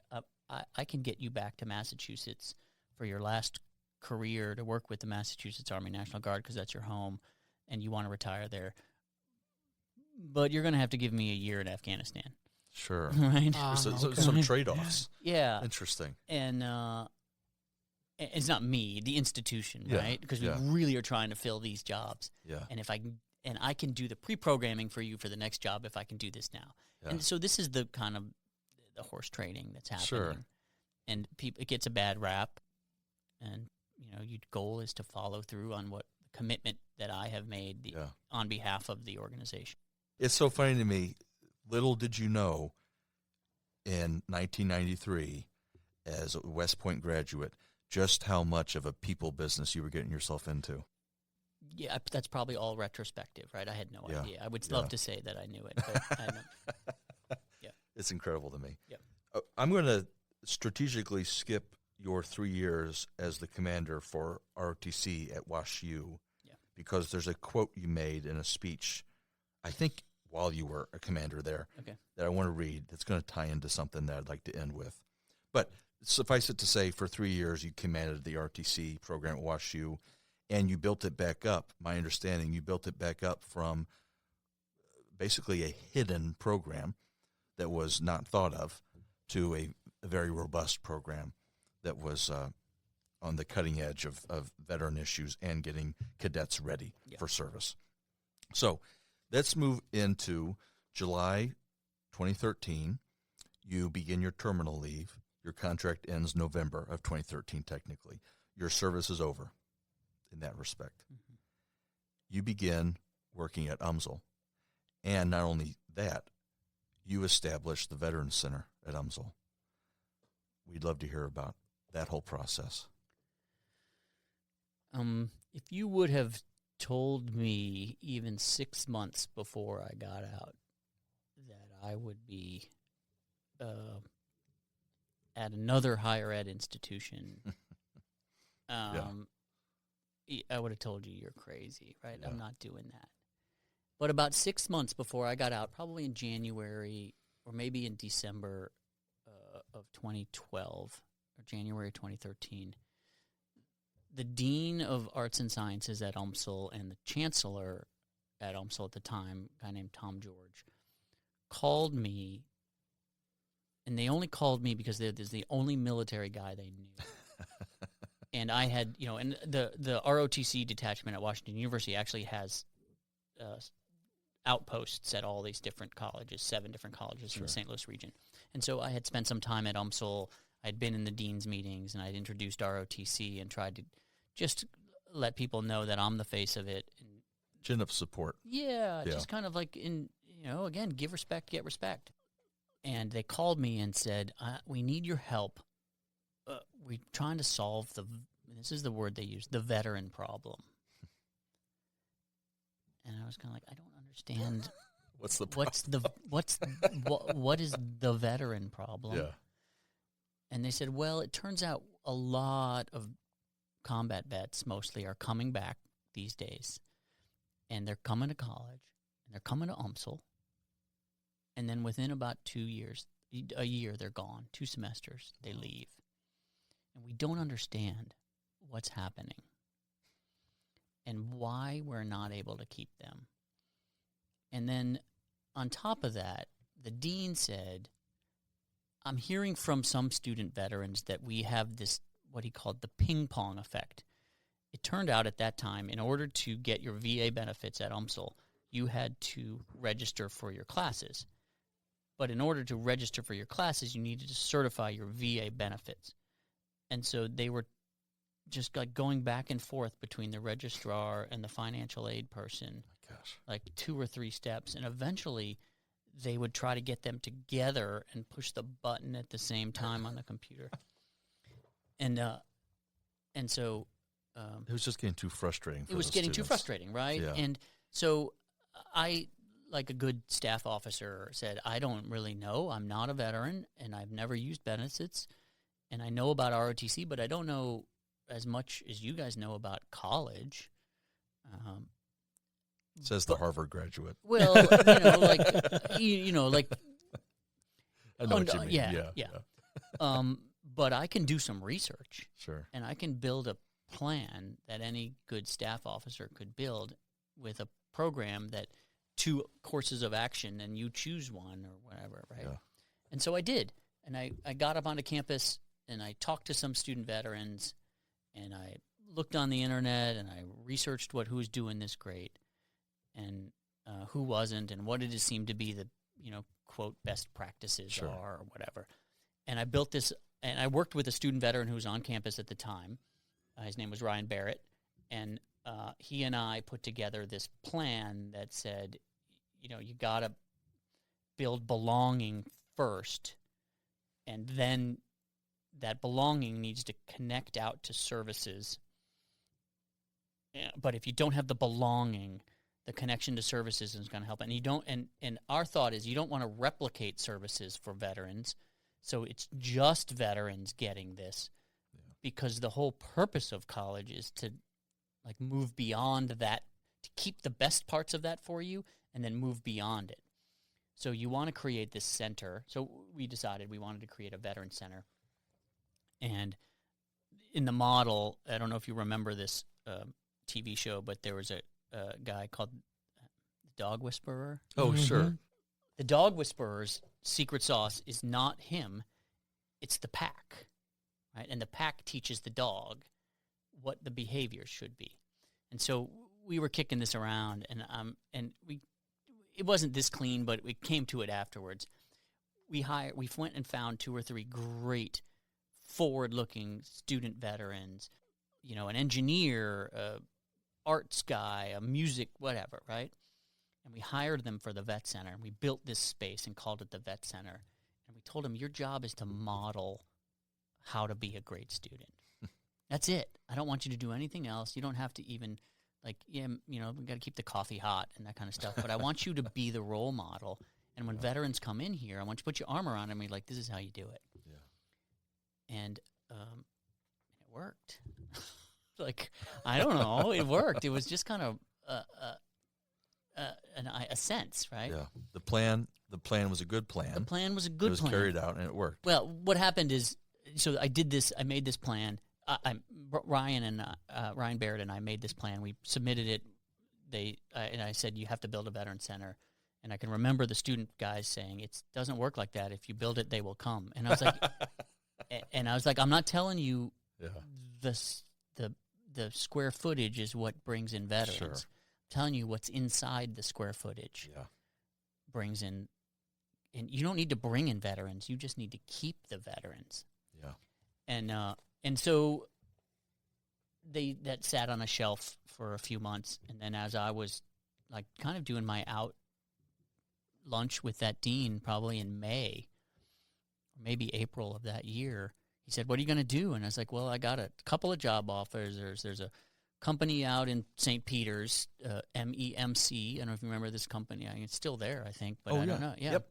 I can get you back to Massachusetts for your last career to work with the Massachusetts Army National Guard because that's your home and you want to retire there. But you're going to have to give me a year in Afghanistan. Sure. Right? So okay. some trade-offs. Yeah. Interesting. And it's not me, the institution, Yeah, right? Because we yeah. really are trying to fill these jobs. Yeah. And I can do the pre-programming for you for the next job if I can do this now. Yeah. And so this is the kind of the horse trading that's happening. Sure. And it gets a bad rap. And, you know, your goal is to follow through on what commitment that I have made Yeah. on behalf of the organization. It's so funny to me. Little did you know in 1993, as a West Point graduate, just how much of a people business you were getting yourself into. Yeah, that's probably all retrospective, right? I had no Yeah. idea. I would Yeah. love to say that I knew it, but I don't. It's incredible to me. Yep. I'm going to strategically skip your 3 years as the commander for ROTC at WashU Yeah. because there's a quote you made in a speech, I think while you were a commander there, Okay. that I want to read that's going to tie into something that I'd like to end with. But suffice it to say, for 3 years, you commanded the RTC program at WashU, and you built it back up. My understanding, you built it back up from basically a hidden program that was not thought of to a very robust program that was on the cutting edge of veteran issues and getting cadets ready Yeah. for service. So let's move into July 2013. You begin your terminal leave. Your contract ends November of 2013, technically. Your service is over in that respect. Mm-hmm. You begin working at UMSL. And not only that, you established the Veterans Center at UMSL. We'd love to hear about that whole process. If you would have told me even 6 months before I got out that I would be at another higher ed institution, I would have told you you're crazy, right? Yeah. I'm not doing that. But about 6 months before I got out, probably in January or maybe in December of 2012 or January 2013, the Dean of Arts and Sciences at UMSL and the Chancellor at UMSL at the time, a guy named Tom George, called me, and they only called me because there's the only military guy they knew. And I had, you know, and the ROTC detachment at Washington University actually has outposts at all these different colleges, 7 different colleges in the St. Louis region. And so I had spent some time at UMSL. I'd been in the dean's meetings, and I'd introduced ROTC and tried to just let people know that I'm the face of it. And Chin up support. yeah, Yeah. just kind of like again, give respect, get respect. And they called me and said, we need your help. We're trying to solve this is the word they use, the veteran problem. And I was kind of like, I don't understand. What's the problem? What is the veteran problem? Yeah. And they said, well, it turns out a lot of combat vets mostly are coming back these days. And they're coming to college, and they're coming to UMSL. And then within about 2 years, a year, they're gone. 2 semesters, they leave. And we don't understand what's happening and why we're not able to keep them. And then on top of that, the dean said, I'm hearing from some student veterans that we have this, what he called the ping pong effect. It turned out at that time, in order to get your VA benefits at UMSL, you had to register for your classes. But in order to register for your classes, you needed to certify your VA benefits. And so they were just like going back and forth between the registrar and the financial aid person. gosh. like 2 or 3 steps, and eventually they would try to get them together and push the button at the same time on the computer. And so It was just getting too frustrating for it was those getting too students. frustrating, right? Yeah. And so I, like a good staff officer, said, I don't really know. I'm not a veteran, and I've never used benefits, and I know about ROTC, but I don't know as much as you guys know about college. Says the Harvard graduate. Well, like I know what you mean. yeah. But I can do some research, Sure. and I can build a plan that any good staff officer could build with a program that 2 courses of action, and you choose one or whatever, right? Yeah. And so I did, and I got up onto campus, and I talked to some student veterans, and I looked on the internet, and I researched who's doing this great, and who wasn't, and what did it seem to be the quote best practices Sure. are or whatever. And I built this, and I worked with a student veteran who was on campus at the time. His name was Ryan Barrett, and he and I put together this plan that said, you got to build belonging first, and then that belonging needs to connect out to services. Yeah, but if you don't have the belonging, the connection to services is going to help. And you don't. And our thought is you don't want to replicate services for veterans, so it's just veterans getting this, because the whole purpose of college is to move beyond that, to keep the best parts of that for you, and then move beyond it. So you want to create this center. So we decided we wanted to create a veteran center. And in the model, I don't know if you remember this TV show, but there was a guy called Dog Whisperer. Oh, sure. The Dog Whisperer's secret sauce is not him, it's the pack, right? And the pack teaches the dog what the behavior should be. And so we were kicking this around, and it wasn't this clean, but we came to it afterwards. We went and found 2 or 3 great forward-looking student veterans, an engineer, arts guy, a music, whatever, right? And we hired them for the vet center, and we built this space and called it the vet center. And we told them, your job is to model how to be a great student. That's it. I don't want you to do anything else. You don't have to even, we got to keep the coffee hot and that kind of stuff. But I want you to be the role model. And when veterans come in here, I want you to put your arm around them and be like, this is how you do it. Yeah. And it worked. I don't know. It worked. It was just kind of a sense, right? Yeah. The plan was a good plan. The plan was a good plan. It was carried out, and it worked. Well, what happened is, so I did this. I made this plan. Ryan Barrett and I made this plan. We submitted it. And I said, you have to build a veteran center. And I can remember the student guys saying, it doesn't work like that. If you build it, they will come. And I was like, I'm not telling you the square footage is what brings in veterans. Sure. I'm telling you what's inside the square footage brings in. And you don't need to bring in veterans. You just need to keep the veterans. Yeah. And so that sat on a shelf for a few months. And then as I was kind of doing my out lunch with that dean, probably in May, or maybe April of that year, he said, what are you going to do? And I was like, well, I got a couple of job offers. There's a company out in St. Peter's, MEMC. I don't know if you remember this company. It's still there, I think, but I don't know. Yeah. Yep.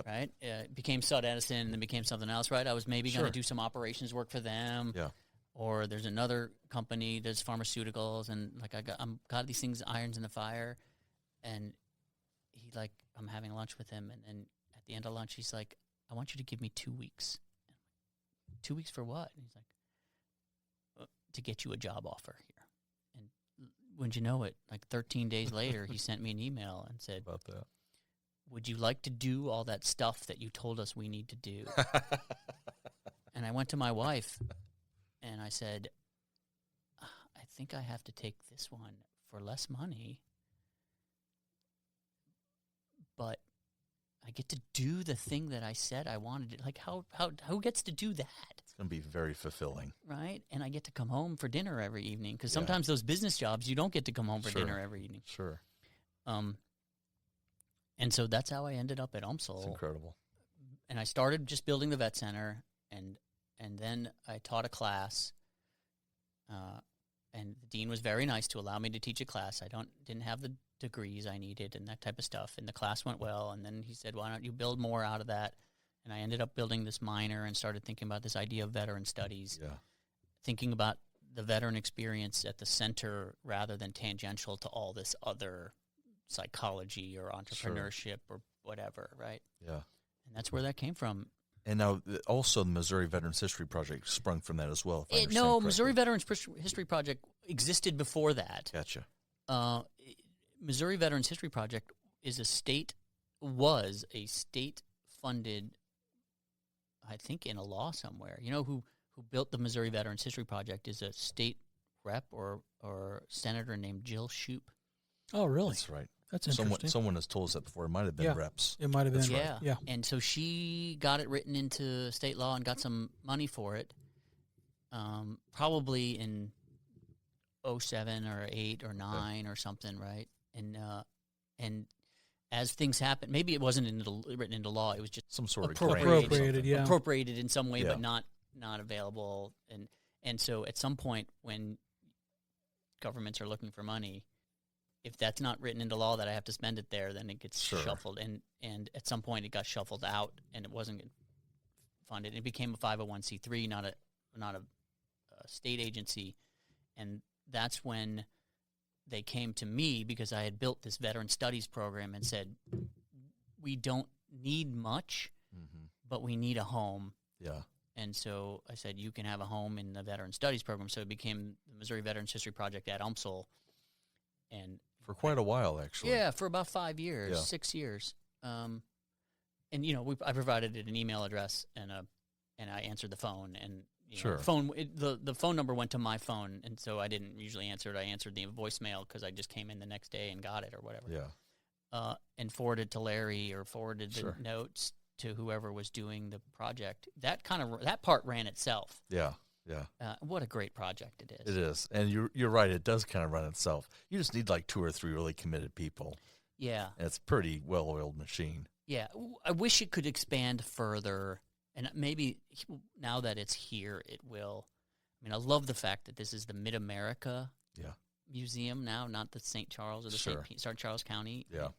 Right? It became Sud Edison and then became something else, right? I was maybe going to do some operations work for them. Yeah. Or there's another company that's pharmaceuticals, and I'm got these things, irons in the fire. And I'm having lunch with him, and then at the end of lunch, he's like, I want you to give me 2 weeks. 2 weeks for what? And he's like, to get you a job offer here. And wouldn't you know it, 13 days later, he sent me an email and said, about that. Would you like to do all that stuff that you told us we need to do? And I went to my wife, and I said, I think I have to take this one for less money, but I get to do the thing that I said I wanted to. Who gets to do that? It's going to be very fulfilling. Right? And I get to come home for dinner every evening, because sometimes those business jobs, you don't get to come home for dinner every evening. Sure. And so that's how I ended up at UMSL. It's incredible. And I started just building the vet center, and then I taught a class. And the dean was very nice to allow me to teach a class. I didn't have the degrees I needed and that type of stuff. And the class went well. And then he said, "Why don't you build more out of that?" And I ended up building this minor and started thinking about this idea of veteran studies. Yeah. Thinking about the veteran experience at the center rather than tangential to all this other psychology or entrepreneurship or whatever, right? Yeah. And that's where that came from. And now also the Missouri Veterans History Project sprung from that as well. If I understand No, correctly. Missouri Veterans History Project existed before that. Gotcha. Missouri Veterans History Project was a state-funded, I think, in a law somewhere. You know who built the Missouri Veterans History Project is a state rep or senator named Jill Shoup. Oh, really? That's right. That's interesting. Someone has told us that before. It might have been Yeah. reps. It might have been. That's Yeah. right. Yeah. And so she got it written into state law and got some money for it, probably in 07 or 8 or 9 or something, right? And as things happen, maybe it wasn't written into law. It was just Some sort of Appropriated. grant or something. Yeah. appropriated in some way, Yeah. but not available. And so at some point when governments are looking for money, if that's not written into law that I have to spend it there, then it gets Sure. shuffled. And at some point it got shuffled out and it wasn't funded. It became a 501c3, not a state agency. And that's when they came to me because I had built this veteran studies program and said, we don't need much, but we need a home. Yeah. And so I said, you can have a home in the veteran studies program. So it became the Missouri Veterans History Project at UMSL. And For quite a while, actually. yeah, for about 5 years, Yeah. 6 years. And I provided it an email address and I answered the phone and Sure. the phone number went to my phone, and so I didn't usually answer it. I answered the voicemail because I just came in the next day and got it or whatever. Yeah. And forwarded to Larry or forwarded the Sure. notes to whoever was doing the project. That part ran itself. Yeah. Yeah. What a great project it is. It is. And you're right. It does kind of run itself. You just need like 2 or 3 really committed people. Yeah. And it's a pretty well-oiled machine. Yeah. I wish it could expand further. And maybe now that it's here, it will. I mean, I love the fact that this is the Mid-America Yeah. Museum now, not the St. Charles or the Sure. St. Charles County. Yeah.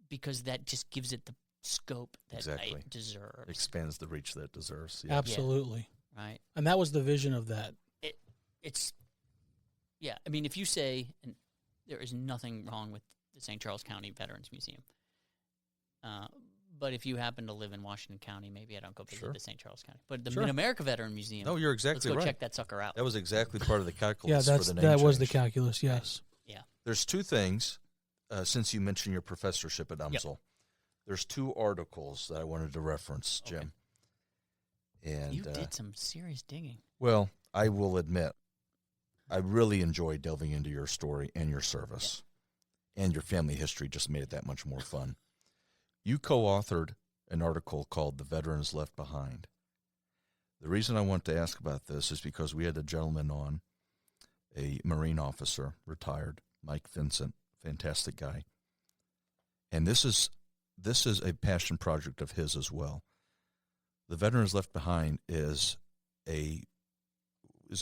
Because that just gives it the scope that Exactly. it deserves. Expands the reach that it deserves. Yeah. Absolutely. Right? And that was the vision of that. I mean, if you say, and there is nothing wrong with the St. Charles County Veterans Museum, but if you happen to live in Washington County, maybe I don't go visit Sure. the St. Charles County. But the Sure. Mid-America Veteran Museum, No, you're let's exactly go right. check that sucker out. That was exactly part of the Yeah, calculus for the name that was the change. calculus. Yes. There's 2 things, since you mentioned your professorship at UMSL. There's 2 articles that I wanted to reference, Jim. And You did some serious digging. well, I will admit, I really enjoyed delving into your story and your service. And your family history just made it that much more fun. You co-authored an article called The Veterans Left Behind. The reason I want to ask about this is because we had a gentleman on, a Marine officer, retired, Mike Vincent, fantastic guy. And this is a passion project of his as well. The Veterans Left Behind is it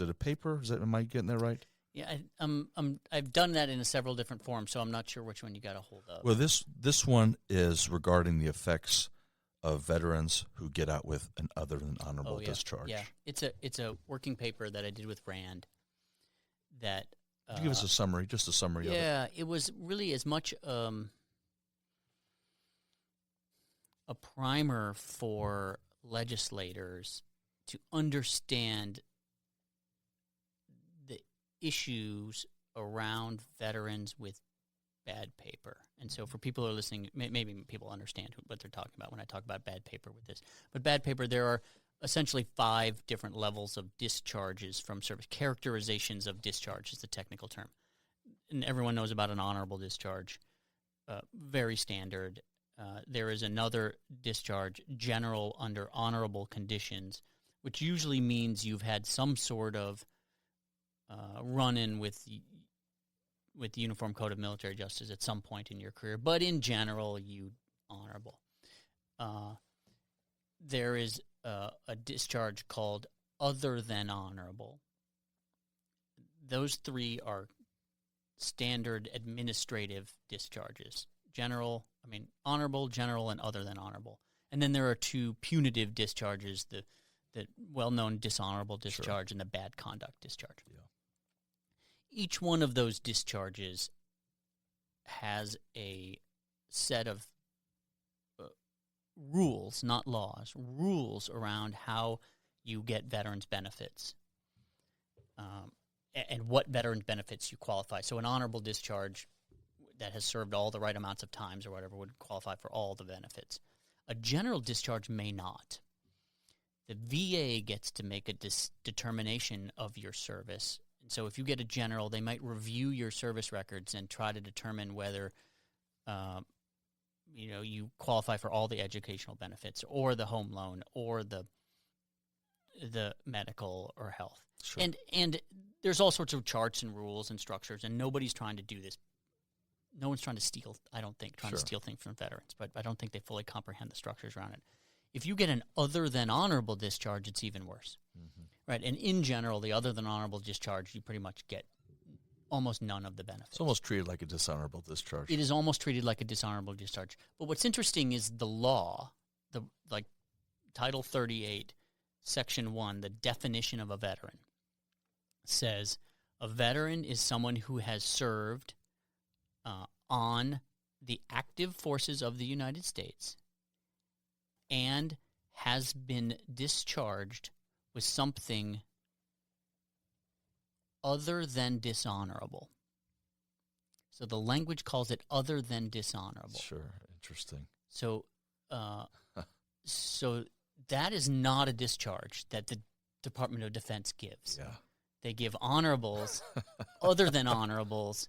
a paper? Am I getting that right? Yeah, I've done that in several different forms, so I'm not sure which one you got a hold of. Well, this one is regarding the effects of veterans who get out with an other than honorable discharge. Yeah, it's a working paper that I did with Rand. That Could you give us a summary, just a summary of it? yeah, it was really as much a primer for legislators to understand the issues around veterans with bad paper. And so for people who are listening, maybe people understand what they're talking about when I talk about bad paper with this. But bad paper, there are essentially 5 different levels of discharges from service. Characterizations of discharge is the technical term. And everyone knows about an honorable discharge, very standard. There is another discharge, general under honorable conditions, which usually means you've had some sort of run-in with with the Uniform Code of Military Justice at some point in your career, but in general, you honorable. There is a discharge called other than honorable. Those three are standard administrative discharges. Honorable, general, and other than honorable. And then there are two punitive discharges, the well-known dishonorable discharge and the bad conduct discharge. Yeah. Each one of those discharges has a set of rules, not laws, rules around how you get veterans benefits and what veterans benefits you qualify. So an honorable discharge that has served all the right amounts of times or whatever would qualify for all the benefits. A general discharge may not. The VA gets to make a determination of your service. And so if you get a general, they might review your service records and try to determine whether you qualify for all the educational benefits or the home loan or the medical or health. Sure. And there's all sorts of charts and rules and structures, and nobody's trying to do this. No one's trying to steal, I don't think, to steal things from veterans, but I don't think they fully comprehend the structures around it. If you get an other than honorable discharge, it's even worse. Mm-hmm. Right? And in general, the other than honorable discharge, you pretty much get almost none of the benefits. It's almost treated like a dishonorable discharge. It is almost treated like a dishonorable discharge. But what's interesting is the law, Title 38, Section 1, the definition of a veteran, says a veteran is someone who has served on the active forces of the United States and has been discharged with something other than dishonorable. So the language calls it other than dishonorable. Sure, interesting. So that is not a discharge that the Department of Defense gives. Yeah. They give honorables, other than honorables,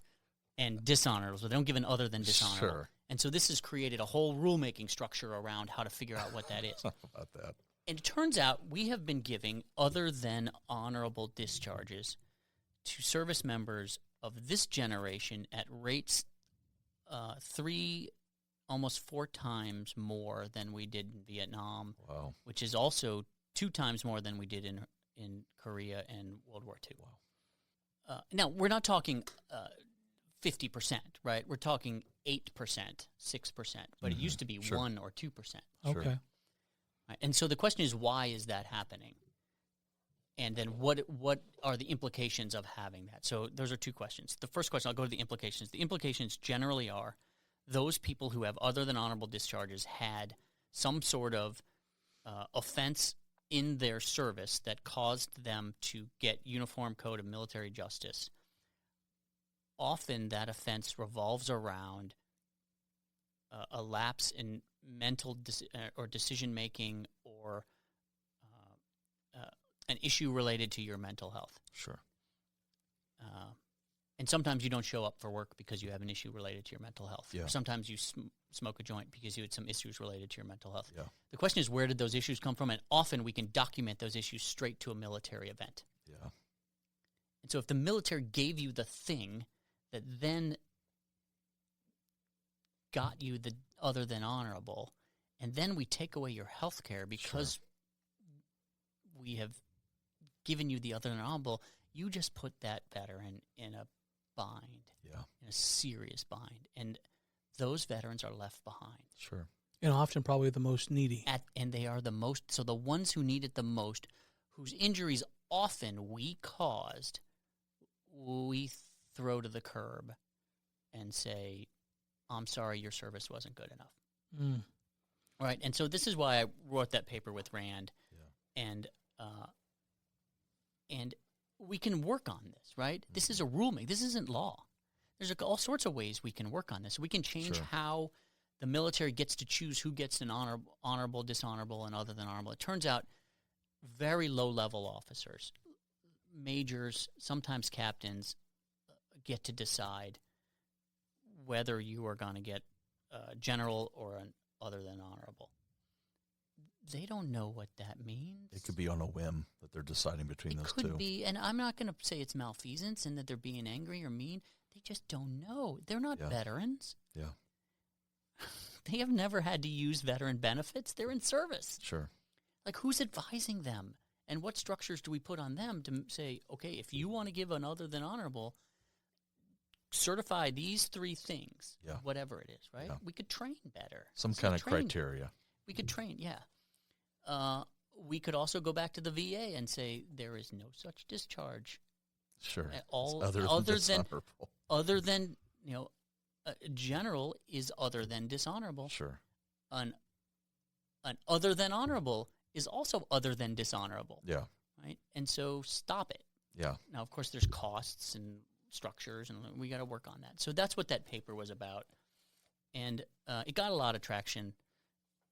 and dishonorables. But they don't give an other than dishonorable. Sure. And so this has created a whole rulemaking structure around how to figure out what that is. How about that? And it turns out we have been giving other than honorable discharges to service members of this generation at rates 3, almost 4 times more than we did in Vietnam. Wow. Which is also 2 times more than we did in Korea and World War II. Wow. Now, we're not talking 50%, right? We're talking 8%, 6%, but it used to be 1 or 2%. Okay. Sure. Right? And so the question is, why is that happening? And then what are the implications of having that? So those are 2 questions. The first question, I'll go to the implications. The implications generally are those people who have other than honorable discharges had some sort of offense in their service that caused them to get Uniform Code of Military Justice. Often that offense revolves around a lapse in mental or decision-making or an issue related to your mental health. Sure. And sometimes you don't show up for work because you have an issue related to your mental health. Yeah. Or sometimes you smoke a joint because you had some issues related to your mental health. Yeah. The question is, where did those issues come from? And often we can document those issues straight to a military event. Yeah. And so if the military gave you the thing that then got you the other than honorable, and then we take away your health care because we have given you the other than honorable, you just put that veteran in a bind, in a serious bind. And those veterans are left behind. Sure. And often probably the most needy. And they are the most, so the ones who need it the most, whose injuries often we caused, we throw to the curb and say, I'm sorry, your service wasn't good enough. Mm. Right, and so this is why I wrote that paper with Rand, and we can work on this, right? Mm-hmm. This is a rulemaking. This isn't law. There's all sorts of ways we can work on this. We can change how the military gets to choose who gets an honorable, dishonorable, and other than honorable. It turns out very low-level officers, majors, sometimes captains, get to decide whether you are going to get general or an other than honorable. They don't know what that means. It could be on a whim that they're deciding between those two. It could be, and I'm not going to say it's malfeasance and that they're being angry or mean. They just don't know. They're not Yeah. veterans. Yeah. They have never had to use veteran benefits. They're in service. Sure. Like, who's advising them? And what structures do we put on them to say, okay, if you want to give an other than honorable, certify these 3 things, Yeah. whatever it is, right? Yeah. We could train better. Some kind of criteria. We could train, yeah. We could also go back to the VA and say there is no such discharge. Sure. At all, It's other than general is other than dishonorable. Sure. An other than honorable is also other than dishonorable. Yeah. Right? And so stop it. Yeah. Now, of course, there's costs and structures, and we got to work on that. So that's what that paper was about. And it got a lot of traction,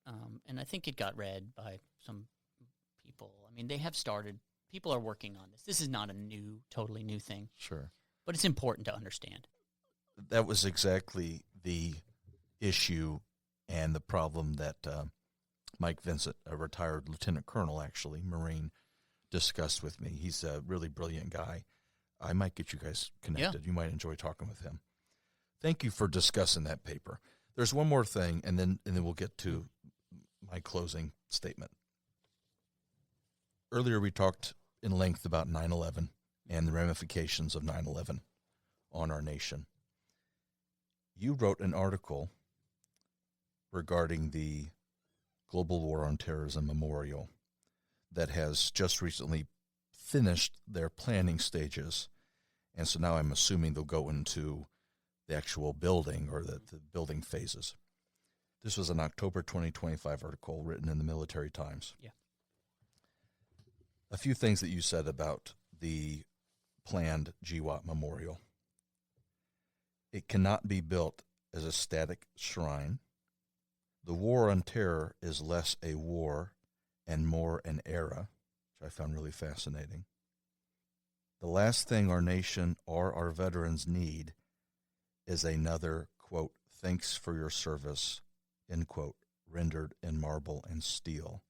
and I think it got read by some people. I mean, they have started. People are working on this. This is not a totally new thing. Sure. But it's important to understand. That was exactly the issue and the problem that Mike Vincent, a retired lieutenant colonel, actually, Marine, discussed with me. He's a really brilliant guy. I might get you guys connected. Yeah. You might enjoy talking with him. Thank you for discussing that paper. There's one more thing, and then we'll get to my closing statement. Earlier we talked in length about 9/11 and the ramifications of 9/11 on our nation. You wrote an article regarding the Global War on Terrorism Memorial that has just recently finished their planning stages, and so now I'm assuming they'll go into the actual building or the building phases. This was an October 2025 article written in the Military Times. Yeah. A few things that you said about the planned GWOT Memorial. It cannot be built as a static shrine. The war on terror is less a war and more an era, which I found really fascinating. The last thing our nation or our veterans need is another, quote, thanks for your service, end quote, rendered in marble and steel.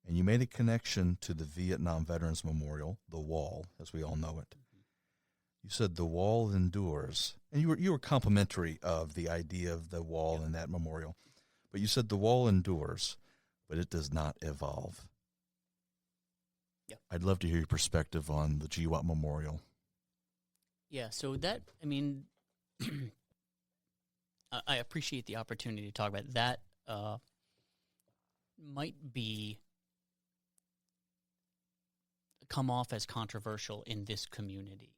And you made a connection to the Vietnam Veterans Memorial, the wall, as we all know it. You said the wall endures, and you were complimentary of the idea of the wall in that memorial. But you said the wall endures, but it does not evolve. Yep. I'd love to hear your perspective on the GWOT Memorial. Yeah, so that, I mean, I appreciate the opportunity to talk about that. Might come off as controversial in this community.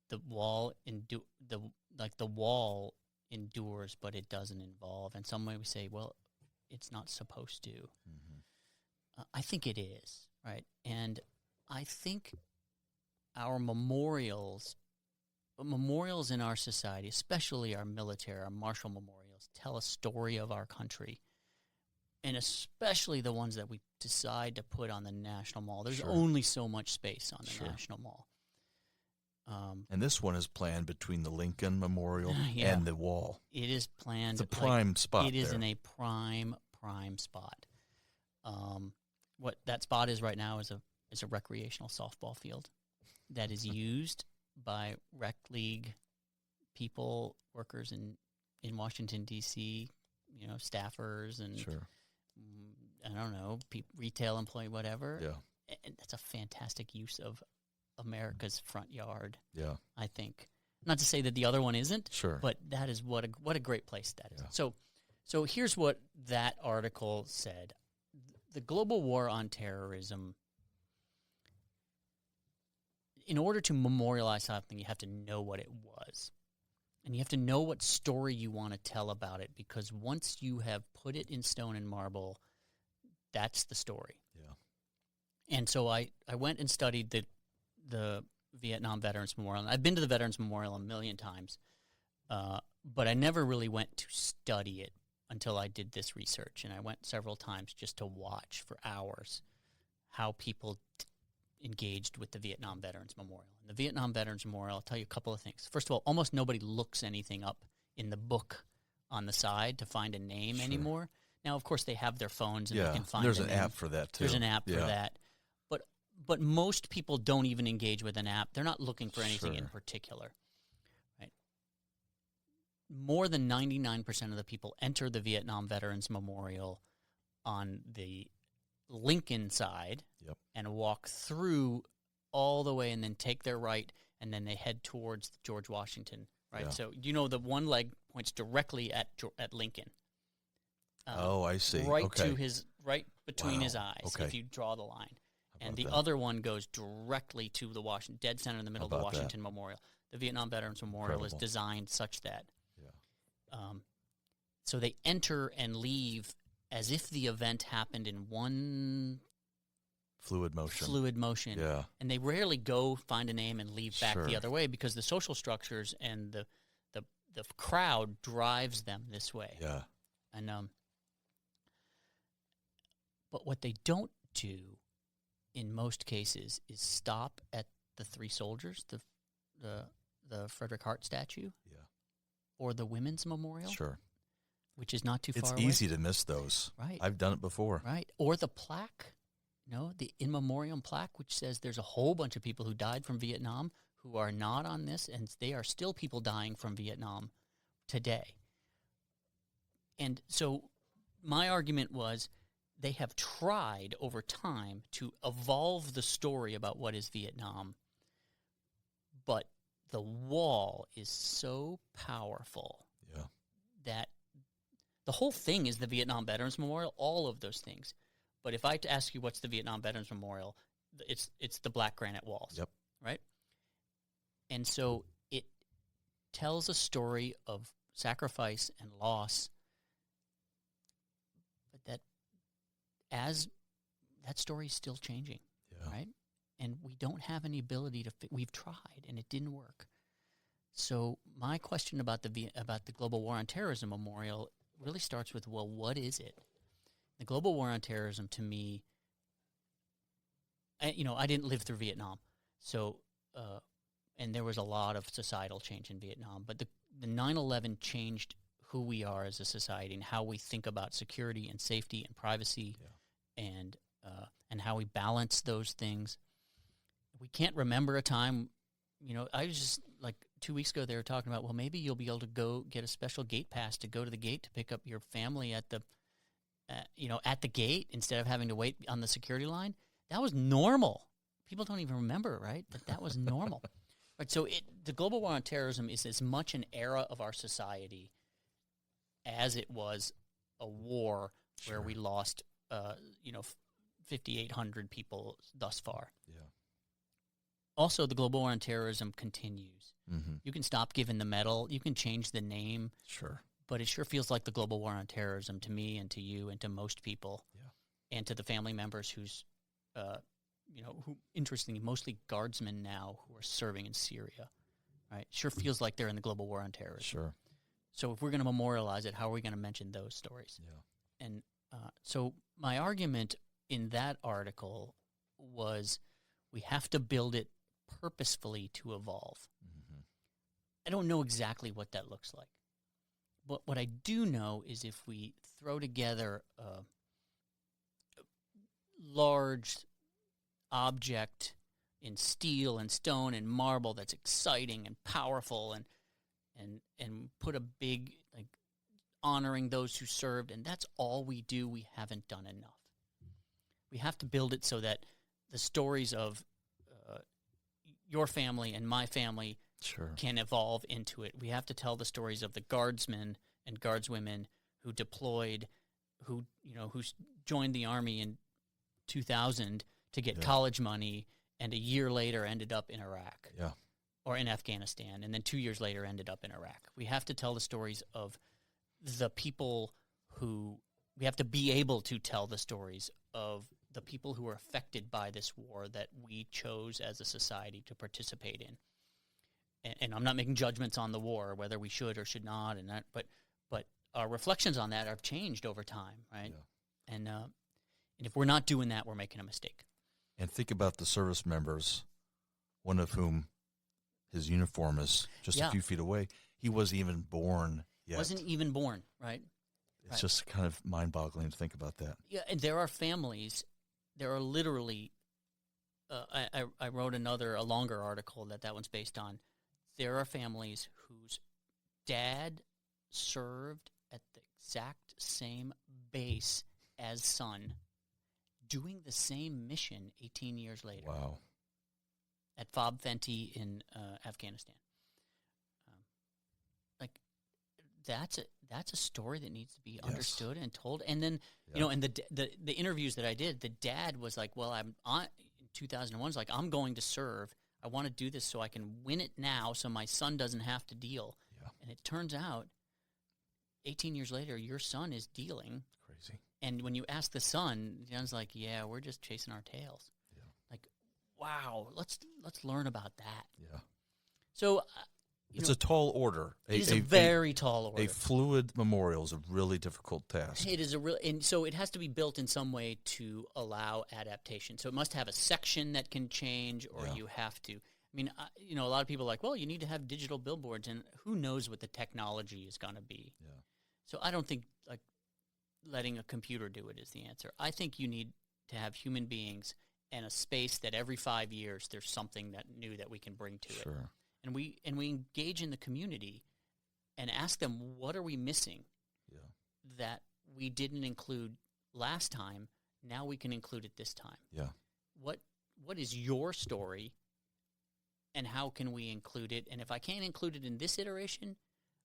The wall the wall endures, but it doesn't evolve. And some way we say, well, it's not supposed to. Mm-hmm. I think it is, right? And I think our memorials in our society, especially our military, our martial memorials, tell a story of our country, and especially the ones that we decide to put on the National Mall. There's Sure. only so much space on the Sure. National Mall. And this one is planned between the Lincoln Memorial Yeah. and the wall. It is planned. It's a prime spot It is there. in a prime spot. What that spot is right now is a recreational softball field that is used by rec league people, workers in Washington, D.C., staffers and Sure. I don't know, retail employee, whatever. Yeah. And that's a fantastic use of America's front yard, Yeah. I think. Not to say that the other one isn't, Sure. but that is what a great place that is. Yeah. So here's what that article said. The global war on terrorism, in order to memorialize something, you have to know what it was. And you have to know what story you want to tell about it, because once you have put it in stone and marble, that's the story. Yeah. And so I went and studied the Vietnam Veterans Memorial. I've been to the Veterans Memorial a million times, but I never really went to study it until I did this research. And I went several times just to watch for hours how people engaged with the Vietnam Veterans Memorial. And the Vietnam Veterans Memorial, I'll tell you a couple of things. First of all, almost nobody looks anything up in the book on the side to find a name Sure. anymore. Now, of course, they have their phones and Yeah. they can find There's a an name. app for that, too. There's an app for Yeah. that. But but most people don't even engage with an app. They're not looking for anything in Sure. particular. Right? More than 99% of the people enter the Vietnam Veterans Memorial on the Lincoln side Yep. and walk through all the way and then take their right, and then they head towards George Washington. Right. Yeah. So the one leg points directly at Lincoln. Oh, I see. Right Okay. to right between his Wow. eyes, Okay. if you draw the line. And about the that? other one goes directly to the dead center in the middle of the How about that? Washington Memorial. The Vietnam Veterans Memorial is Incredible. designed such that. Yeah. So they enter and leave as if the event happened in one Fluid motion. fluid motion. Yeah. And they rarely go find a name and leave back Sure. the other way, because the social structures and the crowd drives them this way. Yeah. And but what they don't do in most cases is stop at the three soldiers, the Frederick Hart statue, Yeah. or the Women's Memorial, Sure. which is not too It's far away. easy to miss those. Right. I've done it before. Right. Or the plaque, the in memoriam plaque, which says there's a whole bunch of people who died from Vietnam who are not on this, and they are still people dying from Vietnam today. And so my argument was they have tried over time to evolve the story about what is Vietnam, but the wall is so powerful Yeah. that the whole thing is the Vietnam Veterans Memorial, all of those things. But if I had to ask you what's the Vietnam Veterans Memorial, it's the black granite walls. Yep. Right? And so it tells a story of sacrifice and loss, but that story is still changing. Yeah. Right? And we don't have any ability to we've tried, and it didn't work. So my question about the Global War on Terrorism Memorial really starts with, well, what is it? The Global War on Terrorism, to me, I didn't live through Vietnam, so and there was a lot of societal change in Vietnam, but the 9/11 changed who we are as a society and how we think about security and safety and privacy, and how we balance those things. We can't remember a time. I was just 2 weeks ago, they were talking about, well, maybe you'll be able to go get a special gate pass to go to the gate to pick up your family at the gate instead of having to wait on the security line. That was normal. People don't even remember, right? But that was normal. Right. So the Global War on Terrorism is as much an era of our society as it was a war where we lost, 5,800 people thus far. Yeah. Also, the Global War on Terrorism continues. Mm-hmm. You can stop giving the medal. You can change the name. Sure. But it sure feels like the Global War on Terrorism to me and to you and to most people. Yeah. And to the family members who's, who, interestingly, mostly guardsmen now who are serving in Syria. Right? Sure feels like they're in the Global War on Terrorism. Sure. So if we're going to memorialize it, how are we going to mention those stories? Yeah. And so my argument in that article was we have to build it purposefully to evolve. Mm-hmm. I don't know exactly what that looks like. But what I do know is if we throw together a large object in steel and stone and marble that's exciting and powerful and put a big, honoring those who served, and that's all we do, we haven't done enough. We have to build it so that the stories of your family and my family Sure. can evolve into it. We have to tell the stories of the guardsmen and guardswomen who deployed, who joined the Army in 2000 to get college money, and a year later ended up in Iraq. Yeah. Or in Afghanistan, and then 2 years later ended up in Iraq. We have to tell the stories of the people we have to be able to tell the stories of the people who were affected by this war that we chose as a society to participate in. And I'm not making judgments on the war, whether we should or should not, but our reflections on that have changed over time, right? Yeah. And if we're not doing that, we're making a mistake. And think about the service members, one of whom his uniform is just a few feet away. He wasn't even born yet. Wasn't even born, right? It's just kind of mind-boggling to think about that. Yeah, and there are families, there are literally I wrote a longer article that one's based on. There are families whose dad served at the exact same base as son, doing the same mission 18 years later. Wow. At Fob Fenty in Afghanistan. That's a story that needs to be understood and told. And then and the interviews that I did, the dad was like, "Well, I'm on in 2001. Like, I'm going to serve. I want to do this so I can win it now, so my son doesn't have to deal." Yeah. And it turns out, 18 years later, your son is dealing. Crazy. And when you ask the son, the son's like, "Yeah, we're just chasing our tails." Yeah. Like, wow, let's learn about that. Yeah. So. It's a tall order. It's a very tall order. A fluid memorial is a really difficult task. It is and so it has to be built in some way to allow adaptation. So it must have a section that can change, or you have to. I mean, a lot of people are like, well, you need to have digital billboards, and who knows what the technology is going to be. Yeah. So I don't think like letting a computer do it is the answer. I think you need to have human beings and a space that every 5 years there's something that new that we can bring to it. Sure. And we engage in the community and ask them, what are we missing that we didn't include last time? Now we can include it this time. Yeah. What is your story, and how can we include it? And if I can't include it in this iteration,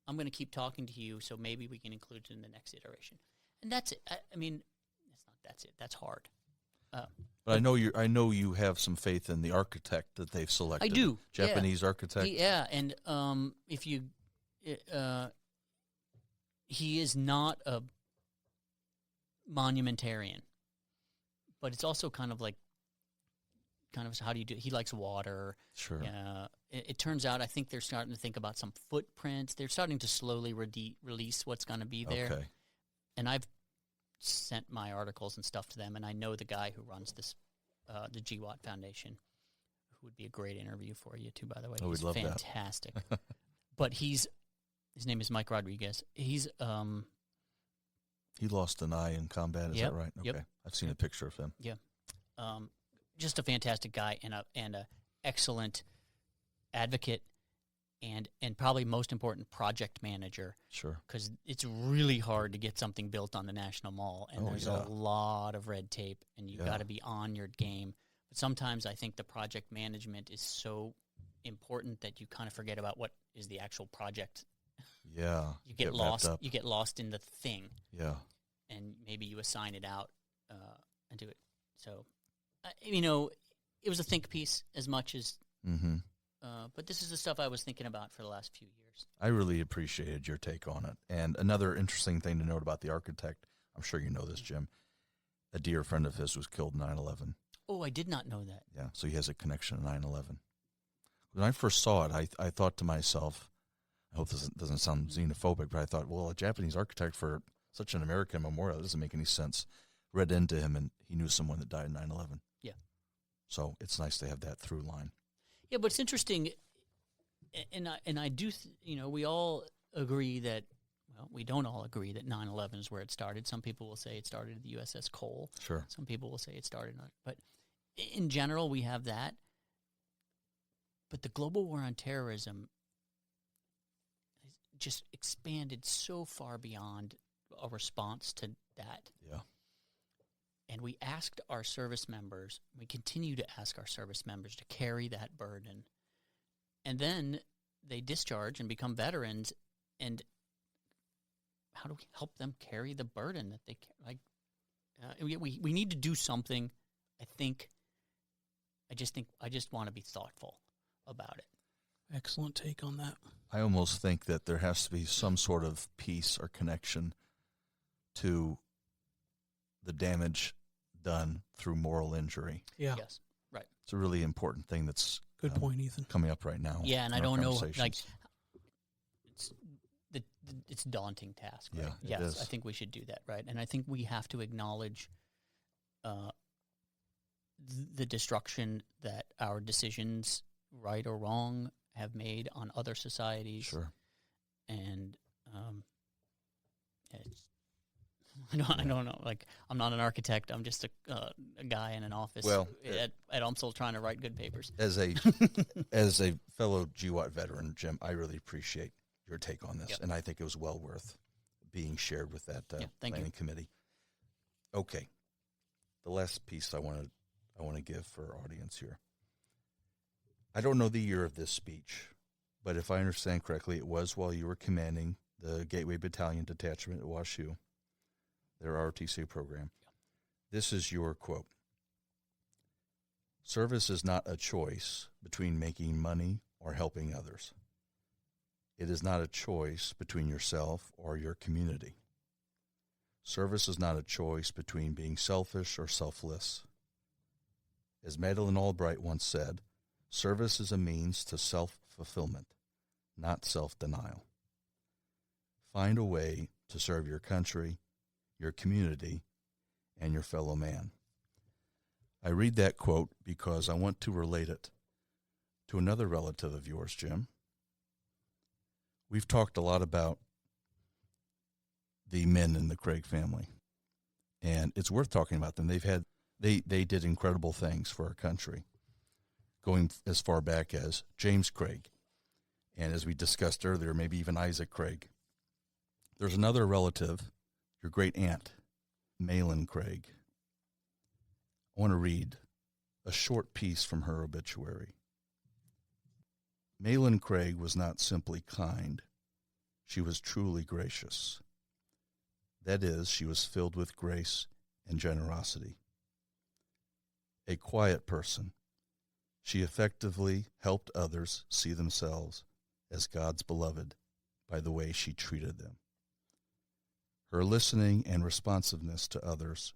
I'm going to keep talking to you, so maybe we can include it in the next iteration. And that's it. I mean, that's it. That's hard. But I know you have some faith in the architect that they've selected. I do. Japanese architect. Yeah, and if you, he is not a monumentarian, but it's also kind of how do you do it? He likes water. Sure. It turns out I think they're starting to think about some footprints. They're starting to slowly release what's going to be there. Okay. And I've sent my articles and stuff to them, and I know the guy who runs this, the GWOT Foundation, who would be a great interview for you too, by the way. Oh, he's we'd love fantastic. But his name is Mike Rodriguez. He's he lost an eye in combat. Is that right? Okay, Yep. I've seen a picture of him. Yeah, just a fantastic guy and a excellent advocate. And probably most important, project manager. Sure. Because it's really hard to get something built on the National Mall, and there's a lot of red tape, and you've got to be on your game. But sometimes I think the project management is so important that you kind of forget about what is the actual project. Yeah. You get lost. You get lost in the thing. Yeah. And maybe you assign it out and do it. So, it was a think piece as much as. Mm-hmm. But this is the stuff I was thinking about for the last few years. I really appreciated your take on it. And another interesting thing to note about the architect, I'm sure you know this, Jim, a dear friend of his was killed in 9/11. Oh, I did not know that. Yeah, so he has a connection to 9/11. When I first saw it, I thought to myself, I hope this doesn't sound xenophobic, but I thought, well, a Japanese architect for such an American memorial, doesn't make any sense. Read into him, and he knew someone that died in 9/11. Yeah. So it's nice to have that through line. Yeah, but it's interesting, and I do, we all agree that, well, we don't all agree that 9/11 is where it started. Some people will say it started at the USS Cole. Sure. Some people will say it started, but in general, we have that. But the global war on terrorism has just expanded so far beyond a response to that. Yeah. And we asked our service members, we continue to ask our service members to carry that burden. And then they discharge and become veterans, and how do we help them carry the burden that they like? We need to do something. I just want to be thoughtful about it. Excellent take on that. I almost think that there has to be some sort of piece or connection to the damage done through moral injury. Yeah. Yes. Right. It's a really important thing that's Good point, Ethan. coming up right now. Yeah, and in I our don't know, conversations. it's a daunting task. Right? Yeah, it yes, is. I think we should do that, right? And I think we have to acknowledge the destruction that our decisions, right or wrong, have made on other societies. Sure. And I don't know. Like, I'm not an architect. I'm just a guy in an office at UMSL trying to write good papers. As a fellow GWOT veteran, Jim, I really appreciate your take on this, and I think it was well worth being shared with that planning committee. Okay, the last piece I want to give for our audience here. I don't know the year of this speech, but if I understand correctly, it was while you were commanding the Gateway Battalion Detachment at WashU, their ROTC program. This is your quote. "Service is not a choice between making money or helping others. It is not a choice between yourself or your community. Service is not a choice between being selfish or selfless. As Madeleine Albright once said, service is a means to self-fulfillment, not self-denial. Find a way to serve your country, your community, and your fellow man." I read that quote because I want to relate it to another relative of yours, Jim. We've talked a lot about the men in the Craig family, and it's worth talking about them. They did incredible things for our country, going as far back as James Craig, and as we discussed earlier, maybe even Isaac Craig. There's another relative, your great aunt, Malin Craig. I want to read a short piece from her obituary. "Malin Craig was not simply kind. She was truly gracious. That is, she was filled with grace and generosity. A quiet person, she effectively helped others see themselves as God's beloved by the way she treated them. Her listening and responsiveness to others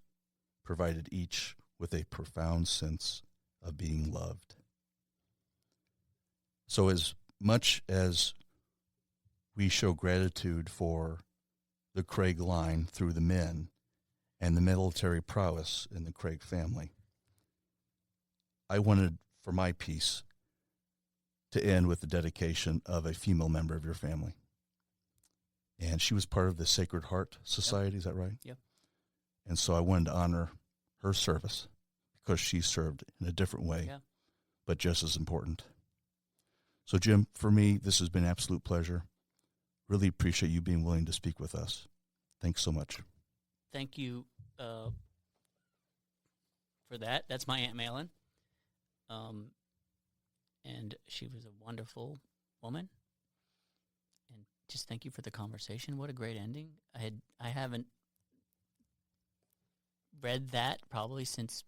provided each with a profound sense of being loved." So as much as we show gratitude for the Craig line through the men and the military prowess in the Craig family, I wanted, for my piece, to end with the dedication of a female member of your family. And she was part of the Sacred Heart Society, Is that right? Yep. And so I wanted to honor her service because she served in a different way, but just as important. So, Jim, for me, this has been an absolute pleasure. Really appreciate you being willing to speak with us. Thanks so much. Thank you for that. That's my Aunt Malin. And she was a wonderful woman. And just thank you for the conversation. What a great ending. I haven't read that probably since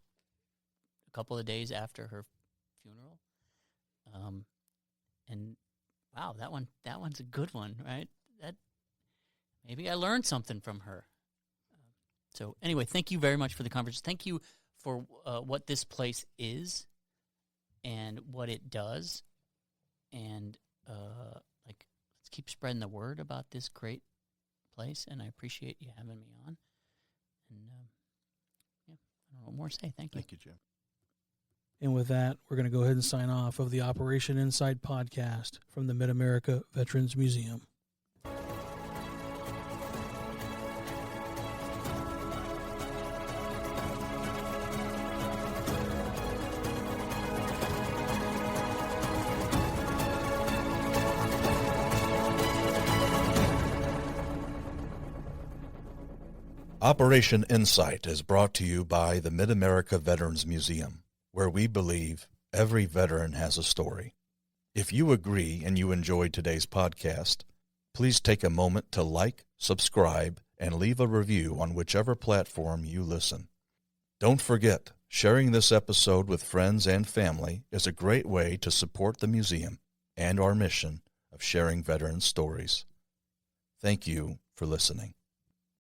a couple of days after her funeral. And wow, that one's a good one, right? That maybe I learned something from her. So anyway, thank you very much for the conversation. Thank you for what this place is and what it does. And let's keep spreading the word about this great place. And I appreciate you having me on. And I don't know what more to say. Thank you. Thank you, Jim. And with that, we're going to go ahead and sign off of the Operation Insight podcast from the Mid-America Veterans Museum. Operation Insight is brought to you by the Mid-America Veterans Museum, where we believe every veteran has a story. If you agree and you enjoyed today's podcast, please take a moment to like, subscribe, and leave a review on whichever platform you listen. Don't forget, sharing this episode with friends and family is a great way to support the museum and our mission of sharing veteran stories. Thank you for listening.